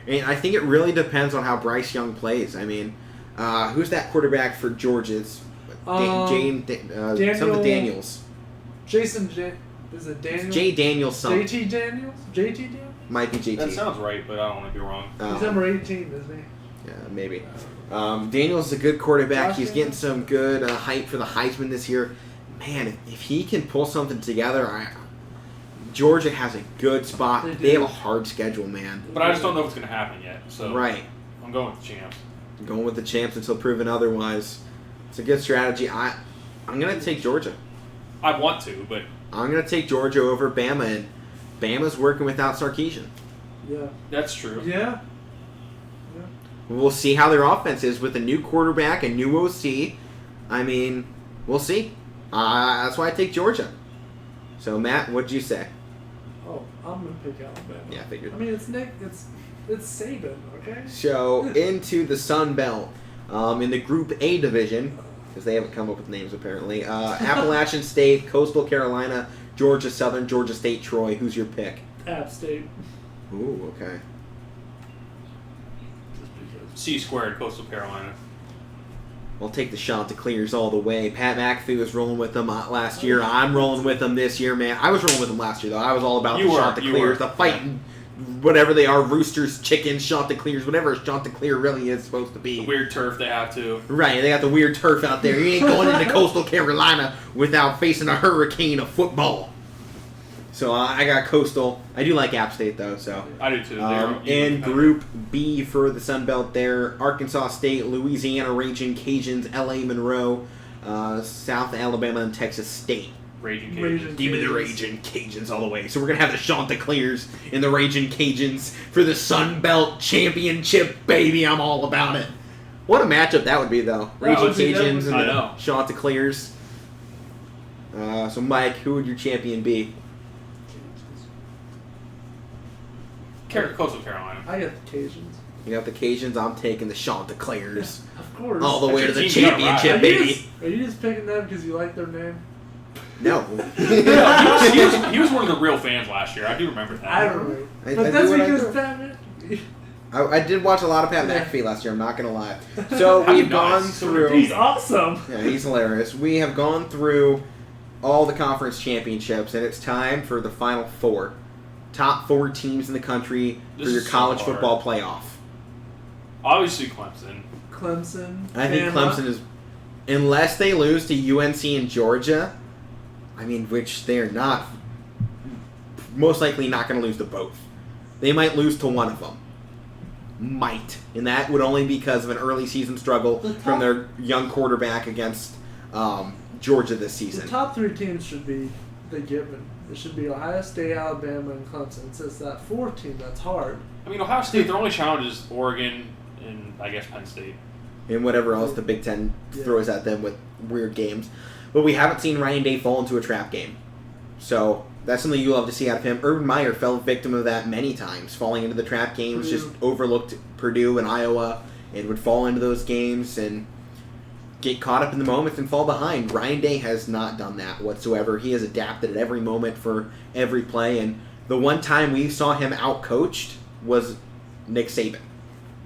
And I think it really depends on how Bryce Young plays. I mean, who's that quarterback for Georgia? It's something Daniels. Jason is it Daniels? It's Jay Daniels something. JT Daniels? JT Daniels? Might be JT. That sounds right, but I don't want to be wrong. He's number 18, isn't he? Yeah, maybe. Daniels is a good quarterback. Josh He's getting some good hype for the Heisman this year. Man, if he can pull something together, Georgia has a good spot. They have a hard schedule, man. But I just don't know if it's going to happen yet. So Right. I'm going with the champs. Going with the champs until proven otherwise. It's a good strategy. I'm going to take Georgia. I want to, but I'm going to take Georgia over Bama, and Bama's working without Sarkisian. Yeah. that's true. Yeah. We'll see how their offense is with a new quarterback, a new OC. I mean, we'll see. That's why I take Georgia. So, Matt, what'd you say? Oh, I'm gonna pick Alabama. Yeah, I figured. I mean, it's Nick. It's Saban. Okay. So, into the Sun Belt. In the Group A division, because they haven't come up with names apparently, Appalachian State, Coastal Carolina, Georgia Southern, Georgia State, Troy. Who's your pick? App State. Ooh, okay. Just because. C squared, Coastal Carolina. We'll take the Chanticleers all the way. Pat McAfee was rolling with them last year. I'm rolling with them this year, man. I was rolling with them last year, though. I was all about You the were. Chanticleers, the fighting, whatever they are, roosters, chickens, Chanticleers, whatever a Chanticleer really is supposed to be. The weird turf they have too. Right, they got the weird turf out there. You ain't going into Coastal Carolina without facing a hurricane of football. So I got Coastal. I do like App State, though, so... I do too. In Group B for the Sun Belt there, Arkansas State, Louisiana Raging Cajuns, LA Monroe, South Alabama, and Texas State. Raging Raging Cajuns. Give me the Raging Cajuns all the way. So we're going to have the Chanticleers and the Raging Cajuns for the Sun Belt Championship, baby. I'm all about it. What a matchup that would be, though. Raging would be- that Cajuns would and be- I the know. Chanticleers. So, Mike, who would your champion be? Coastal Carolina. I got the Cajuns. You got the Cajuns. I'm taking the Chanticleers. Of course. All the way to That's the your team, you got championship, Are you, baby. just, are you just picking them because you like their name? No. He was one of the real fans last year. I do remember that. I don't know. I But do that's what I because do. Batman. I did watch a lot of Pat McAfee last year. I'm not gonna lie. So How we've you know? gone He's so through. He's awesome. Yeah, he's hilarious. We have gone through all the conference championships, and it's time for the final four. Top 4 teams in the country This for your is so college hard. football playoff. Obviously Clemson. Clemson. I think Bama. Clemson is, unless they lose to UNC and Georgia, I mean, which they're not, most likely not going to lose to both. They might lose to one of them. Might. And that would only be because of an early season struggle from their young quarterback against Georgia this The season. top 3 teams should be the given. It should be Ohio State, Alabama, and Clemson. It's just that 4th team that's hard. I mean, Ohio State, their only challenge is Oregon and, I guess, Penn State. And whatever else the Big Ten Yeah. throws at them with weird games. But we haven't seen Ryan Day fall into a trap game. So that's something you love to see out of him. Urban Meyer fell victim of that many times, falling into the trap games, Purdue. just overlooked Purdue and Iowa, and would fall into those games and get caught up in the moments and fall behind. Ryan Day has not done that whatsoever. He has adapted at every moment for every play, and the one time we saw him out-coached was Nick Saban.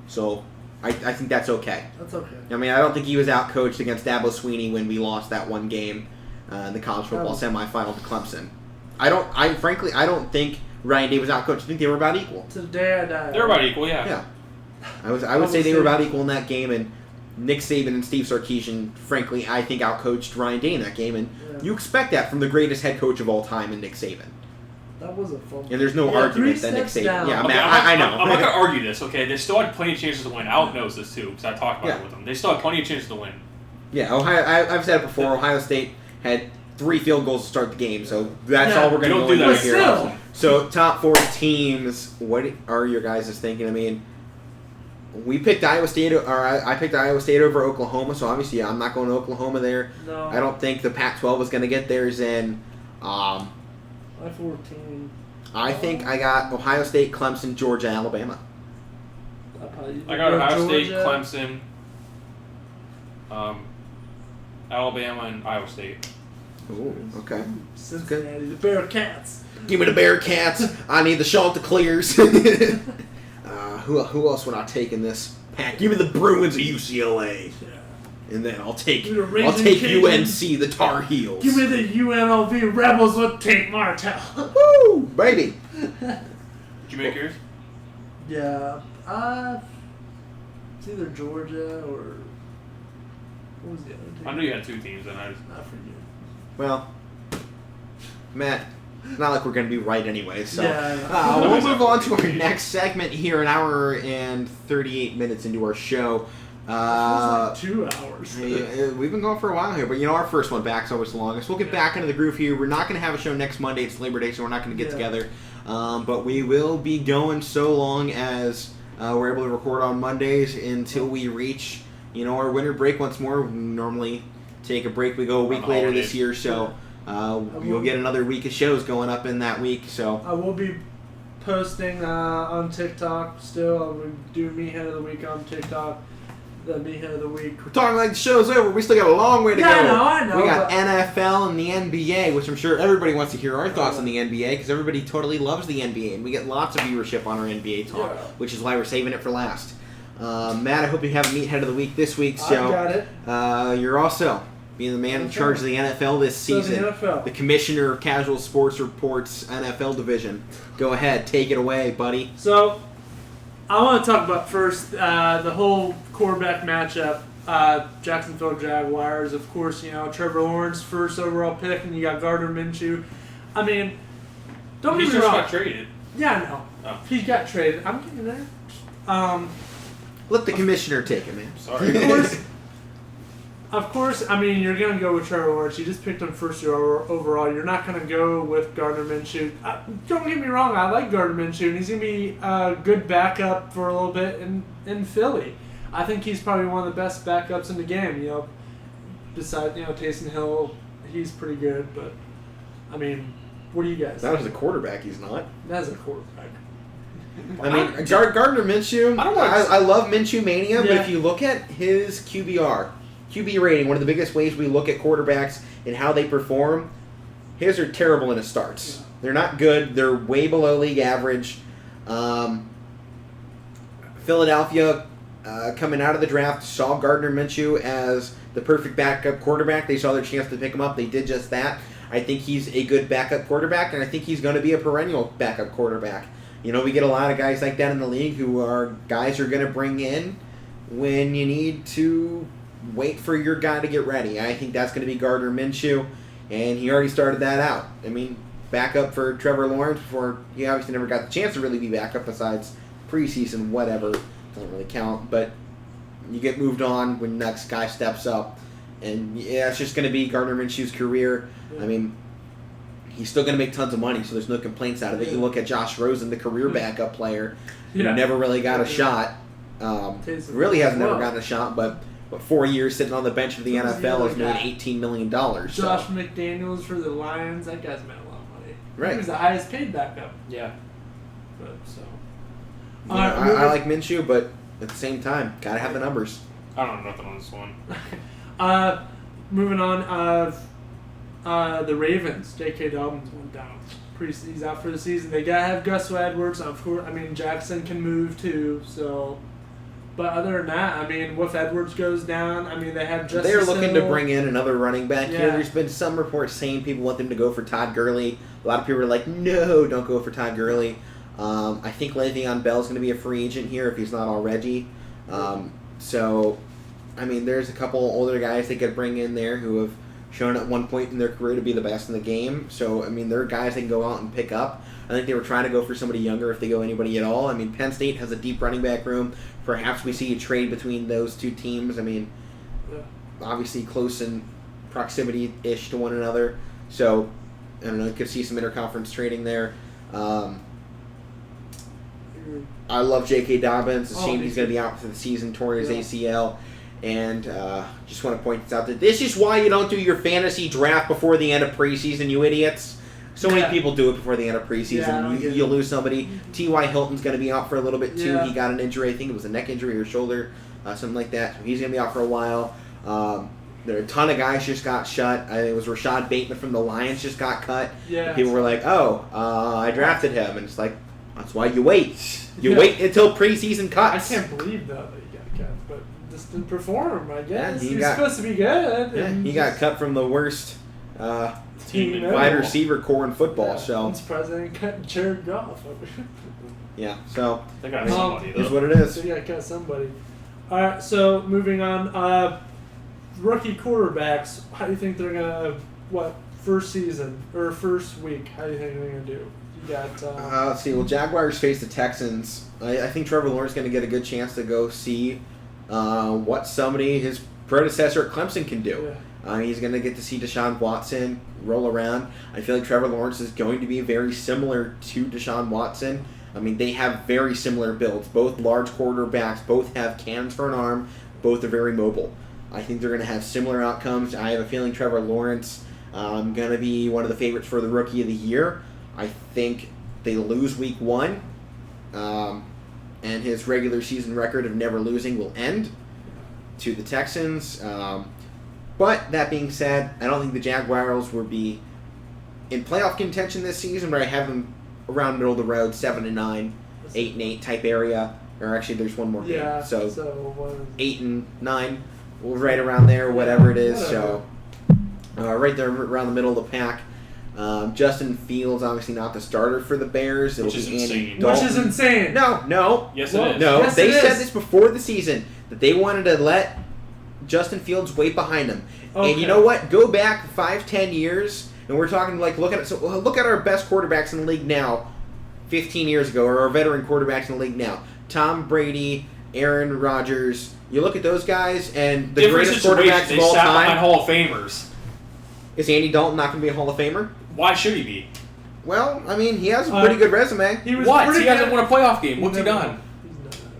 So I think that's okay. That's okay. I mean, I don't think he was out-coached against Dabo Swinney when we lost that one game in the college football semifinal to Clemson. Frankly, I don't think Ryan Day was out-coached. I think they were about equal. To the day I die. They're about equal, yeah. Yeah. I would say they were about equal in that game, and Nick Saban and Steve Sarkisian, frankly, I think out-coached Ryan Day in that game, and Yeah. you expect that from the greatest head coach of all time in Nick Saban. That was a fun. And there's no Yeah, argument 3 that Nick steps Saban... down. Yeah, Okay, Matt, I know. I'm not going to argue this, okay? They still had plenty of chances to win. Alec knows this, too, because I talked about Yeah. it with him. They still had plenty of chances to win. Yeah, I've said it before. Ohio State had 3 field goals to start the game, so that's Yeah, all we're going to don't go do into that. here. But still. So top 4 teams. What are your guys' thinking? I mean, we picked Iowa State, or I picked Iowa State over Oklahoma, so obviously I'm not going to Oklahoma there. No. I don't think the Pac-12 is going to get theirs in. I-14. I think I got Ohio State, Clemson, Georgia, Alabama. I got Ohio State, Georgia. Clemson, Alabama, and Iowa State. Ooh, okay. Cincinnati, the Bearcats. Give me the Bearcats. I need the Chanticleers. Who else would I take in this pack? Give me the Bruins of UCLA. Yeah. And then I'll take Give me the Raging UNC, Cajuns. the Tar Heels. Give me the UNLV Rebels with Tate Martell. Woo, baby. Did you make yours? Yeah. It's either Georgia or what was the other team? I knew you had two teams, and I just. I forget. Well, Matt, it's not like we're going to be right anyway, so Yeah. we'll move on to our next segment here, an hour and 38 minutes into our show. It was like 2 hours. We've been going for a while here, but our first one back's always the longest. We'll get back into the groove here. We're not going to have a show next Monday. It's Labor Day, so we're not going to get together. But we will be going so long as we're able to record on Mondays until we reach, our winter break once more. We normally take a break. We go a week On later holidays. this year, so you'll get another week of shows going up in that week. So I will be posting on TikTok still. I will do Meathead of the Week on TikTok. The Meathead of the Week. we're talking like the show's over. We still got a long way to go. I know. We got NFL and the NBA, which I'm sure everybody wants to hear our thoughts on the NBA because everybody totally loves the NBA, and we get lots of viewership on our NBA talk, which is why we're saving it for last. Matt, I hope you have a Meathead of the Week this week's show. I got it. You're also being the man in charge of the NFL this So season. the NFL. The commissioner of Casual Sports Reports NFL division. Go ahead, take it away, buddy. So, I want to talk about first the whole quarterback matchup. Jacksonville Jaguars, of course, Trevor Lawrence, first overall pick, and you got Gardner Minshew. I mean, don't He get me just wrong. got traded. Yeah, I know. Oh. He got traded. I'm getting there. Let the commissioner take it, man. Sorry. Of course, I mean, you're going to go with Trevor Lawrence. You just picked him first year overall. You're not going to go with Gardner Minshew. Don't get me wrong, I like Gardner Minshew, and he's going to be a good backup for a little bit in Philly. I think he's probably one of the best backups in the game. Besides, Taysom Hill, he's pretty good, but, I mean, what do you guys That was think? the quarterback, he's not. That's a quarterback. I mean, Gardner Minshew, I don't want to- I love Minshew Mania, but Yeah. if you look at his QB rating, one of the biggest ways we look at quarterbacks and how they perform, his are terrible in his starts. They're not good. They're way below league average. Philadelphia, coming out of the draft, saw Gardner Minshew as the perfect backup quarterback. They saw their chance to pick him up. They did just that. I think he's a good backup quarterback, and I think he's going to be a perennial backup quarterback. We get a lot of guys like that in the league who are guys you're going to bring in when you need to wait for your guy to get ready. I think that's going to be Gardner Minshew, and he already started that out. I mean, backup for Trevor Lawrence before he obviously never got the chance to really be backup besides preseason, whatever. Doesn't really count, but you get moved on when the next guy steps up. And yeah, it's just going to be Gardner Minshew's career. I mean, he's still going to make tons of money, so there's no complaints out of it. You look at Josh Rosen, the career backup player, who never really got a shot. Really has never gotten a shot, but 4 years sitting on the bench of the NFL is made $18 million. Josh McDaniels for the Lions, that guy's made a lot of money. Right. He was the highest paid backup. Yeah. But, so. I like Minshew, but at the same time, got to have the numbers. I don't know nothing on this one. Moving on, the Ravens. J.K. Dobbins went down. He's out for the season. They gotta have Gus Edwards. Of course, I mean Jackson can move too. So, but other than that, I mean, if Edwards goes down, I mean they have Justice They're looking to Hill. bring in another running back here. Yeah. There's been some reports saying people want them to go for Todd Gurley. A lot of people are like, no, don't go for Todd Gurley. I think Le'Veon Bell's going to be a free agent here if he's not already. So, I mean, there's a couple older guys they could bring in there who have shown at one point in their career to be the best in the game. So, I mean, there are guys they can go out and pick up. I think they were trying to go for somebody younger if they go anybody at all. I mean, Penn State has a deep running back room. Perhaps we see a trade between those two teams. I mean, obviously close in proximity-ish to one another. So, I don't know, could see some interconference trading there. I love J.K. Dobbins. It's a Oh, shame me he's too. going to be out for the season, torn his Yeah. ACL. And just want to point this out that this is why you don't do your fantasy draft before the end of preseason, you idiots. So many Yeah. people do it before the end of Yeah, I preseason. don't you get you it. lose somebody. T.Y. Hilton's going to be out for a little bit too. Yeah. He got an injury. I think it was a neck injury or shoulder, something like that. So he's going to be out for a while. There are a ton of guys just got shut. I think it was Rashad Bateman from the Lions just got cut. Yeah. People were like, "Oh, I drafted him," and it's like, that's why you wait. You Yeah. wait until preseason I cuts. can't believe though that he got cut, but just didn't perform. I guess he he was got- supposed to be good. Yeah, and he got just cut from the worst team in wide football. receiver core in football. Yeah, So I'm surprised they didn't cut Jared Goff. yeah, so They got Um, somebody is though. what it is. So yeah, cut somebody. All right, so moving on. Rookie quarterbacks. How do you think they're gonna first season or first week? How do you think they're gonna do? You got Let's see. Well, Jaguars face the Texans. I think Trevor Lawrence is going to get a good chance to go see what somebody, his predecessor at Clemson, can do. yeah. He's going to get to see Deshaun Watson roll around. I feel like Trevor Lawrence is going to be very similar to Deshaun Watson. I mean, they have very similar builds. Both large quarterbacks, both have cannons for an arm, both are very mobile. I think they're going to have similar outcomes. I have a feeling Trevor Lawrence going to be one of the favorites for the Rookie of the Year. I think they lose week 1, and his regular season record of never losing will end to the Texans. But that being said, I don't think the Jaguars will be in playoff contention this season, but I have them around middle of the road, 7-9, 8-8 type area. Or actually, there's one more game. Yeah. So what is 8-9, well, right around there, whatever it is. Whatever. So right there around the middle of the pack. Justin Fields, obviously not the starter for the Bears. It'll Which is be Andy insane. Dalton. Which is insane. No. Yes, Well, it is. No, Yes, they it said is. this before the season that they wanted to let Justin Fields wait behind him. And you Okay. know what? Go back 5-10 years, and we're talking like look at our best quarterbacks in the league now, 15 years ago, or our veteran quarterbacks in the league now. Tom Brady, Aaron Rodgers. You look at those guys, and the Different greatest situation. quarterbacks They of all sat behind time. Hall of Famers. Is Andy Dalton not going to be a Hall of Famer? Why should he be? Well, I mean, he has a pretty good resume. He was What? pretty He hasn't good. won a playoff game. What's he Never- done? He's done.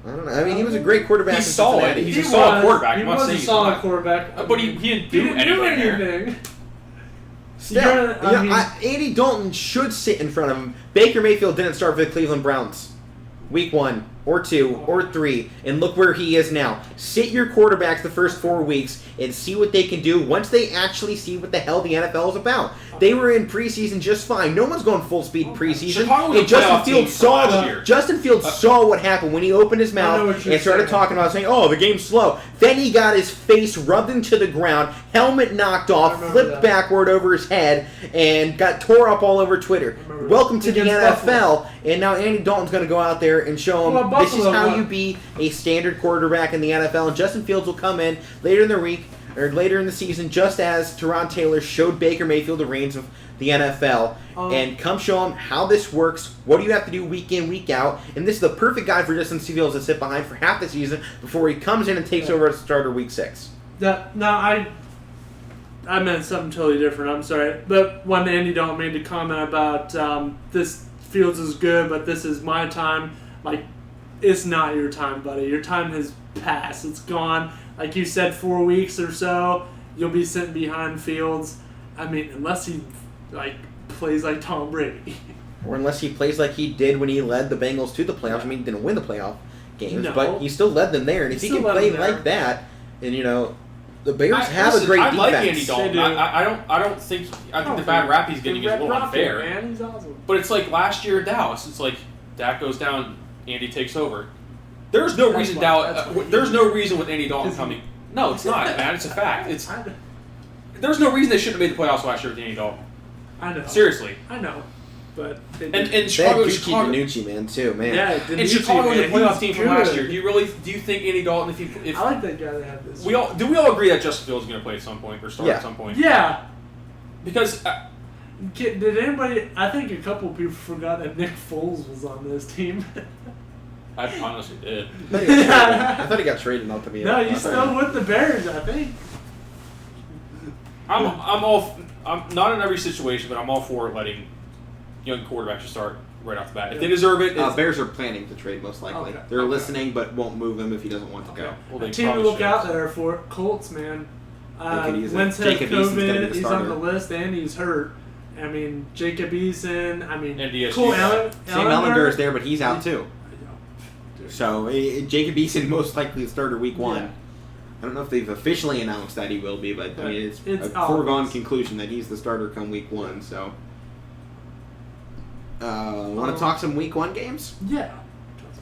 I don't know. I mean, he was a great quarterback. He's in solid. Cincinnati. He's He a solid was- quarterback. He I'm not was saying a he's solid not. quarterback. But he didn't do anything there. anything. Still, You're- I mean- Andy Dalton should sit in front of him. Baker Mayfield didn't start for the Cleveland Browns. Week 1 or 2 or 3, and look where he is now. Sit your quarterbacks the first 4 weeks and see what they can do once they actually see what the hell the NFL is about. They were in preseason just fine. No one's going full speed preseason. Chicago was And a Justin playoff team Fields from last saw year. Justin Fields saw what happened when he opened his I know mouth what you're and started saying. talking about saying, "Oh, the game's slow." Then he got his face rubbed into the ground, helmet knocked off, remember flipped that. backward over his head, and got tore up all over Twitter. remember that. Welcome to the Against NFL. Buffalo. And now Andy Dalton's going to go out there and show him Well, this is Buffalo how won. you be a standard quarterback in the NFL. And Justin Fields will come in later in the week or later in the season, just as Teron Taylor showed Baker Mayfield the reins of the NFL, and come show him how this works. What do you have to do week in, week out? And this is the perfect guy for Justin Fields to sit behind for half the season before he comes in and takes over as starter week 6. I meant something totally different. I'm sorry, but when Andy Dalton made the comment about this Fields is good, but this is my time. Like, it's not your time, buddy. Your time has passed. It's gone. Like you said, 4 weeks or so, you'll be sitting behind Fields. I mean, unless he plays like Tom Brady. Or unless he plays like he did when he led the Bengals to the playoffs. I mean, he didn't win the playoff games, No. but he still led them there. And if he Still can led play them there. like that, and the Bears have Listen, a great I defense. like Andy Dalton. They do. I don't think the bad rap he's getting is a little unfair. Man, he's awesome. But it's like last year at Dallas. It's like Dak goes down, Andy takes over. There's no That's reason why- Dallas. that's why he- There's no reason with Andy Dalton 'Cause coming. No, it's not, man. It's a fact. It's I there's no reason they shouldn't have made the playoffs last year with Andy Dalton. know. Seriously. I know. But they And did. and They had Chicago, Gucci DiNucci, man, too, man. Yeah, and Chicago was a man, playoff he's team from good. last year. Do you think Andy Dalton if I like that guy that had this. we all agree that Justin Fields is going to play at some point or start Yeah. at some point? Yeah. Because Did anybody? I think a couple people forgot that Nick Foles was on this team. I honestly did. I thought he got traded out to me. No, he's still with the Bears, I think. I'm not in every situation, but I'm all for letting young quarterbacks start right off the bat. If they deserve it, Bears are planning to trade most likely. Okay. They're listening, but won't move him if he doesn't want to go. well, A they team to probably look should. out there for. Colts, man. They could use it. Wentz has Jacob Eason's gonna be COVID. the He's starter. on the list, and he's hurt. I mean, Jacob Eason. I mean, And DSG. Cole Allen. Sam Ellinger is there, but he's out too. So Jacob Eason most likely the starter week 1. Yeah. I don't know if they've officially announced that he will be, but I mean it's a obvious. foregone conclusion that he's the starter come week 1. So, want to talk some week 1 games? Yeah.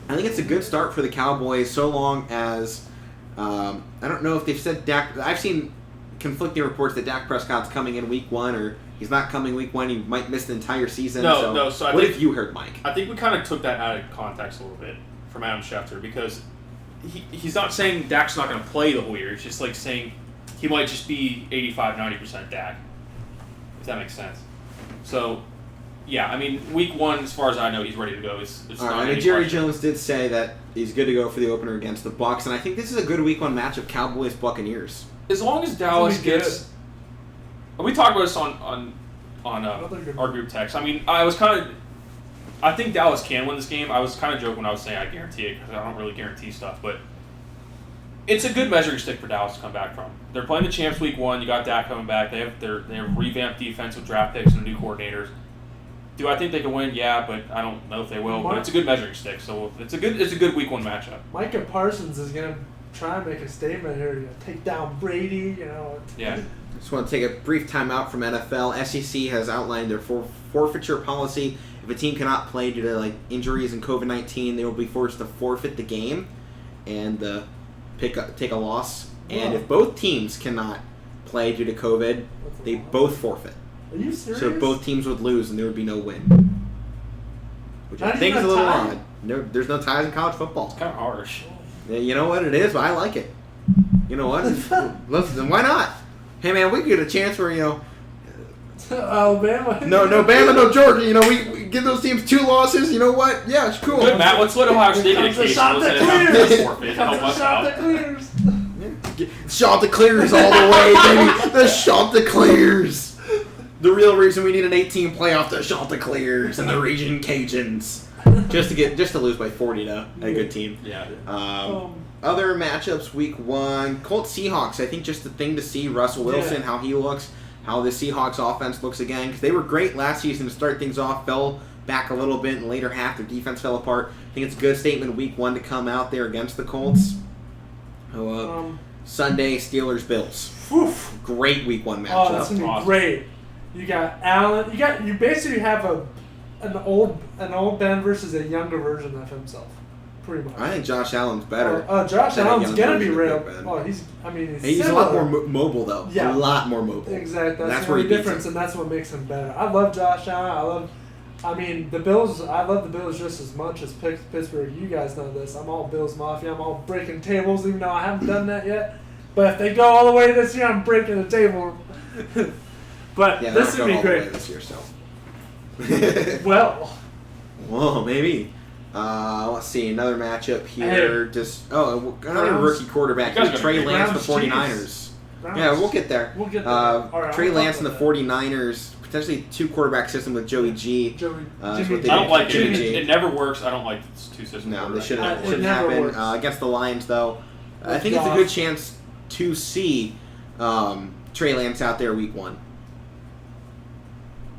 I think it's a good start for the Cowboys, so long as I don't know if they've said Dak. I've seen conflicting reports that Dak Prescott's coming in week 1 or he's not coming week 1. He might miss the entire season. No, So I what think- have you heard, Mike? I think we kind of took that out of context a little bit from Adam Schefter because he's not saying Dak's not going to play the whole year. It's just like saying he might just be 85-90% Dak, if that makes sense. So, yeah, I mean, week 1, as far as I know, he's ready to go. It's All not right, any and Jerry question. Jones did say that he's good to go for the opener against the Bucs, and I think this is a good week 1 matchup, Cowboys-Buccaneers. As long as Dallas It's gonna be gets, we talked about this on our group text. I mean, I think Dallas can win this game. I was kind of joking when I was saying I guarantee it because I don't really guarantee stuff, but it's a good measuring stick for Dallas to come back from. They're playing the champs week 1. You got Dak coming back. They have revamped defense with draft picks and new coordinators. Do I think they can win? Yeah, but I don't know if they will. But it's a good measuring stick, so it's a good week 1 matchup. Micah Parsons is gonna try and make a statement here. Take down Brady. Yeah. Just want to take a brief time out from NFL. SEC has outlined their forfeiture policy. If a team cannot play due to injuries and COVID-19, they will be forced to forfeit the game and take a loss. And Wow. if both teams cannot play due to COVID, they both forfeit. Are you serious? So both teams would lose and there would be no win. Which I Not think is a even a little tie? odd. No, there's no ties in college football. Kind of harsh. Yeah, you know what it is, but I like it. You know what? Listen, why not? Hey man, we get a chance where Alabama. no Bama, no Georgia. We give those teams 2 losses. You know what? Yeah, it's cool. Good, Matt. Let's let Ohio State get a Comes the case. shot Let's that let clears. them forfeit. Help Comes the us shot out. that clears. Shot the clears all the way, baby. The shot the clears. The real reason we need an 18 playoff to shot the clears and the Raging Cajuns. Just to lose by 40 to a good team. Yeah. Other matchups, week 1, Colts Seahawks. I think just the thing to see Russell Wilson, how he looks, how the Seahawks offense looks again, because they were great last season to start things off, fell back a little bit in the later half. Their defense fell apart. I think it's a good statement week 1 to come out there against the Colts. Sunday, Steelers Bills. Oof. Great week 1 Oh, matchup. that's gonna be Awesome. great. You got Allen. You basically have an old Ben versus a younger version of himself, pretty much. I think Josh Allen's better. Josh than a Allen's young gonna be version of real. Big Ben. Oh, he's He's a lot similar. more mobile though. Yeah. A lot more mobile. Exactly. That's, where the he beats difference, him. and that's what makes him better. I love Josh Allen. the Bills. I love the Bills just as much as Pittsburgh. You guys know this. I'm all Bills Mafia. I'm all breaking tables, even though I haven't done that yet. But if they go all the way this year, I'm breaking the table. But Yeah, this they'll would go be all the way great. this year, so. Well, Whoa, maybe. Let's see, another matchup here. Another Browns. rookie quarterback. You guys Here, are Trey gonna Lance, Browns, the 49ers. Browns. Yeah, we'll get there. We'll get there. All right, Trey I'll Lance talk and the about 49ers, potentially 2-quarterback system with Joey G. Joey, is Jimmy what they I don't like it. Jimmy It, G. it never works. I don't like this two systems. No, they It shouldn't never happen. works. Against the Lions, though, I With think it's a Goff. good chance to see Trey Lance out there week 1.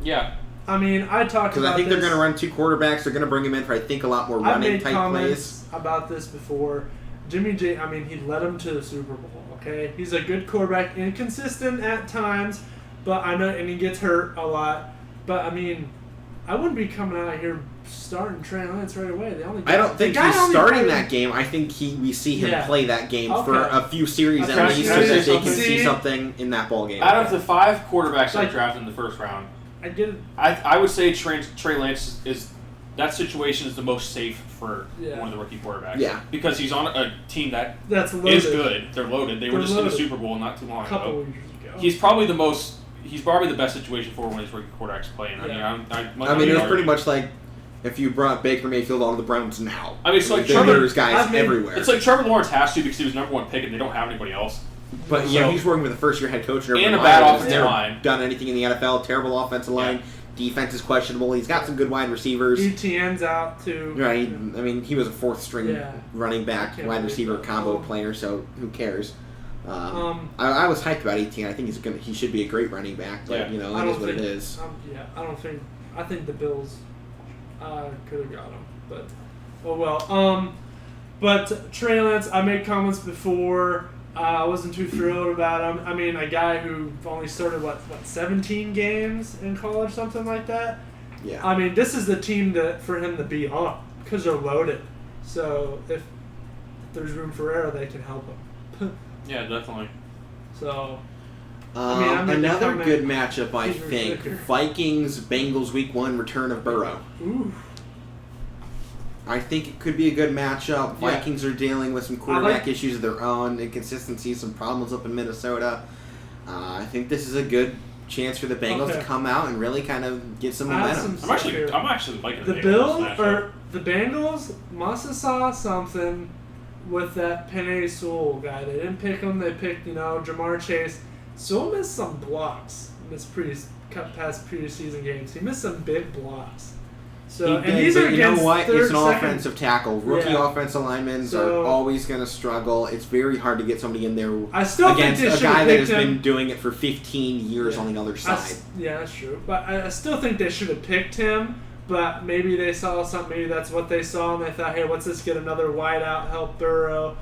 Yeah. I mean, I talked Because about I think they're this. going to run 2 quarterbacks. They're going to bring him in for, I think, a lot more I've running made type comments plays. about this before. Jimmy G, I mean, he led him to the Super Bowl, okay? He's a good quarterback, inconsistent at times, but I know, and he gets hurt a lot. But, I mean, I wouldn't be coming out here starting Trey Lance right away. I don't think he's starting that game. I think we see him Yeah. play that game Okay. for a few series Okay. at least so that they can See? see something in that ball game. Out of the 5 quarterbacks I Like- drafted in the first round, I get it. I would say Trey Lance is that situation is the most safe for Yeah. one of the rookie quarterbacks. Yeah. Because he's on a team that That's loaded. is good. They're loaded. They were They're just loaded. in the Super Bowl not too long A couple ago. years ago. He's probably the best situation for when these rookie quarterbacks play. And Yeah. I mean, it was pretty much like if you brought Baker Mayfield onto the Browns now. I mean, it's like there's guys I mean, everywhere. It's like Trevor Lawrence has to because he was #1 pick and they don't have anybody else. But So- he's working with a first-year head coach And a Urban bad Meyer, offensive never line. done anything in the NFL. Terrible offensive line. defense is questionable. He's got some good wide receivers. ETN's out too. Right. I mean, he was a fourth string Yeah. running I back, can't wide believe receiver that. combo player. So who cares? Um, I was hyped about ETN. I think he should be a great running back. But Yeah. I it don't is what it think- is. I think the Bills could have got him, but oh well. But Trey Lance, I made comments before. I wasn't too thrilled about him. I mean, a guy who only started 17 games in college, something like that. Yeah. I mean, this is the team for him to be on because they're loaded. So if there's room for error, they can help him. Yeah, definitely. So I made the Another comment- good matchup, I He's think. ridiculous. Vikings Bengals Week 1 return of Burrow. ooh, I think it could be a good matchup. Yeah. Vikings are dealing with some I quarterback like- issues of their own, inconsistency, some problems up in Minnesota. I think this is a good chance for the Bengals Okay. to come out and really kind of get some I have momentum. some- I'm actually liking the Bengals Bills matchup. or the Bengals must have saw something with that Penei Sewell guy. They didn't pick him. They picked Jamar Chase. Sewell missed some blocks in this past preseason games. He missed some big blocks. So He and did, these but are you know against what? third, It's an second- offensive tackle. Rookie Yeah. offensive linemen So- are always going to struggle. It's very hard to get somebody in there I still think against they a should guy have that picked has him. been doing it for 15 years Yeah. on the other side. Yeah, that's true. But I still think they should have picked him. But maybe they saw something. Maybe that's what they saw, and they thought, "Hey, what's this? Get another wideout, help Burrow."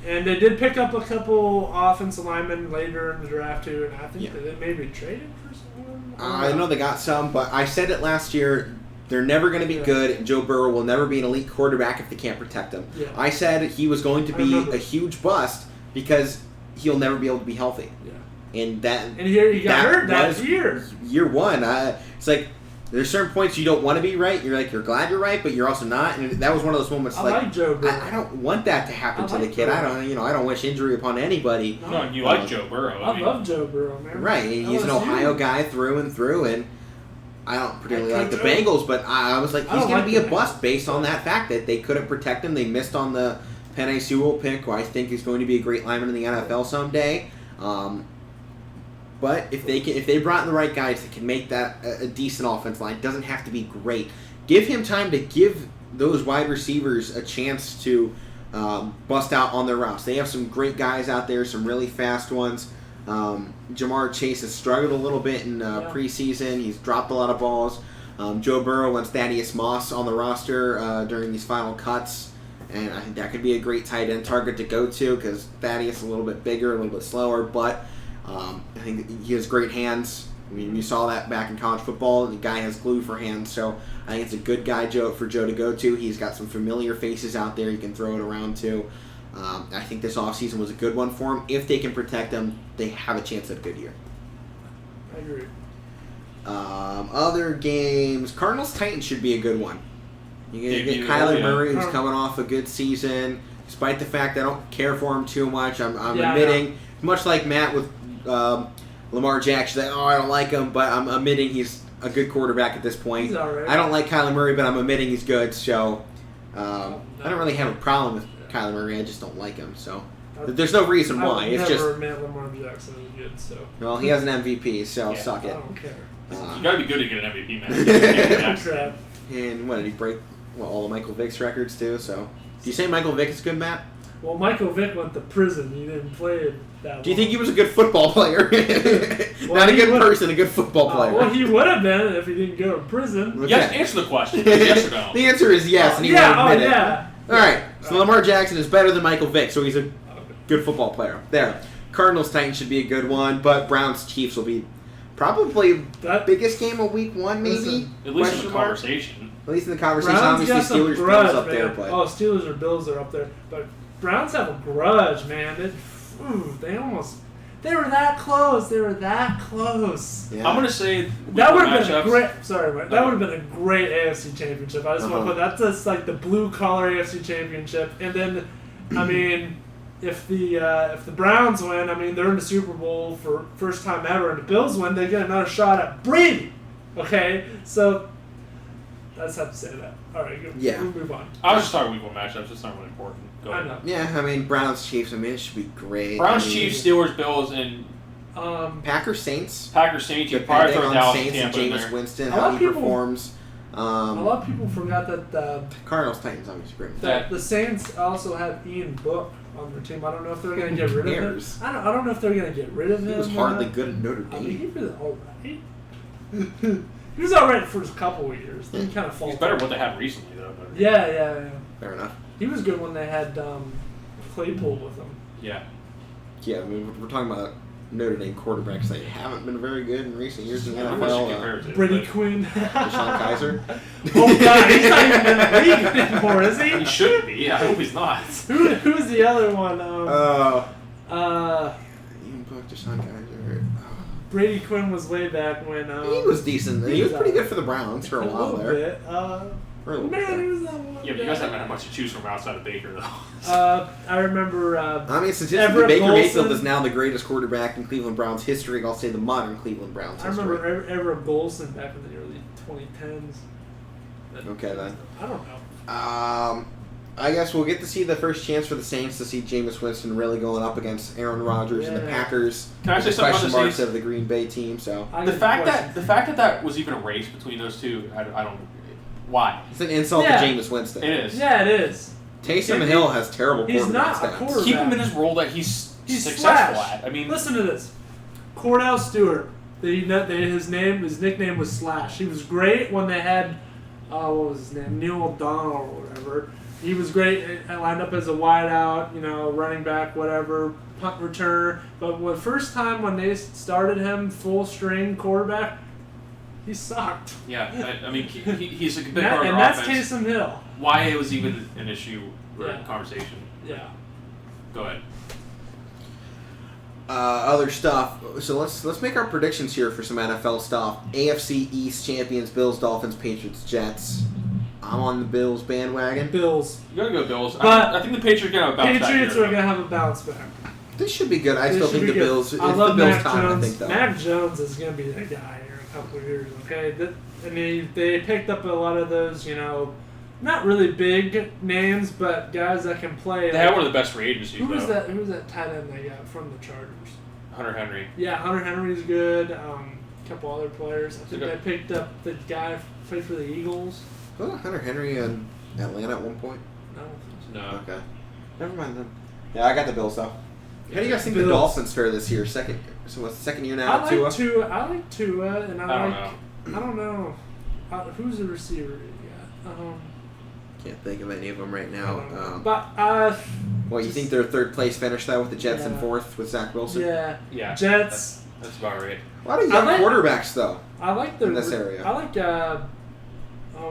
And they did pick up a couple offensive linemen later in the draft too, and I think Yeah. they maybe traded for someone. I know they got some, but I said it last year. They're never going to be Yeah. good. Joe Burrow will never be an elite quarterback if they can't protect him. Yeah. I said he was going to I be remember. a huge bust because he'll never be able to be healthy. Yeah. And that And here he got hurt that was year. year one. It's like there's certain points you don't want to be right. You're glad you're right, but you're also not. And that was one of those moments. I like Joe Burrow. I don't want that to happen I to the like kid. Burrow. I don't wish injury upon anybody. No, you like Joe Burrow. I love Joe Burrow, man. Right, he's an LSU. Ohio guy through and through, and I don't particularly I like the Joe. Bengals, but I was like, I he's don't going like to be the a bust Bengals. based on that fact that they couldn't protect him. They missed on the Penei Sewell pick, who I think is going to be a great lineman in the NFL someday. But if they brought in the right guys that can make that a decent offense line, it doesn't have to be great. Give him time to give those wide receivers a chance to bust out on their routes. They have some great guys out there, some really fast ones. Jamar Chase has struggled a little bit in preseason. He's dropped a lot of balls. Joe Burrow wants Thaddeus Moss on the roster during these final cuts. And I think that could be a great tight end target to go to because Thaddeus is a little bit bigger, a little bit slower, but I think he has great hands. I mean, you saw that back in college football. The guy has glue for hands, so I think it's a good guy for Joe to go to. He's got some familiar faces out there. You can throw it around to. I think this offseason was a good one for him. If they can protect him, they have a chance at a good year. I agree. Other games, Cardinals-Titans should be a good one. You get Debut, Kyler yeah. Murray, who's coming off a good season. Despite the fact I don't care for him too much, I'm Yeah, admitting, much like Matt with Lamar Jackson, that I don't like him, but I'm admitting he's a good quarterback at this point. He's all right. I don't like Kyler Murray, but I'm admitting he's good. So I don't really have a problem with Kyler Murray. I just don't like him. So there's no reason why. It's I've just never met Lamar Jackson is good, so well, he has an MVP, so Yeah. suck I it. don't care. You gotta be good to get an MVP, man. Crap. And what did he break? Well, all of Michael Vick's records too. So do you say Michael Vick is good, Matt? Well, Michael Vick went to prison. He didn't play that long. Do you think he was a good football player? Well, Not a he good would- person, a good football player. Well, he would have been if he didn't go to prison. Okay. Yes, answer the question. Yes or no? The answer is yes, and he yeah, will admit it. yeah. All right, so Lamar Jackson is better than Michael Vick, so he's a good football player. There. Cardinals-Titans should be a good one, but Browns-Chiefs will be probably the That biggest game of week one, maybe? Listen, At least in Question the mark? conversation. At least in the conversation, Browns obviously got some Steelers, grudge, Bills up man. there, but Oh, Steelers or Bills are up there, but Browns have a grudge, man. They were that close. They were that close. yeah. I'm gonna say That would have been matchups. a great. Sorry, Mike. That would have been a great AFC championship. I just want to put that's just like the blue collar AFC championship. And then, I mean, if the Browns win, I mean they're in the Super Bowl for first time ever, and the Bills win, they get another shot at Brady. Okay, so I just have to say that. All right, good. Yeah. We'll move on. I was just talking week one matchups. It's not really important. Go I ahead. know. Yeah, I mean, Browns-Chiefs, I mean, it should be great. Browns, I mean, Chiefs, Steelers, Bills, and Packers Saints. Packers Saints. You probably Depending throw on Dallas Saints and Tampa in Jameis there. Winston, A how lot he of people- performs. A lot of people forgot that Cardinals Titans obviously great. Yeah. the Saints also have Ian Book on their team. I don't know if they're going to get rid of him. cares? I don't know if they're going to get rid of him. He was or hardly not. good at Notre I mean, he Dame. was alright. He was alright for a couple of years. Then he kind of falls. He's better than what they had recently, though. But Yeah. Fair enough. He was good when they had Claypool with him. yeah. Yeah, I mean, we're talking about Notre Dame quarterbacks that haven't been very good in recent years in the I don't know what you NFL. compare it to, Brady but Quinn. Deshaun Kaiser. Oh God, he's not even in the league anymore, is He he? should be. I hope he's not. Who's the other one? Ian Book, Deshaun Kaiser. Brady Quinn was way back when. He was decent. He was pretty good for the Browns for a while little there. bit. For a little Man, bit. he was that one. Yeah, but you guys guy. haven't had much to choose from outside of Baker, though. I remember. I mean, statistically, Everett Baker Mayfield Golson. is now the greatest quarterback in Cleveland Browns history. I'll say the modern Cleveland Browns I history. remember Everett Golson back in the early 2010s. Okay, then. I don't know. I guess we'll get to see the first chance for the Saints to see Jameis Winston really going up against Aaron Rodgers and the Yeah. Packers. Can I say the something about question the marks Saints? of the Green Bay team. So I The got fact questions. that was even a race between those two, I don't. Why? it's an insult Yeah. to Jameis Winston. It is. Yeah, it is. Taysom Hill has terrible He's quarterback not a stats. quarterback. Keep him in his role that he's successful Slash. at. I mean, Listen to this. Cordell Stewart. His nickname was Slash. He was great when they had, what was his name? Neil O'Donnell or whatever. He was great. Lined up as a wideout, running back, whatever, punt returner. But the first time when they started him full string quarterback, he sucked. yeah. I mean, he's a big part of And our that's offense. Taysom Hill. Why it was even an issue or Yeah. a conversation. Yeah. Go ahead. Other stuff. So let's make our predictions here for some NFL stuff. AFC East champions: Bills, Dolphins, Patriots, Jets. I'm on the Bills bandwagon. Bills. You gotta go Bills. But I think the Patriots are gonna bounce back Patriots here, are going to have a bounce back. They should be good. I They still should think the be good. Bills. It's I the love Bills' Mac time. Jones. I think though. Mac Jones is going to be that guy here in a couple of years. Okay, they picked up a lot of those, not really big names, but guys that can play. They had one of the best free agencies, Who was though. that? Who was that tight end they got from the Chargers? Hunter Henry. Yeah, Hunter Henry's good. A couple other players. I think Okay. they picked up the guy who played for the Eagles. Wasn't Hunter Henry in Atlanta at one point? No. No. Okay. Never mind then. Yeah, I got the Bills though. How do you guys think the Bills. Dolphins fare this year? Second year now? I Tua? like Tua. I like Tua, and I don't I don't know. Who's the receiver you got? Can't think of any of them right I now. don't know. But Well, you think they're third place finish though with the Jets in Yeah. fourth with Zach Wilson? yeah, Yeah. Jets. That's about right. A lot of young I like- quarterbacks though. I like the in this area. I like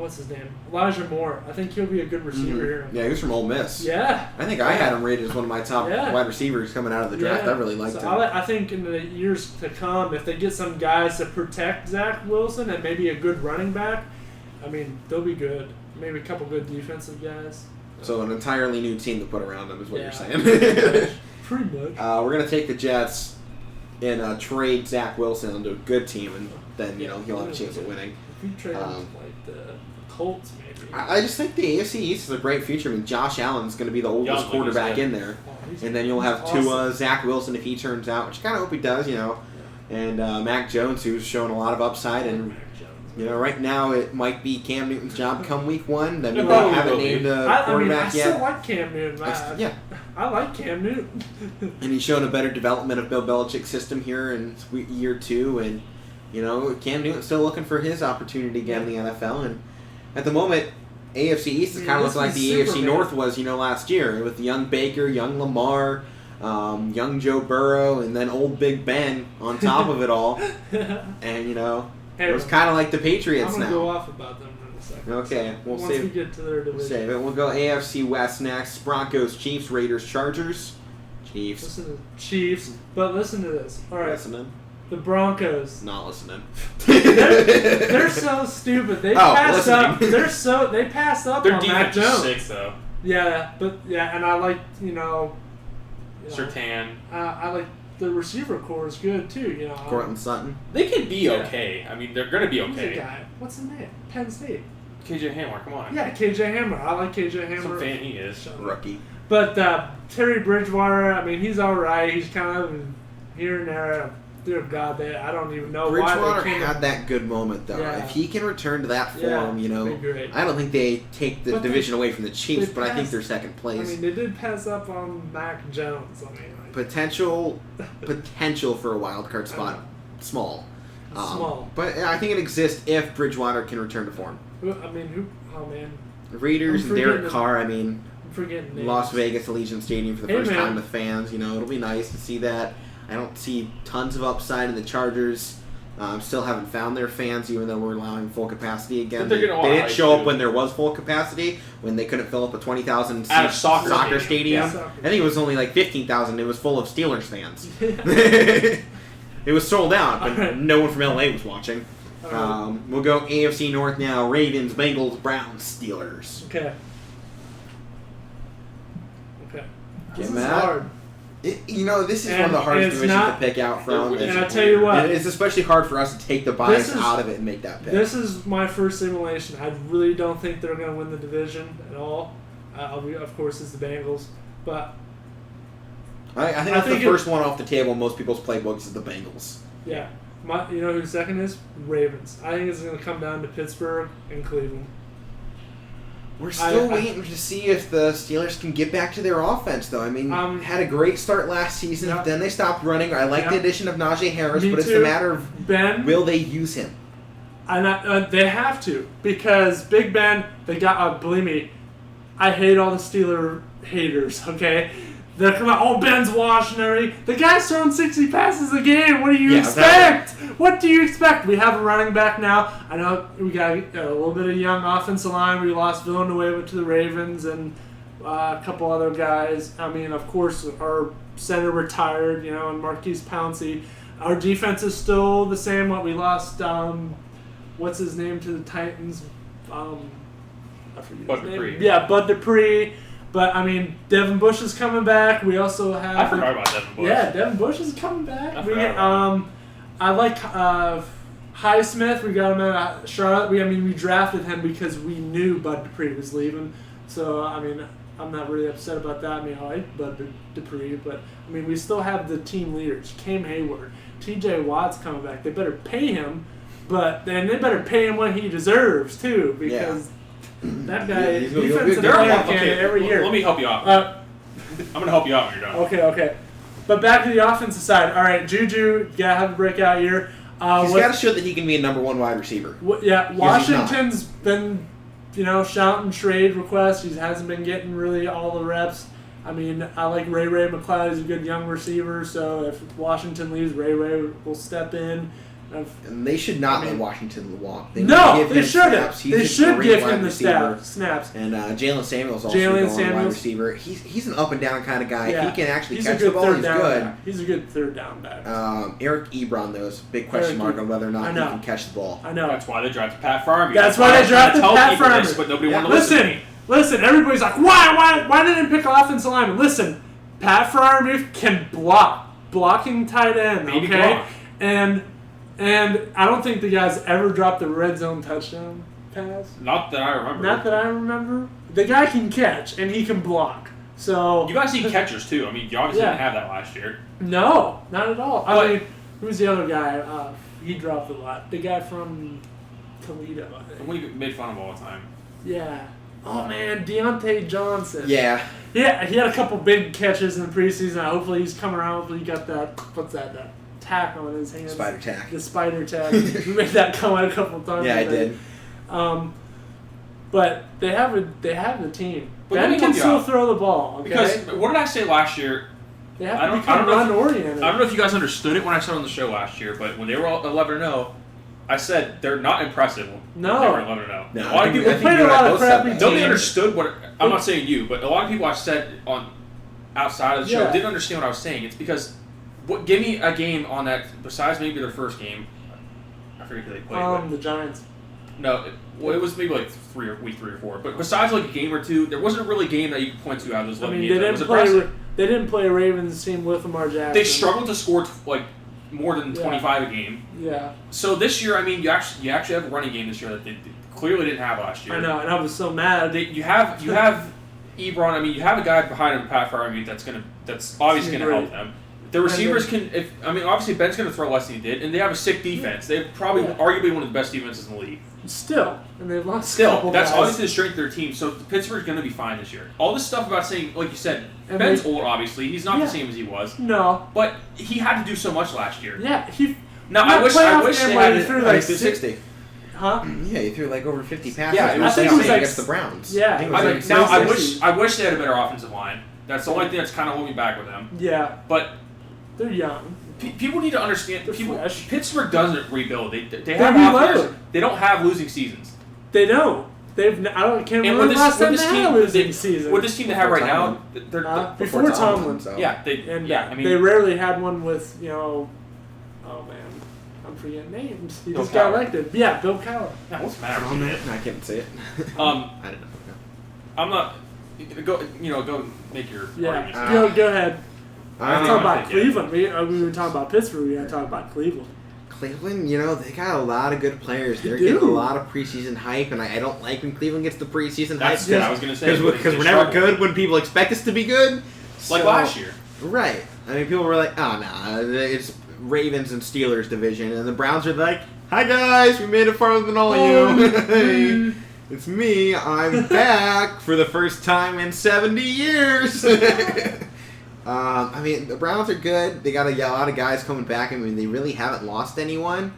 what's his name? Elijah Moore. I think he'll be a good receiver here. Yeah, he was from Ole Miss. Yeah. I think I had him rated as one of my top Yeah. wide receivers coming out of the draft. Yeah. I really liked So him. I think in the years to come, if they get some guys to protect Zach Wilson and maybe a good running back, I mean, they'll be good. Maybe a couple good defensive guys. So an entirely new team to put around him is what Yeah. you're saying. Pretty much. We're gonna take the Jets and trade Zach Wilson into a good team, and then he'll have a chance of winning. If you trade him Um, to like the Colts, maybe. I just think the AFC East is a great future. I mean, Josh Allen's going to be the oldest Young, like you quarterback said. in there, Oh, he's and then you'll have awesome. Tua, Zach Wilson if he turns out, which I kind of hope he does, and Mac Jones, who's shown a lot of upside. And Mac Jones. right now it might be Cam Newton's job come week one. Then we It probably haven't will be. named a I mean, I quarterback still yet. like Cam Newton. Yeah, I like Cam Newton. and he's shown a better development of Bill Belichick's system here in year two, and Cam Newton's still looking for his opportunity again in the NFL, and at the moment, AFC East is Yeah, kind of this looking like is the AFC Superman. North was, last year with young Baker, young Lamar, young Joe Burrow, and then old Big Ben on top of it all, and it was kind of like the I'm Patriots gonna go now. off about them in a second. Okay, we'll once save- we get to their division. Save it. We'll go AFC West next. Broncos, Chiefs, Raiders, Chargers. Chiefs. Listen to Chiefs, but listen to this. All right, Listening. the Broncos. Not listening. They're so stupid. They passed listening. up. They passed up Their on Mac defense is Jones. sick, though. Yeah, and I like Surtain. I like the receiver core is good too. Cortland Sutton. They could be Yeah. okay. I mean, they're going to be Who's the okay. guy? What's his name? Penn State. KJ Hamler, come on. Yeah, KJ Hammer. I like KJ Hammer. Some fan he is. Shut up. Rookie. But Terry Bridgewater, I mean, he's all right. He's kind of here and there. dear God, I don't even know why Bridgewater they came. had that good moment though. Yeah. If he can return to that Yeah, form, you know, it'd be great. I don't think they take the But division away from the Chiefs, they but I think passed- they're second I place. mean, they did pass up on Mac Jones. I mean, like, potential for a wild card spot, small. small. But I think it exists if Bridgewater can return to form. I mean, who? Oh man, The Raiders I'm and Derek forgetting- Carr, I mean, I'm forgetting names. Las Vegas Allegiant Stadium for the Hey, first man. time with fans. You know, it'll be nice to see that. I don't see tons of upside in the Chargers. Still haven't found their fans, even though we're allowing full capacity again. But they're They getting a lot didn't of show hype, up too. when there was full capacity, when they couldn't fill up a 20,000 At a seat soccer stadium. stadium. I think it was only like 15,000. It was full of Steelers fans. It was sold out, but Alright. no one from LA was watching. We'll go AFC North now. Ravens, Bengals, Browns, Steelers. Okay. Okay. Get This is mad? hard. You know, this is one of And the hardest it's divisions not- to pick out from. And I tell you what, And it's especially hard for us to take the bias This is- out of it and make that pick. This is my first simulation. I really don't think they're going to win the division at all. Of course, it's the Bengals, but I think I that's think the first one off the table in most people's playbooks is the Bengals. yeah, you know who second is? Ravens. I think it's going to come down to Pittsburgh and Cleveland. We're still I- waiting to see if the Steelers can get back to their offense, though. I mean, had a great start last season. Yeah. Then they stopped running. I like the Yeah. addition of Najee Harris, Me but it's too. a matter of Ben, will they use him? and they have to because Big Ben. They got believe me, I hate all the Steeler haters. Okay, they're coming out. Oh, Ben's washed and everything. The guy's throwing 60 passes a game. What do you Yeah, expect? What do you expect? We have a running back now. I know we got a little bit of young offensive line. We lost Villanueva to the Ravens and a couple other guys. I mean, of course, our center retired. You know, and Marquise Pouncey. Our defense is still the same. What we lost. What's his name to the Titans? I forget Bud his name. Dupree. Yeah, Bud Dupree. But I mean, Devin Bush is coming back. We also have. I forgot about Devin Bush. Yeah, Devin Bush is coming back. I We forgot about I like Highsmith. We got him at Charlotte. We drafted him because we knew Bud Dupree was leaving. So I mean, I'm not really upset about that. I mean, I like Bud Dupree, but I mean, we still have the team leaders: Cam Hayward, T.J. Watt's coming back. They better pay him, but then they better pay him what he deserves too, because that guy Yeah, he's gonna go defensive good. player candidate every year. Let me help you out. I'm gonna help you out when you're done. Okay. But back to the offensive side. All right, Juju, you gotta have a breakout year. He's got to show that he can be a number one wide receiver. Yeah, he's Washington's been, shouting trade requests. He hasn't been getting really all the reps. I mean, I like Ray McCloud. He's a good young receiver. So if Washington leaves, Ray will step in. And they should not let Washington walk. They No, give they him shouldn't. snaps. He's They a should great give wide him the receiver. snaps. And Jalen Samuels also Jalen a wide Samuels. receiver. He's an up and down kind of guy. Yeah. He can actually He's catch a good the ball. third He's down good. back. He's a good third down back. Eric Ebron, though, is a big question Eric mark on whether or I not he know. can catch the ball. I know. That's why they drafted Pat Farmer. That's why they drafted Pat Farmer. This, but nobody Yeah. wanted to listen to me. Listen, everybody's like, why didn't they pick offensive lineman? Listen, Pat Freiermuth can blocking tight end, Maybe okay? block. And I don't think the guy's ever dropped a red zone touchdown pass. Not that I remember. Not that I remember. The guy can catch and he can block. So You guys need catchers too. I mean, you obviously Yeah. didn't have that last year. no, not at all. I But- mean, who's the other guy? He dropped a lot. The guy from Toledo, I The think. one you made fun of all the time. Yeah. Oh man, Deontay Johnson. Yeah. Yeah, he had a couple big catches in the preseason. Hopefully he's coming around. Hopefully he got that, that tack on his hands. Spider tack. The spider tack. We made that come out a couple of times. Yeah, I did. But they have the team. But let Ben me can help you still out. throw the ball, okay? Because what did I say last year? they have I to don't- I become don't know if- run-oriented. I don't know if you guys understood it when I said on the show last year, but when they were all 11-0, I said they're not impressive. No. When they were 11-0. No, a lot of people I think played you a and I lot of both said crappy that. nobody teams. understood what. I'm not saying you, but a lot of people I said on outside of the show Yeah. didn't understand what I was saying. It's because give me a game on that besides maybe their first game. I forget who they played. The Giants. No, it was maybe like week 3 or 4. But besides like a game or two, there wasn't a really game that you could point to out of those I 11 mean, games. they that was didn't play. impressive. They didn't play a Ravens team with Lamar Jackson. They struggled to score like more than Yeah. 25 a game. Yeah, So this year, I mean, you actually have a running game this year that they clearly didn't have last year. I know, and I was so mad. You have Ebron. I mean, you have a guy behind him, Pat Freiermuth, that's obviously He's gonna help great. them. The receivers can. Obviously Ben's going to throw less than he did, and they have a sick defense. They have probably arguably one of the best defenses in the league. Still, and they've lost. A couple That's guys. obviously the strength of their team. So Pittsburgh's going to be fine this year. All this stuff about saying, like you said, And Ben's old. Obviously, he's not Yeah. the same as he was, No. but he had to do so much last year. Yeah, he. Now that I wish playoff they game where had he it. threw He like threw 60. Huh? Yeah, he threw like over 50 passes. Yeah, it was I think it was like against the Browns. Yeah, I think it it was was like like Now 60. I wish they had a better offensive line. That's the only thing that's kind of holding me back with them. Yeah, But they're young. people need to understand. They're fresh. Pittsburgh doesn't rebuild. They They have reload. offense. They don't have losing seasons. They don't. Can't And remember with the this, last with time this they had a team, losing season. with this team they have Before right now, Tomlin. they're Before Tomlin. so. yeah, And they rarely had one with, oh man, I'm forgetting names. He Bill just got Cowher. elected. Yeah, Bill Cowher. Now, what's the matter? Oh, man. I can't say it. Um, I don't know. I'm not. Go make your Yeah, argument. go ahead. I Let's don't talk know. about Cleveland. We were talking about Pittsburgh. We got to talk about Cleveland. Cleveland, they got a lot of good players. They're do. getting a lot of preseason hype, and I don't like when Cleveland gets the preseason That's hype. what I was gonna say. Because we're never good when people expect us to be good. Like So- last year. Right. I mean, people were like, oh, no, it's Ravens and Steelers division. And the Browns are like, hi, guys, we made it farther than all of you. Hey, it's me. I'm back for the first time in 70 years. I mean, the Browns are good. They got a lot of guys coming back. I mean, they really haven't lost anyone.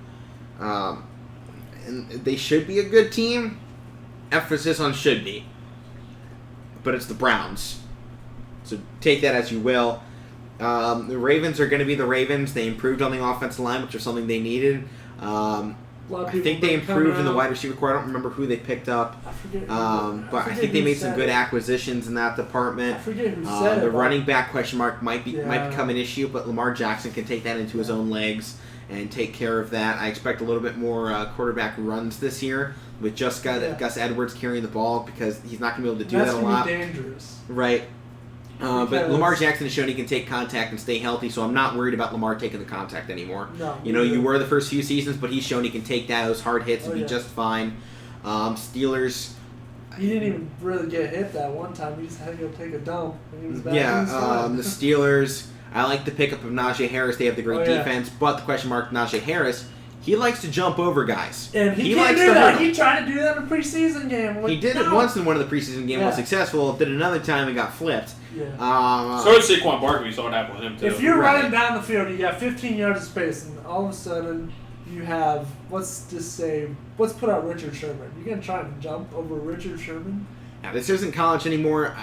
And they should be a good team. Emphasis on should be. But it's the Browns. So take that as you will. The Ravens are going to be the Ravens. They improved on the offensive line, which is something they needed. I think they improved in the wide receiver core. I don't remember who they picked up. I forget. But I think they made some good acquisitions in that I department. forget who said The it. running back question mark might Yeah. become an issue, but Lamar Jackson can take that into his own legs and take care of that. I expect a little bit more quarterback runs this year with just Gus Edwards carrying the ball because he's not going to be able to do That's that a gonna lot. be dangerous. Right. But Because- Lamar Jackson has shown he can take contact and stay healthy, so I'm not worried about Lamar taking the contact anymore. No. You were the first few seasons, but he's shown he can take those hard hits and Oh, be yeah. just fine. Steelers, He didn't even really get hit that one time. He just had to go take a dump. And he was back in his the line. Steelers, I like the pickup of Najee Harris. They have the great Oh, yeah. defense, but the question mark, Najee Harris, he likes to jump over guys. And he likes can't to do that. hurdle. He tried to do that in a preseason game. He did it No. once in one of the preseason games, Yeah. was successful. Did it another time and got flipped. Yeah. So did Saquon Barkley. You saw what happened with him too. If you're Right. running down the field, you got 15 yards of space, and all of a sudden you have, let's put out Richard Sherman. You're going to try and jump over Richard Sherman? Now, this isn't college anymore.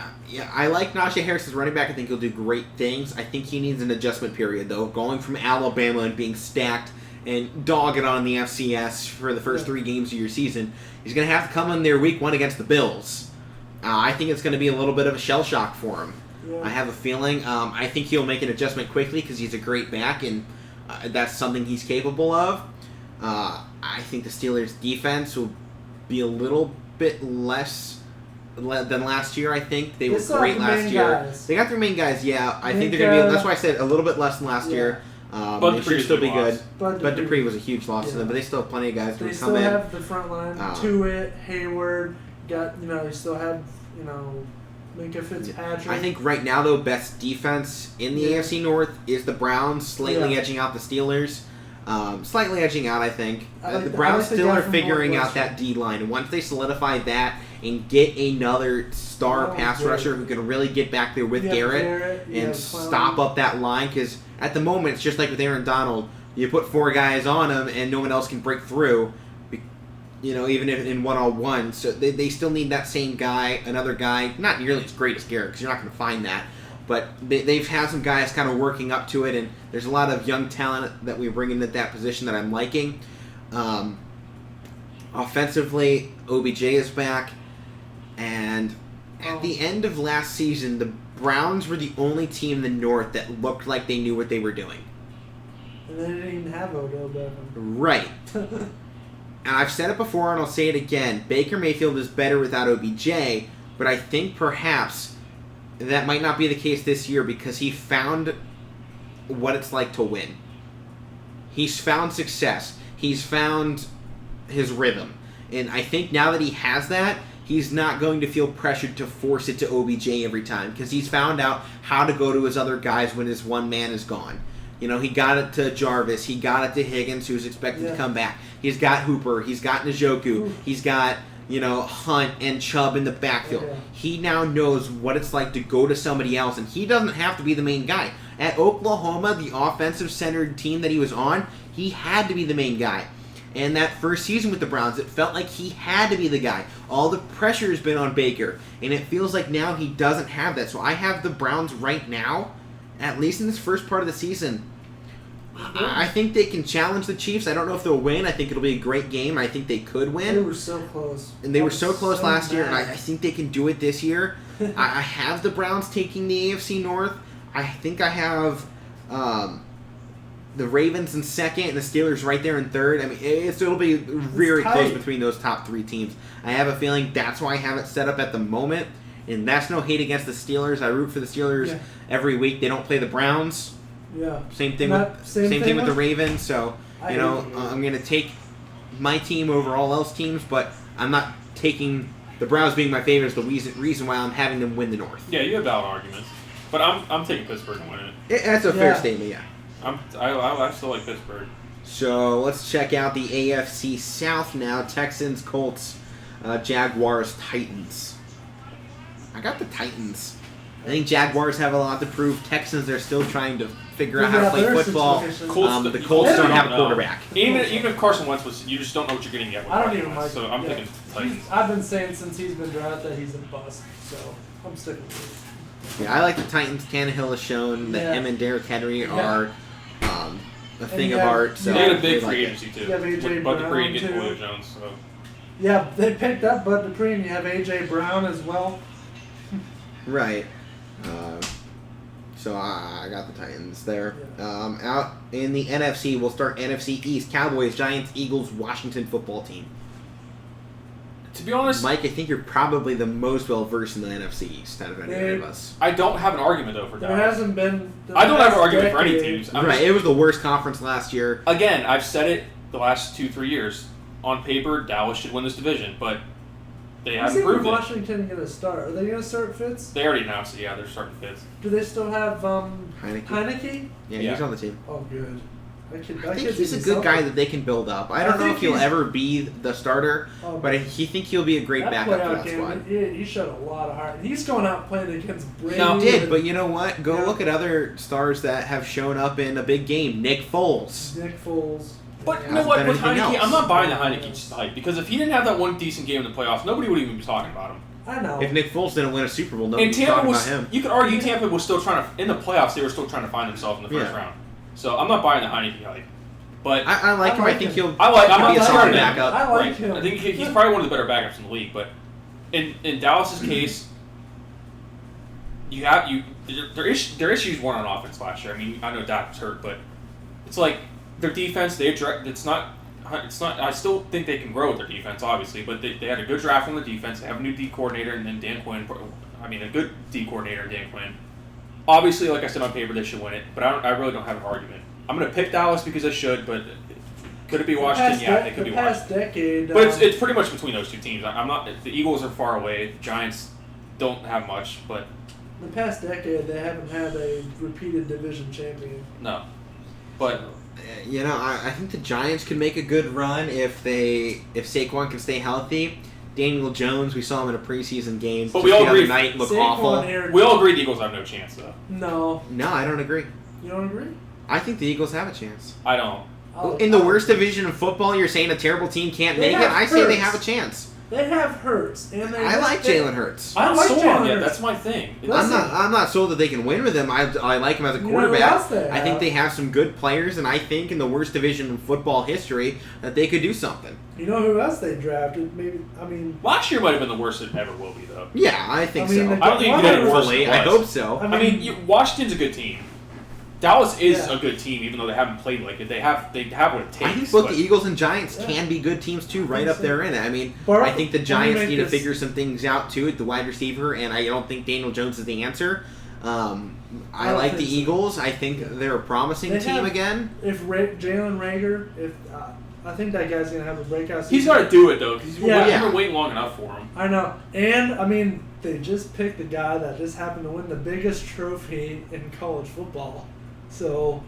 I like Najee Harris as running back. I think he'll do great things. I think he needs an adjustment period, though. Going from Alabama and being stacked and dogging on the FCS for the first 3 games of your season, he's going to have to come in there week 1 against the Bills. I think it's going to be a little bit of a shell shock for him. Yeah. I have a feeling. I think he'll make an adjustment quickly because he's a great back, and that's something he's capable of. I think the Steelers' defense will be a little bit less than last year. I think they were still great have the last main year. guys. They got their main guys. Yeah, I think Nick, they're gonna be. That's why I said a little bit less than last Yeah. year. Bud They Dupree's should still a be big good. loss. But Dupree was a huge loss to Yeah. them, but they still have plenty of guys They who still come in. have the front line. Tuitt, Hayward, you still have, Minka Fitzpatrick. I think right now, though, best defense in the Yeah. AFC North is the Browns, slightly Yeah. edging out the Steelers. Slightly edging out, I think. I like The the- Browns I like the still guy are from figuring out Northwestern. that D line. And once they solidify that and get another star Oh, pass yeah. rusher who can really get back there with You have Garrett you and have Clowney. stop up that line, because at the moment it's just like with Aaron Donald. You put 4 guys on him and no one else can break through. Even if in one-on-one. So they still need that same guy, another guy, not nearly as great as Garrett, because you're not going to find that. But they've had some guys kind of working up to it, and there's a lot of young talent that we bring into that position that I'm liking. Offensively, OBJ is back, and at the end of last season, the Browns were the only team in the North that looked like they knew what they were doing. And they didn't even have Odell Beckham. Right. And I've said it before and I'll say it again. Baker Mayfield is better without OBJ, but I think perhaps that might not be the case this year because he found what it's like to win. He's found success. He's found his rhythm. And I think now that he has that, he's not going to feel pressured to force it to OBJ every time because he's found out how to go to his other guys when his one man is gone. You know, he got it to Jarvis. He got it to Higgins, who's expected to come back. He's got Hooper. He's got Njoku. He's got, Hunt and Chubb in the backfield. Yeah. He now knows what it's like to go to somebody else, and he doesn't have to be the main guy. At Oklahoma, the offensive-centered team that he was on, he had to be the main guy. And that first season with the Browns, it felt like he had to be the guy. All the pressure has been on Baker, and it feels like now he doesn't have that. So I have the Browns right now, at least in this first part of the season. I think they can challenge the Chiefs. I don't know if they'll win. I think it'll be a great game. I think they could win. They were so close. And they were so close last year, and I bad. think they can do it this year. I have the Browns taking the AFC North. I think I have the Ravens in second and the Steelers right there in third. I mean, it'll be very tight. close between those top three teams. I have a feeling that's why I have it set up at the moment. And that's no hate against the Steelers. I root for the Steelers every week. They don't play the Browns. Yeah. Same thing Not- with same same thing thing with the with- Ravens. So I you know, hate the I'm going to take my team over all else teams, but I'm not taking the Browns being my favorite is the reason why I'm having them win the North. Yeah, you have valid arguments, but I'm taking Pittsburgh to win it. That's a fair Yeah. statement, yeah. I still like Pittsburgh. So let's check out the AFC South now. Texans, Colts, Jaguars, Titans. I got the Titans. I think Jaguars have a lot to prove. Texans are still trying to figure out how to play their football. situation. The Colts don't have a know. quarterback. Even if Carson Wentz was, you just don't know what you're getting yet. With I don't Carson even Wentz, like. So I'm yeah. picking Titans. I've been saying since he's been drafted that he's a bust. So I'm sticking with Yeah, I like the Titans. Tannehill has shown that Yeah. him and Derrick Henry Yeah. are a thing you of have- art. So They had a I big like free it. agency too. You have A.J. With Bud Dupree Brown, and getting too. Julio Jones. So. it. Yeah, they picked up Bud Dupree, and you have A.J. Brown as well. Right. So I got the Titans there. Out in the NFC, we'll start NFC East. Cowboys, Giants, Eagles, Washington football team. To be honest, Mike, I think you're probably the most well-versed in the NFC East out of any of us. I don't have an argument though for There Dallas. hasn't been. I don't have an argument for any decade. teams. I'm Right, just- it was the worst conference last year. Again, I've said it the last 2-3 years. On paper, Dallas should win this division, but they Is haven't even proved it. Washington going to start? Are they going to start Fitz? They already announced it. Yeah, they're starting Fitz. Do they still have Heineke. Heineke? Yeah, Yeah. he's on the team. Oh, good. I think he's a good guy that they can build up. I I don't know think if he'll he's- ever be the starter, Oh, but I think he'll be a great that backup for playout that game, squad. he showed a lot of heart. He's going out playing against Brady. No, He did, and but you know what? Go Yeah. look at other stars that have shown up in a big game. Nick Foles. Nick Foles. But Yeah. you know what? Hasn't With done anything Heineke, else. I'm not buying the Heineke hype because if he didn't have that one decent game in the playoffs, nobody would even be talking about him. I know. If Nick Foles didn't win a Super Bowl, And nobody's Tampa talking was. about him. You could argue Tampa was still trying to in the playoffs. They were still trying to find themselves in the first Yeah. round. So I'm not buying the Heineke hype. But I like I him. like I think him. he'll I'm he'll not be a solid starting him. backup. I like right. him. I think he's probably one of the better backups in the league. But in Dallas's case, their issues weren't on offense last year. I mean, I know Dak was hurt, but it's like their defense. It's not. I still think they can grow with their defense, obviously. But they had a good draft on the defense. They have a new D coordinator, and then Dan Quinn. I mean, a good D coordinator, Dan Quinn. Obviously, like I said on paper, they should win it. But I really don't have an argument. I'm going to pick Dallas because they should, but could it be Washington? Yeah, it could be The past Washington. decade. But it's pretty much between those two teams. I'm not. The Eagles are far away. The Giants don't have much, but the past decade, they haven't had a repeated division champion. no. But You know, I think the Giants could make a good run if Saquon can stay healthy. Daniel Jones, we saw him in a preseason game. But just we all the other agree- night looked Saquon awful. here- we all agree the Eagles have no chance, though. No, No, I don't agree. you don't agree? I think the Eagles have a chance. I don't. In the worst division of football, you're saying a terrible team can't They make it? have I say they Hurts. have a chance. They have Hurts, and I like Jalen Hurts. I I'm like sold Jalen on it. Hurts. That's my thing. Listen. I'm not sold that they can win with him. I like him as a You know who quarterback. else they I think have? they have some good players, and I think in the worst division in football history that they could do something. You know who else they drafted? Last year might have been the worst it ever will be, though. Yeah, I think I mean, so. the- I don't think you can get it worse than Hopefully, it I was. hope so. I I mean, Washington's a good team. Dallas is Yeah. a good team, even though they haven't played like it. They have what it takes. I think both but- the Eagles and Giants Yeah. can be good teams too, right think up so. there in it. I mean, Bar- I think the let me Giants make need to this- figure some things out too at the wide receiver, and I don't think Daniel Jones is the answer. I don't like the think so. Eagles. I think they're a promising They team have- again. if Jalen Rager, if I think that guy's gonna have a breakout season. He's got to do it though, because Yeah. we've been waiting long enough for him. I know, and I mean, they just picked the guy that just happened to win the biggest trophy in college football. So,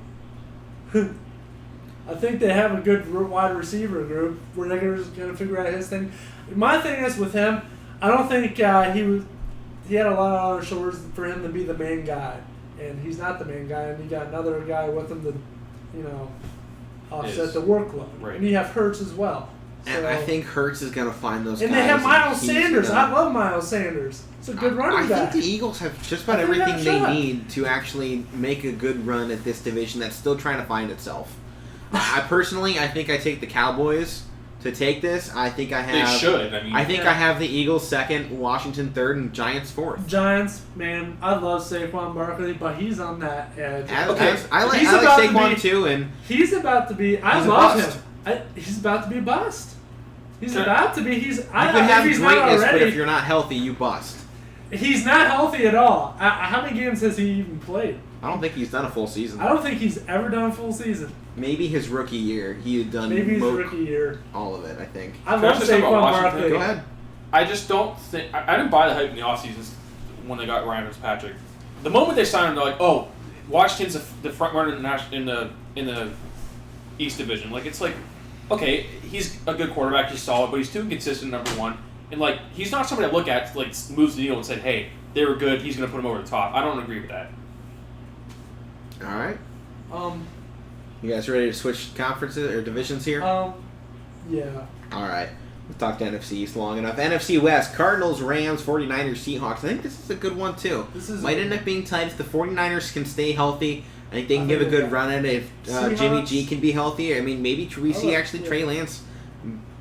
I think they have a good wide receiver group. Rudiger's gonna figure out his thing. My thing is with him, I don't think he had a lot on his shoulders for him to be the main guy, and he's not the main guy. And you got another guy with him to, offset the workload. Right. And you have Hurts as well. And So- I think Hurts is going to find those and guys. they have Miles he's Sanders. gonna- I love Miles Sanders. It's a good running I back. think the Eagles have just about I think they everything have a they shot. need to actually make a good run at this division that's still trying to find itself. I personally, I think I take the Cowboys to take this. I think I have. They should. I mean, I think Yeah. I have the Eagles second, Washington third, and Giants fourth. Giants, man, I love Saquon Barkley, but he's on that edge. Okay. I like He's about to Saquon be- too, and He's about to be. I He's a love bust. him. He's about to be a bust. He's Sure. about to be. you can have if he's not greatness, but already, if you're not healthy, you bust. he's not healthy at all. How many games has he even played? I don't think he's done a full season. I don't think he's ever done a full season. Maybe his rookie year, he had done Maybe his rookie year. all of it. I think. I Can I love say something Saquon about Washington? Barkley. Go ahead. I just don't think I didn't buy the hype in the offseason when they got Ryan Fitzpatrick. The moment they signed him, they're like, "Oh, Washington's the front runner in the East Division." Like it's like, okay, he's a good quarterback, he's solid, but he's too inconsistent. Number one, and like he's not somebody I look at like moves the needle and said, "Hey, they were good. He's going to put them over the top." I don't agree with that. All right. Um, You guys ready to switch conferences or divisions here? yeah. All right. We've talked NFC East long enough. NFC West, Cardinals, Rams, 49ers, Seahawks. I think this is a good one, too. This is Might end up being tight if the 49ers can stay healthy. I think they can I give a think good that- run at it. If Jimmy Seahawks- G can be healthy, I mean, maybe we see actually yeah. Trey Lance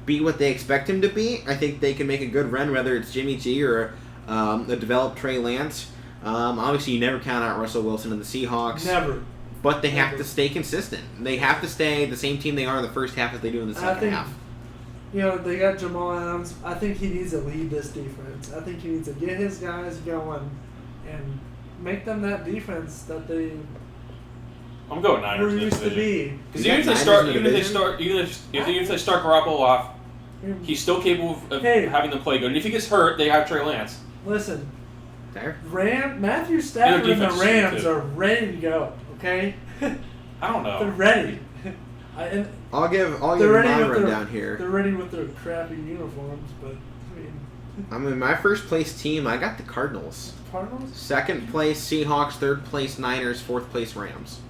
be what they expect him to be. I think they can make a good run, whether it's Jimmy G or a developed Trey Lance. Obviously, you never count out Russell Wilson and the Seahawks. Never. But they have Never. to stay consistent. They have to stay the same team they are in the first half as they do in the second think- half. They got Jamal Adams. I think he needs to lead this defense. I think he needs to get his guys going and make them that defense that they I'm going Niners. were in this used to division. be. Because You even if got they Niners in the start, division? even if they start Garoppolo off, he's still capable of Hey. having them play good. And if he gets hurt, they have Trey Lance. Listen, There. Matthew Stafford and the defense is Rams too. are ready to go. Okay, I don't they're know. ready. And I'll give they're my ready with their rundown here. They're ready with their crappy uniforms, but I mean, My first place team, I got the Cardinals. Cardinals. Second place Seahawks, third place Niners, fourth place Rams.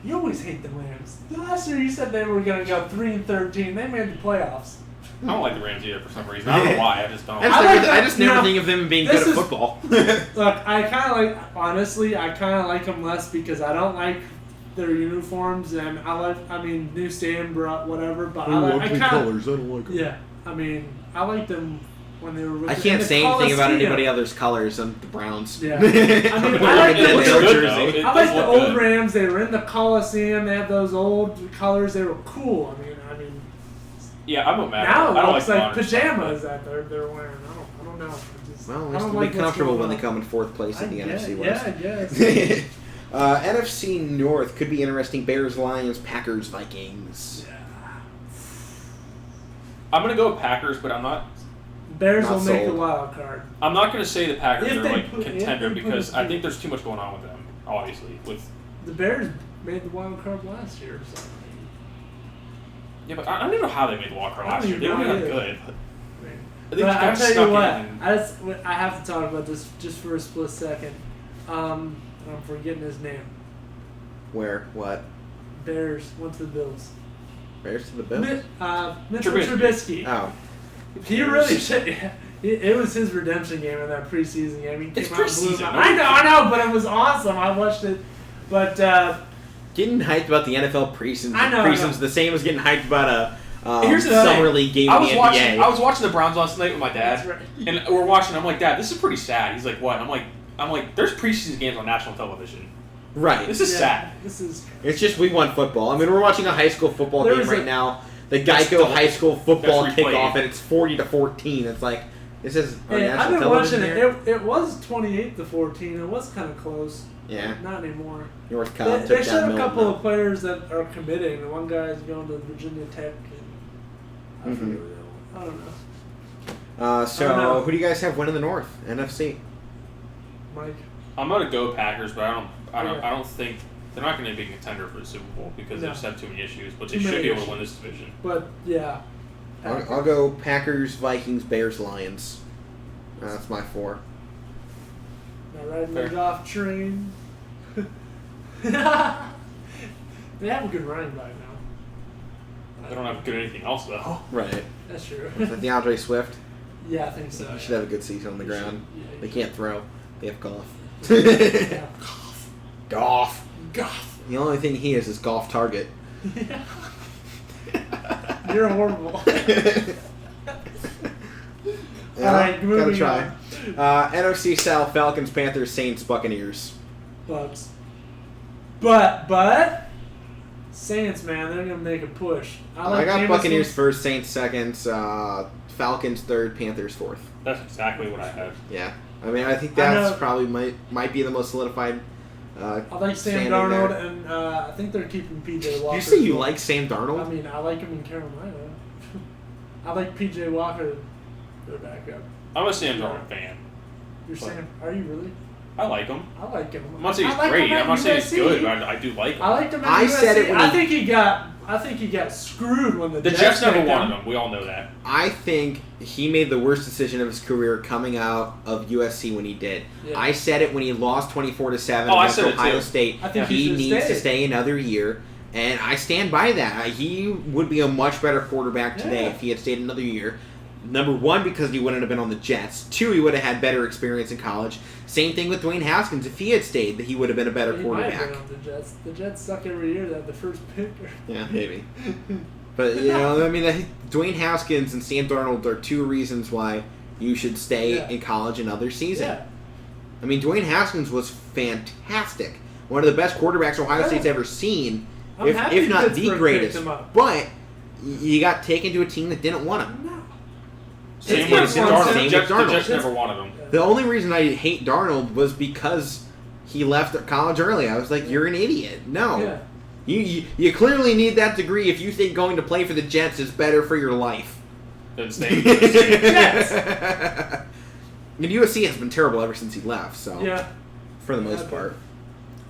You always hate the Rams. Last year you said they were going to go 3-13. They made the playoffs. I don't like the Rams either for some reason. I don't know why. I just don't. I just never now, think of them being good this at is- football. Look, I kind of like, honestly, I kind of like them less because I don't like their uniforms and new stadium, whatever, but I kind of, I don't like yeah, I like them when they were with I in can't the say anything about Coliseum. anybody else's colors than the Browns. Yeah. I like It them looks with good, their- though. It I like does the look old good. Rams. They were in the Coliseum. They had those old colors. They were cool. I mean, Yeah, I'm not mad. now I it don't looks like like modern stuff, pajamas that they're wearing. I don't know. Well, I they don't still like be what's comfortable going when they on. come in fourth place in the NFC West. Yeah, I guess. NFC North could be interesting. Bears, Lions, Packers, Vikings. I'm gonna go with Packers, but I'm not. Bears Not will make a sold. wild card. I'm not gonna say the Packers If are they like put- contender if they put because it I through- think there's too much going on with them. Obviously, with The Bears made the wild card last year. So. yeah, but I don't know how they made the wild card I don't last year. They even were know not either. good. But They just I'll got tell you stuck what, in. I have to talk about this just for a split second. I'm forgetting his name. Where? What? Bears went to the Bills. Bears to the Bills? Mitchell Trubisky. Trubisky. Oh. He really should. It was his redemption game in that preseason game. He It's came out and blew preseason. them out. I know, but it was awesome. I watched it. But Getting hyped about the NFL preseason. I know, Preseason's the same as getting hyped about a Here's the summer thing. league game I in was the watching. NBA. I was watching the Browns last night with my dad, That's right. and we're watching. I'm like, Dad, this is pretty sad. He's like, what? I'm like, there's preseason games on national television. Right. This is sad. This is. It's just we want football. I mean, we're watching a high school football There game was right a- now. The That's Geico still- high school football that's replayed. kickoff, and it's 40-14. It's like this is our Hey, I've national been watching television it. here. It was 28-14. It was kind of close. Yeah. Not anymore. North They, Cobb they took showed down a couple Milton. of players that are committing. One guy's going to Virginia Tech. I Mhm. forget what I don't know. I So don't know. who do you guys have winning the North NFC? Mike. I'm gonna go Packers, but Yeah. I don't think they're not going to be a contender for the Super Bowl because they No. just have too many issues. But Too they should many be able to issues. win this division. But yeah. I'll go Packers, Vikings, Bears, Lions. That's my 4. Now riding Fair. the Goff train. They have a good running back now. They don't have good anything else though. Right. That's true. Is that DeAndre Swift? Yeah, I think so. He should have a good season on the ground. Yeah, They can't throw. They have golf. Yeah. Golf. Goff. The only thing he is golf target. You're horrible. Yeah, Alright, gotta moving try. on. NFC South: Falcons, Panthers, Saints, Buccaneers. Bucks. But Saints, man, they're gonna make a push. I got Jameis Buccaneers Winston. first, Saints second, Falcons third, Panthers fourth. That's exactly what I had. Yeah, I mean, I think I that's know. probably might be the most solidified. I like Sam standing Darnold, there. and I think they're keeping PJ Walker. Did you say you as well. like Sam Darnold? I mean, I like him in Carolina. I like PJ Walker. Their backup. I'm a Sam Darnold fan. You're What? saying? Are you really? I like him. I like him. I'm not saying he's I like great. him at I'm not saying he's USC. good, but I do like him. I liked him at I USC. said it when I he- think he got screwed when the The Jets never picked wanted him. We all know that. I think he made the worst decision of his career coming out of USC when he did. Yeah. I said it when he lost 24-7 Oh, I against said it Ohio too. State. I think He he should needs to stay. stay another year, and I stand by that. He would be a much better quarterback today Yeah. if he had stayed another year. Number one, because he wouldn't have been on the Jets. Two, he would have had better experience in college. Same thing with Dwayne Haskins. If he had stayed, he would have been a better He might have quarterback. been on the Jets. The Jets suck every year. They have the first pick. Yeah, maybe. But, you know, I mean, I think Dwayne Haskins and Sam Darnold are two reasons why you should stay Yeah. in college another season. Yeah. I mean, Dwayne Haskins was fantastic. One of the best quarterbacks Ohio Yeah. State's ever seen, I'm happy if not the Pittsburgh greatest. picked him up. But you got taken to a team that didn't want him. No. Same It's with not Sam one Darnold. step. The Jets Darnold. never wanted him. The only reason I hate Darnold was because he left college early. I was like, you're an idiot. No. Yeah. You clearly need that degree if you think going to play for the Jets is better for your life. Then stay in USC. Jets. And USC has been terrible ever since he left, so Yeah. for the most Okay. part.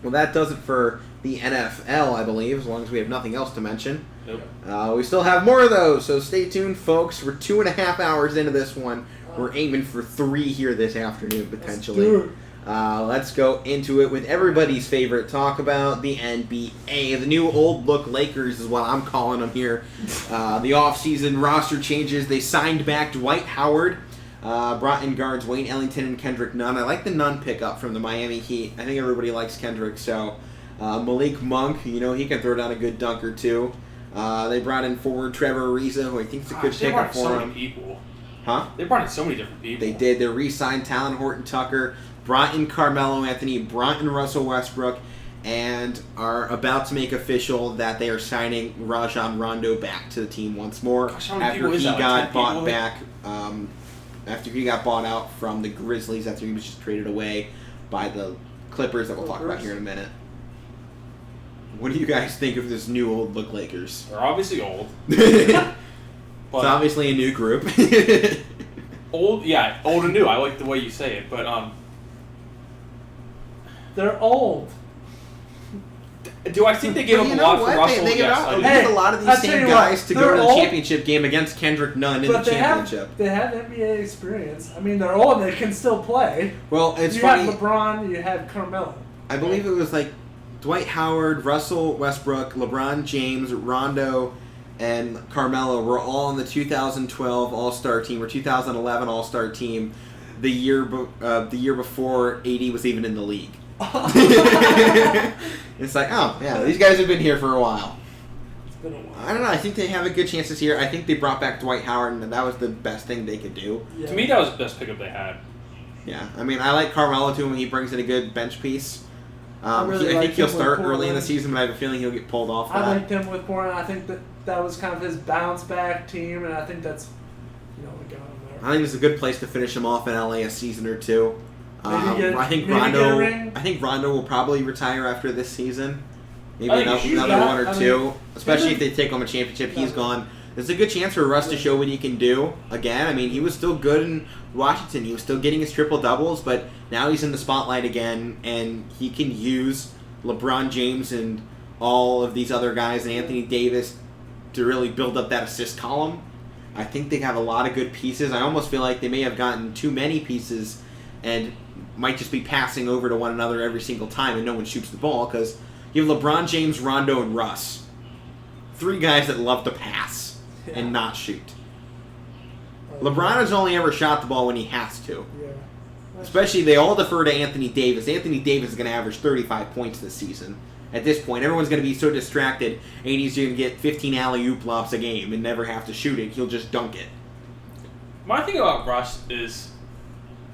Well, that does it for the NFL, I believe, as long as we have nothing else to mention. Nope. We still have more of those, so stay tuned, folks. We're 2.5 hours into this one. We're aiming for 3 here this afternoon, potentially. Let's do it. Let's go into it with everybody's favorite talk about the NBA. The new old look Lakers is what I'm calling them here. The offseason roster changes. They signed back Dwight Howard, brought in guards Wayne Ellington and Kendrick Nunn. I like the Nunn pickup from the Miami Heat. I think everybody likes Kendrick, so Malik Monk, he can throw down a good dunk or two. They brought in forward Trevor Ariza, who I think is a good Gosh, they brought pickup in so for many him. people. Huh? They brought in so many different people. They did. They re-signed Talon Horton Tucker, brought in Carmelo Anthony, brought in Russell Westbrook, and are about to make official that they are signing Rajon Rondo back to the team once more Gosh, how many after people is he that? Like got 10 bought people? back. After he got bought out from the Grizzlies, after he was just traded away by the Clippers that we'll talk about here in a minute. What do you guys think of this new old look Lakers? They're obviously old. It's But obviously a new group. old, yeah, old and new. I like the way you say it, but They're old. do I think they gave But up you a know lot what? for Russell? They Yes, got I do. Hey, a lot of these I'll tell same you what, guys to go they're to the old, championship game against Kendrick Nunn in the But they championship. have NBA experience. I mean, they're old. They can still play. Well, it's you funny. have LeBron. You have Carmelo. I believe it was like Dwight Howard, Russell Westbrook, LeBron James, Rondo, and Carmelo were all on the 2012 All-Star team or 2011 All-Star team the year before AD was even in the league. It's like, oh, yeah, these guys have been here for a while. It's been a while. I don't know. I think they have a good chance this year. I think they brought back Dwight Howard, and that was the best thing they could do. Yeah. To me, that was the best pickup they had. Yeah, I mean, I like Carmelo too when he brings in a good bench piece. I really I like think he'll him with start early in the Portland. season, but I have a feeling he'll get pulled off. For I that. liked him with Portland. I think that was kind of his bounce back team, and I think that's what got him there. I think it's a good place to finish him off in LA a season or two. I think maybe get a Rondo. ring. I think Rondo will probably retire after this season. Maybe I think he should. another one or I mean, two. Especially he if they take home a championship, he's Yeah. gone. There's a good chance for Russ to show what he can do again. I mean, he was still good in Washington. He was still getting his triple-doubles, but now he's in the spotlight again, and he can use LeBron James and all of these other guys and Anthony Davis to really build up that assist column. I think they have a lot of good pieces. I almost feel like they may have gotten too many pieces and might just be passing over to one another every single time and no one shoots the ball because you have LeBron James, Rondo, and Russ. 3 guys that love to pass and not shoot. LeBron has only ever shot the ball when he has to. Yeah. Especially, they all defer to Anthony Davis. Anthony Davis is going to average 35 points this season. At this point, everyone's going to be so distracted, and he's going to get 15 alley-oop lobs a game and never have to shoot it. He'll just dunk it. My thing about Russ is,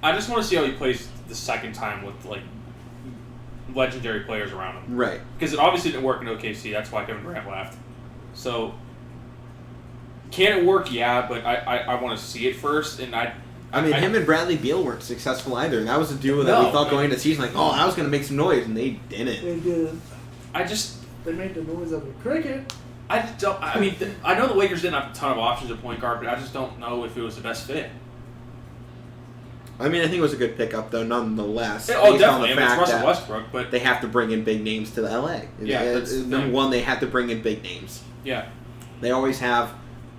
I just want to see how he plays the second time with like legendary players around him. Right. Because it obviously didn't work in OKC. That's why Kevin Durant left. So, can it work? Yeah, but I want to see it first, and him and Bradley Beal weren't successful either. That was a duo that we thought going into the season, like, oh, I was going to make some noise, and they didn't. They did. They made the noise of a cricket. I just don't. I mean, I know the Lakers didn't have a ton of options at point guard, but I just don't know if it was the best fit. I mean, I think it was a good pickup, though, nonetheless. Yeah, oh, based on definitely. the fact It's Russell that Westbrook, but they have to bring in big names to the LA. Yeah, Number one, they have to bring in big names. yeah. They always have,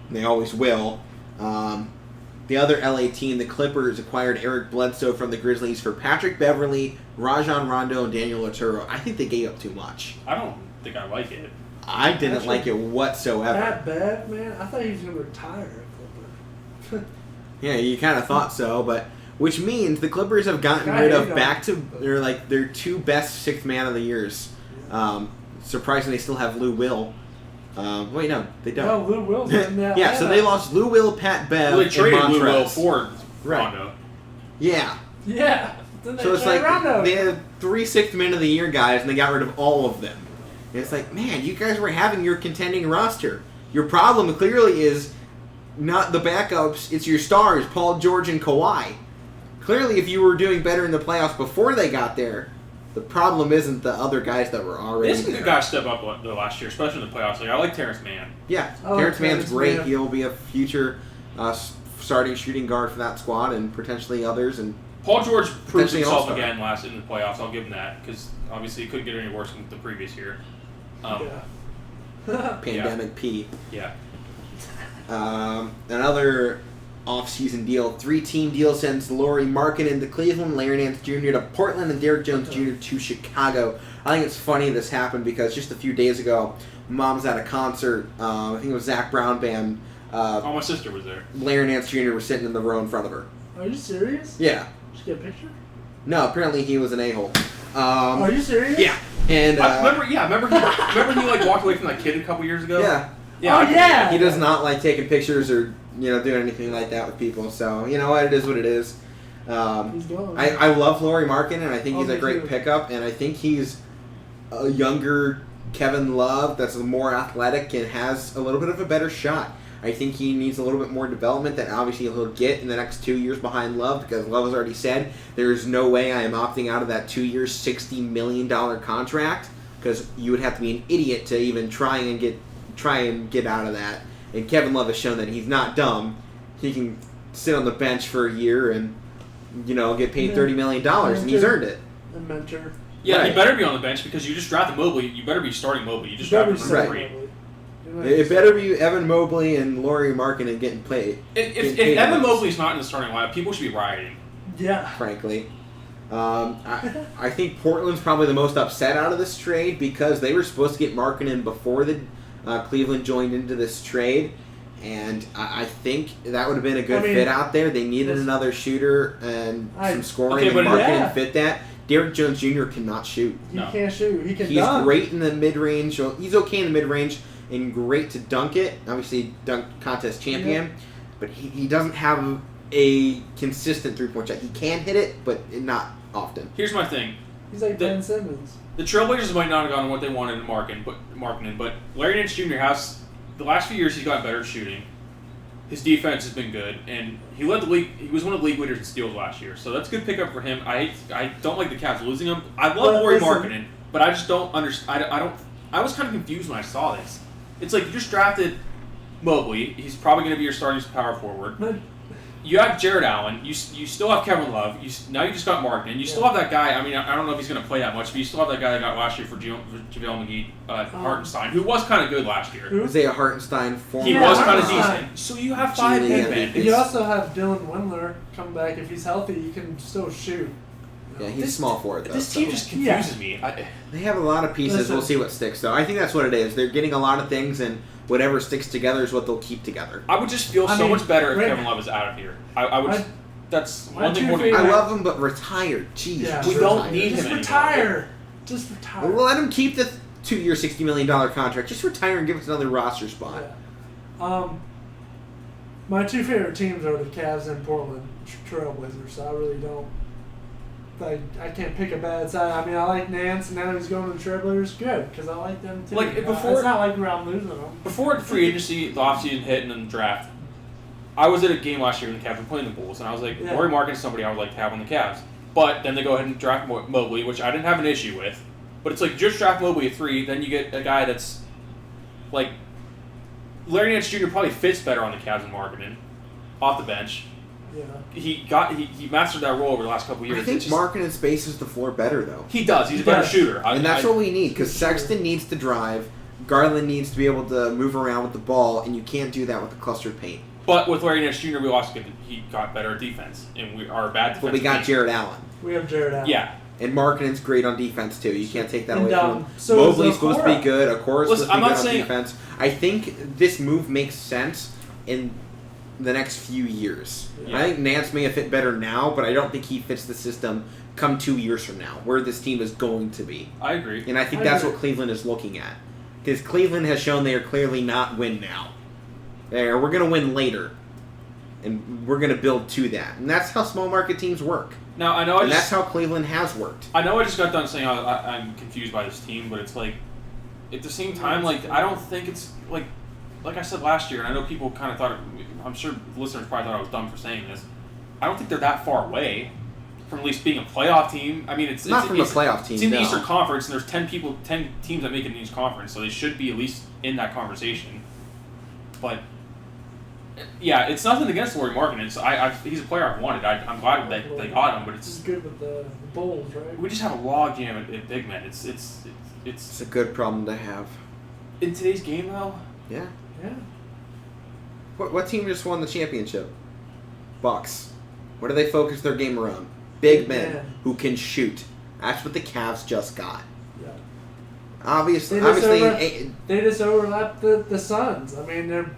and they always will. The other LA team, the Clippers, acquired Eric Bledsoe from the Grizzlies for Patrick Beverley, Rajon Rondo, and Daniel Otero. I think they gave up too much. I don't think I like it. I didn't like it whatsoever. That bad, man. I thought he was going to retire a Clipper. Yeah, you kind of thought so, but which means the Clippers have gotten rid of their 2 best 6th man of the years. Surprisingly, they still have Lou Will. Wait, no, they don't. No, Lou Will's in that. Yeah, so they lost Lou Will, Pat Bev, Well, they and traded Lou Will Montrez. for Right. Rondo. Yeah. Yeah. Then they So it's traded like Rondo. they had 3 6th men of the year guys, and they got rid of all of them. And it's like, man, you guys were having your contending roster. Your problem clearly is not the backups; it's your stars, Paul George and Kawhi. Clearly, if you were doing better in the playoffs before they got there, the problem isn't the other guys that were already There's some there. good guys step up the last year, especially in the playoffs. Like I like Terrence Mann. Yeah, Oh, Terrence Mann's Terrence great. Mann. He'll be a future starting shooting guard for that squad, and potentially others. And Paul George proved Potentially himself all-star. again last in the playoffs. I'll give him that because obviously it couldn't get any worse than the previous year. Yeah. Pandemic P. Yeah. Another off-season deal, 3-team deal sends Lauri Markkanen to Cleveland, Larry Nance Jr. to Portland, and Derrick Jones Jr. to Chicago. I think it's funny this happened because just a few days ago, Mom's at a concert. I think it was Zach Brown Band. Oh, my sister was there. Larry Nance Jr. was sitting in the row in front of her. Are you serious? Yeah. Did you get a picture? No, apparently he was an a-hole. Are you serious? Yeah. And remember he like walked away from that kid a couple years ago. yeah. Yeah. Oh, yeah. He does not like taking pictures or doing anything like that with people. So you know what, it is what it is. He's gone. I love Lauri Markkanen, and I think he's me a great too. pickup, and I think he's a younger Kevin Love that's more athletic and has a little bit of a better shot. I think he needs a little bit more development that obviously he'll get in the next 2 years behind Love, because Love has already said there's no way I am opting out of that 2 year, $60 million contract, because you would have to be an idiot to even try and get out of that. And Kevin Love has shown that he's not dumb. He can sit on the bench for a year and get paid $30 million, and he's earned it. A mentor. Yeah, Right. he better be on the bench because you just drafted Mobley. You better be starting Mobley. You just Better drafted be number Right. 3. It better be Evan Mobley and Lauri Markkanen getting played. If paid Evan enough. Mobley's not in the starting lineup, people should be rioting. Yeah. Frankly. I think Portland's probably the most upset out of this trade because they were supposed to get Markkanen before the Cleveland joined into this trade, and I think that would have been a good fit out there. They needed another shooter and some scoring, Okay, and but Markkanen fit that. Derrick Jones Jr. cannot shoot. He No. can't shoot. He can He's dunk. great in the mid-range. He's okay in the mid-range and great to dunk it. Obviously, dunk contest champion. But he doesn't have a consistent three-point shot. He can hit it, but not often. Here's my thing. He's like Ben Simmons. The Trailblazers might not have gotten what they wanted in Markkanen, but Larry Nance Jr. has, the last few years he's gotten better at shooting. His defense has been good, and he led the league. He was one of the league leaders in steals last year, so that's a good pickup for him. I don't like the Cavs losing him. I love But Lauri listen- Markkanen, but I just don't understand. I was kind of confused when I saw this. It's like you just drafted Mobley. He's probably going to be your starting power forward. But You have Jared Allen. You still have Kevin Love. Now you just got Markkanen. You still have that guy. I mean, I don't know if he's going to play that much, but you still have that guy that got last year for JaVale McGee, Hartenstein, who was kind of good last year. Isaiah Hartenstein, former. He Yeah, was kind of Hartenstein. decent. So you have 5 big Julian. men. you also have Dylan Windler come back. If he's healthy, he can still shoot. Yeah, he's small for it though. This team so. just confuses me. They have a lot of pieces. Listen. We'll see what sticks though. I think that's what it is. They're getting a lot of things, and whatever sticks together is what they'll keep together. I would just feel I so mean, much better if right- Kevin Love is out of here. I would. My- That's my one thing two more than favorite- I love him, but retired. Jeez, Yeah. We just don't retire. need him Just anymore. retire. Just retire. We'll let him keep the 2-year, $60 million contract. Just retire and give us another roster spot. Yeah. My two favorite teams are the Cavs and Portland Trailblazers. So I really don't. I can't pick a bad side. I mean, I like Nance, and now he's going to the Trailblazers. Good, because I like them too. Like, before- it's not like I'm losing them. Before the free agency, the offseason hit, and then the draft, I was at a game last year when the Cavs were playing the Bulls, and I was like, Yeah. Laurie Markkanen is somebody I would like to have on the Cavs. But then they go ahead and draft Mobley, which I didn't have an issue with. But it's like, just draft Mobley at 3, then you get a guy that's, like, Larry Nance Jr. probably fits better on the Cavs than Markkanen, off the bench. Yeah. He mastered that role over the last couple of years. I think It's just- Markkanen spaces the floor better though. He does. He's a He better does. shooter. And that's what we need, because Sexton needs to drive, Garland needs to be able to move around with the ball, and you can't do that with the clustered paint. But with Larry Nance Jr., we also he got better at defense, and we are a bad defense. But we got Jared Allen. We have Jared Allen. Yeah. And Markkanen's great on defense too. You can't take that And, away from him. so is Mobley's supposed to be Okoro. good. Okora's Listen, supposed to I'm be not good on saying- defense. I think this move makes sense in the next few years. Yeah. I think Nance may have fit better now, but I don't think he fits the system come 2 years from now, where this team is going to be. I agree. And I think I that's agree. what Cleveland is looking at. Because Cleveland has shown they are clearly not win now. We're going to win later. And we're going to build to that. And that's how small market teams work. Now I know And that's how Cleveland has worked. I just got done saying I'm confused by this team, but it's like at the same time, like I don't think it's like I said last year, and I know people kind of thought. I'm sure listeners probably thought I was dumb for saying this. I don't think they're that far away from at least being a playoff team. I mean, it's Not from a playoff team, It's in the no. Eastern Conference, and there's 10 teams that make it in each conference, so they should be at least in that conversation. But yeah, it's nothing against Laurie Markkanen. He's a player I've wanted. I'm glad that they got him, but This is it's good with the Bulls, right? we just have a log jam at big men. It's It's a good problem to have. in today's game though. Yeah. Yeah. What team just won the championship? Bucks. What do they focus their game around? Big men Man. who can shoot. That's what the Cavs just got. Yeah. Obviously, They just obviously, They just overlap the Suns. I mean, they're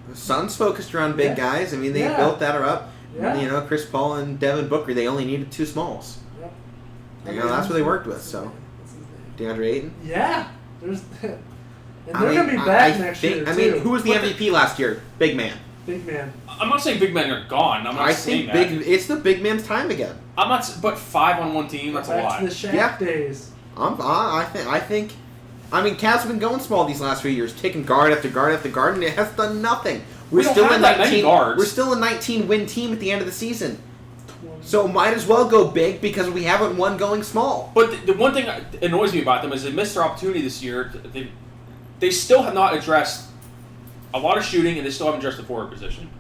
the Suns focused around big Yeah. guys. I mean, they Yeah. built that up. Yeah. You know, Chris Paul and Devin Booker, they only needed 2 smalls. yeah. You know, that's what they worked with, so. What's his name? DeAndre Ayton. Yeah. There's and I they're mean, gonna be back I next think, year I mean, too. who was the But MVP last year? Big man. Big man. I'm not saying big men are gone. I'm not I saying think that. it's the big man's time again. I'm not. But 5 on one team. That's a Back lot. to the Shaq Yeah. days. I think. I mean, Cavs have been going small these last few years, taking guard after guard after guard, and it has done nothing. We don't have that many guards. We're still a 19-win team at the end of the season, so might as well go big because we haven't won going small. But the one thing that annoys me about them is they missed their opportunity this year. They still have not addressed a lot of shooting, and they still haven't addressed the forward position.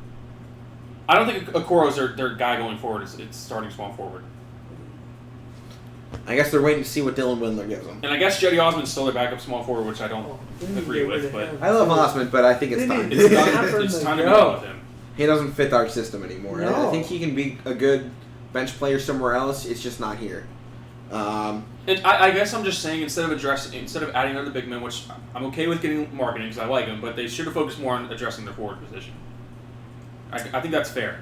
I don't think Okoro's their guy going forward. It's starting small forward. I guess they're waiting to see what Dylan Windler gives them. And I guess Jetty Osman's still their backup small forward, which I don't Oh, they need to agree get with. rid of But him. I love Osman, but I think it's They time. need- it's It's time, time for him it's to time to be go. done with him. He doesn't fit our system anymore. I No. think he can be a good bench player somewhere else. It's just not here. And I guess I'm just saying instead of adding another big man, which I'm okay with getting Markkanen because I like him, but they should have focused more on addressing their forward position. I think that's fair.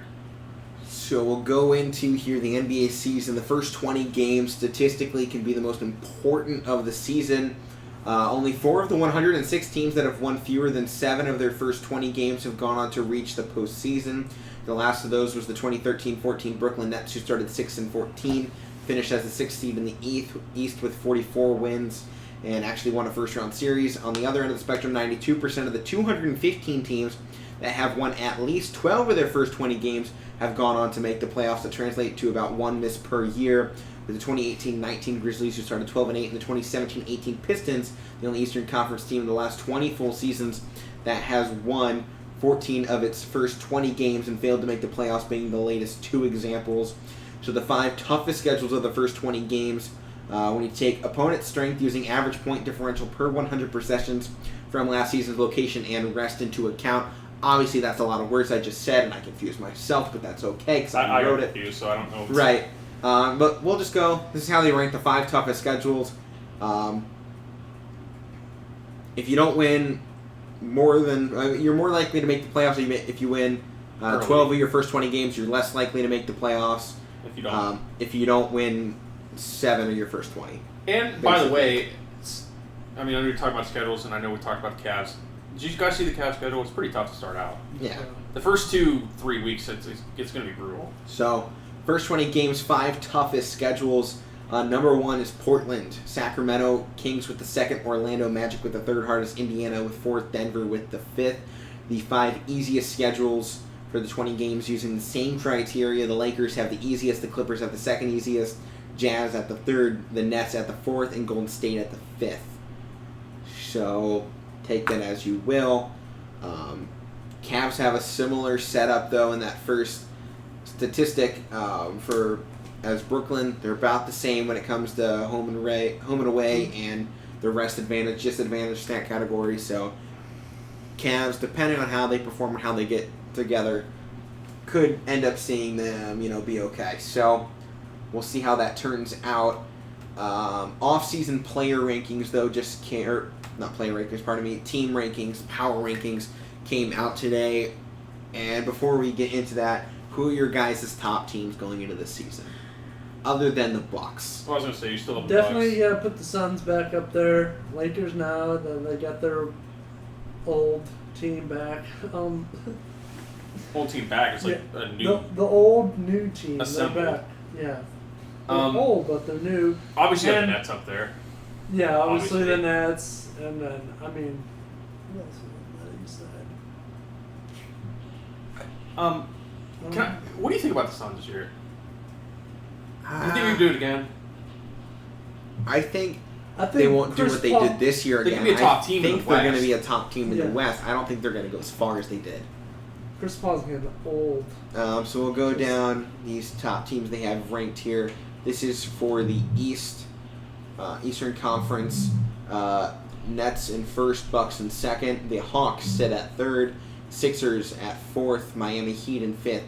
So we'll go into here the NBA season. The first 20 games statistically can be the most important of the season. Only 4 of the 106 teams that have won fewer than 7 of their first 20 games have gone on to reach the postseason. The last of those was the 2013-14 Brooklyn Nets, who started 6-14, finished as the 6th seed in the East with 44 wins, and actually won a first-round series. On the other end of the spectrum, 92% of the 215 teams that have won at least 12 of their first 20 games have gone on to make the playoffs, that translate to about 1 miss per year. With the 2018-19 Grizzlies, who started 12-8, and the 2017-18 Pistons, the only Eastern Conference team in the last 20 full seasons that has won 14 of its first 20 games and failed to make the playoffs, being the latest 2 examples. So the 5 toughest schedules of the first 20 games, when you take opponent strength using average point differential per 100 possessions from last season's location and rest into account. Obviously, that's a lot of words I just said, and I confused myself, but that's okay because I wrote it. Confused, so I don't know. Right. But we'll just go. This is how they rank the 5 toughest schedules. If you don't win more than... you're more likely to make the playoffs if you win 12 of your first 20 games. You're less likely to make the playoffs if you don't win 7 of your first 20. And, by the way, I know you're talking about schedules, and I know we talked about the Cavs. Did you guys see the Cavs schedule? It's pretty tough to start out. Yeah. The first 2-3 weeks, it's going to be brutal. So, first 20 games, 5 toughest schedules. Number 1 is Portland, Sacramento Kings with the 2nd, Orlando Magic with the 3rd hardest, Indiana with 4th, Denver with the 5th. The 5 easiest schedules for the 20 games using the same criteria. The Lakers have the easiest, the Clippers have the 2nd easiest, Jazz at the 3rd, the Nets at the 4th, and Golden State at the 5th. So, take that as you will. Cavs have a similar setup, though, in that first statistic as Brooklyn. They're about the same when it comes to home and away, and the rest advantage, disadvantage stat category. So, Cavs, depending on how they perform and how they get together, could end up seeing them, be okay. So, we'll see how that turns out. Off-season player rankings, though, team rankings, power rankings came out today. And before we get into that, who are your guys' top teams going into this season? Other than the Bucks. Well, I was going to say, you still have the Definitely, Bucks. put the Suns back up there. Lakers now, then they got their old team back. Old team back. It's like a new... The old, new team. Assembled. They're back. Yeah. They're old, but they're new. Obviously, you have the Nets up there. Yeah, obviously the Nets. And then, who else is on the east side? What do you think about the Suns this year? Do you think we can do it again? I think they won't do what they did this year again. They can be a top team in the I think they're going to West. be a top team in the West. I don't think they're going to go as far as they did. Chris Paul's getting old. So we'll go down these top teams they have ranked here. This is for the East, Eastern Conference. Nets in 1st, Bucks in 2nd. The Hawks sit at 3rd. Sixers at 4th. Miami Heat in 5th.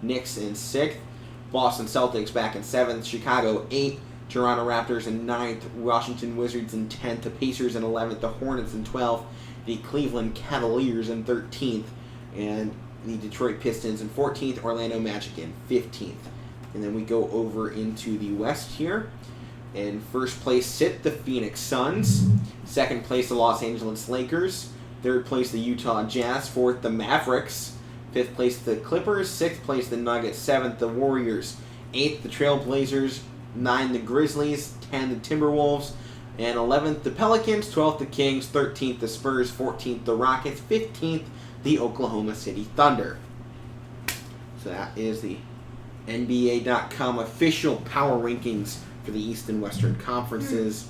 Knicks in 6th. Boston Celtics back in 7th. Chicago 8th. Toronto Raptors in 9th. Washington Wizards in 10th. The Pacers in 11th. The Hornets in 12th. The Cleveland Cavaliers in 13th. And the Detroit Pistons in 14th. Orlando Magic in 15th. And then we go over into the West here. In 1st place sit the Phoenix Suns. 2nd place the Los Angeles Lakers. 3rd place the Utah Jazz. 4th the Mavericks. 5th place the Clippers. 6th place the Nuggets. 7th the Warriors. 8th the Trailblazers. 9 the Grizzlies. 10 the Timberwolves. And 11th the Pelicans. 12th the Kings. 13th the Spurs. 14th the Rockets. 15th the Oklahoma City Thunder. So that is the NBA.com official power rankings for the East and Western Conferences.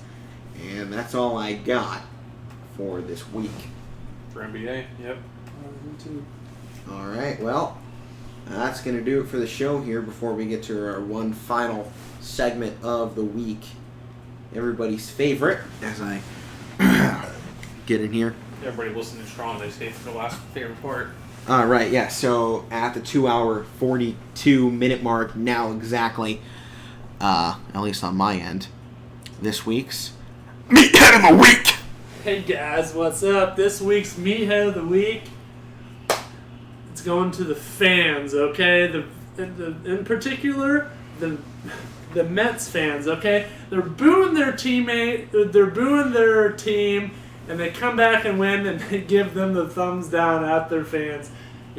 And that's all I got for this week. For NBA, yep. Alright, well, that's going to do it for the show here before we get to our one final segment of the week. Everybody's favorite, as I get in here. Everybody listening strong, they say for the last favorite part. Alright, yeah, so at the 2-hour, 42-minute mark, now exactly, at least on my end, this week's Meathead of the Week! Hey guys, what's up? This week's Meathead of the Week, it's going to the fans, okay? In particular, the Mets fans, okay? They're booing their teammate, they're booing their team, and they come back and win, and they give them the thumbs down at their fans.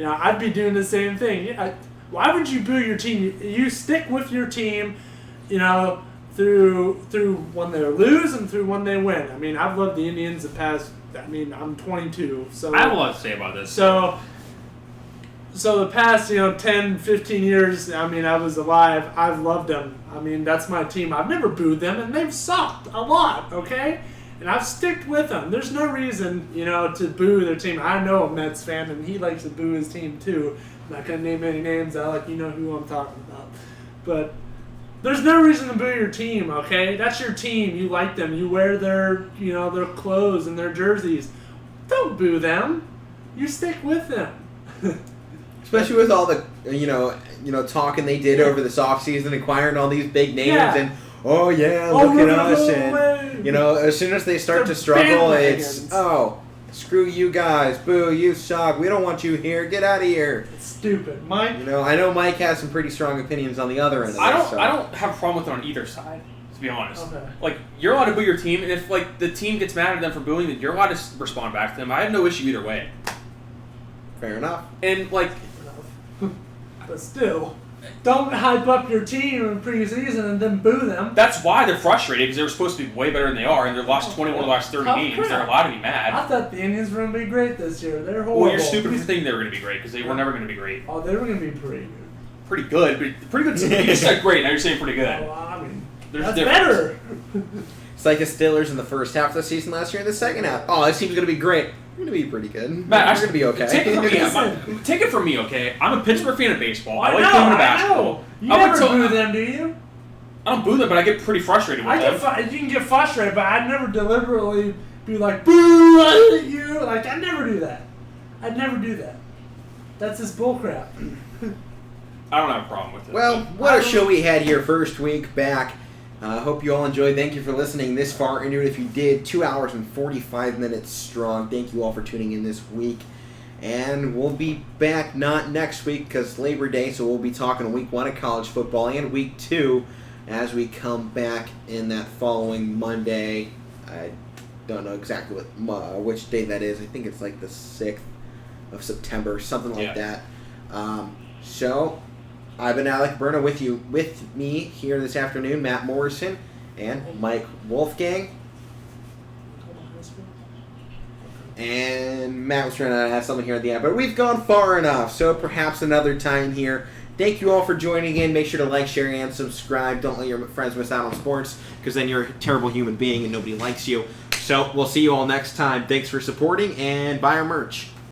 I'd be doing the same thing. Why would you boo your team? You stick with your team, through when they lose and through when they win. I've loved the Indians the past. I'm 22, so I have a lot to say about this. So the past 10, 15 years. I was alive. I've loved them. That's my team. I've never booed them, and they've sucked a lot. Okay, And I've sticked with them. There's no reason, to boo their team. I know a Mets fan, and he likes to boo his team too. I'm not going to name any names, Alec. You know who I'm talking about. But there's no reason to boo your team, okay? That's your team. You like them. You wear their, their clothes and their jerseys. Don't boo them. You stick with them. Especially with all the, talking they did over this offseason, acquiring all these big names and, look at us. And, as soon as they start to struggle, it's, screw you guys. Boo, you suck. We don't want you here. Get out of here. It's stupid. Mike? I know Mike has some pretty strong opinions on the other end of I this. don't have a problem with it on either side, to be honest. Okay. Like, you're allowed to boo your team, and if, the team gets mad at them for booing, then you're allowed to respond back to them. I have no issue either way. Fair enough. And, But still, don't hype up your team in preseason and then boo them. that's why they're frustrated, because they were supposed to be way better than they are, and they've lost 21 of the last 30 games. crap. They're allowed to be mad. I thought the Indians were going to be great this year. They're horrible. Well, you're stupid for thinking they were going to be great, because they were never going to be great. Oh, they were going to be pretty good. Pretty good, but pretty good. You just said great, now you're saying pretty good. Well, I mean, There's that's a difference. better. It's like the Steelers in the first half of the season last year and the second half. Oh, this team's going to be great. We're going to be pretty good. Matt, We're going to be okay. Take it from me. Take it from me, okay? I'm a Pittsburgh fan of baseball. I like know, playing I basketball. know. You Up never until- boo them, do you? I don't boo them, but I get pretty frustrated with them. You can get frustrated, but I'd never deliberately be like, boo, I hate you. Like, I'd never do that. I'd never do that. That's just bullcrap. I don't have a problem with it. Well, what a show we had here first week back. Hope you all enjoyed. Thank you for listening this far into it. If you did, 2 hours and 45 minutes strong. Thank you all for tuning in this week. And we'll be back not next week because Labor Day, so we'll be talking week 1 of college football and week 2 as we come back in that following Monday. I don't know exactly which day that is. I think it's like the 6th of September, something like that. So I've been Alec Berna with me here this afternoon, Matt Morrison and Mike Wolfgang. And Matt was trying to have something here at the end, but we've gone far enough, so perhaps another time here. Thank you all for joining in. Make sure to like, share, and subscribe. Don't let your friends miss out on sports, because then you're a terrible human being and nobody likes you. So we'll see you all next time. Thanks for supporting, and buy our merch.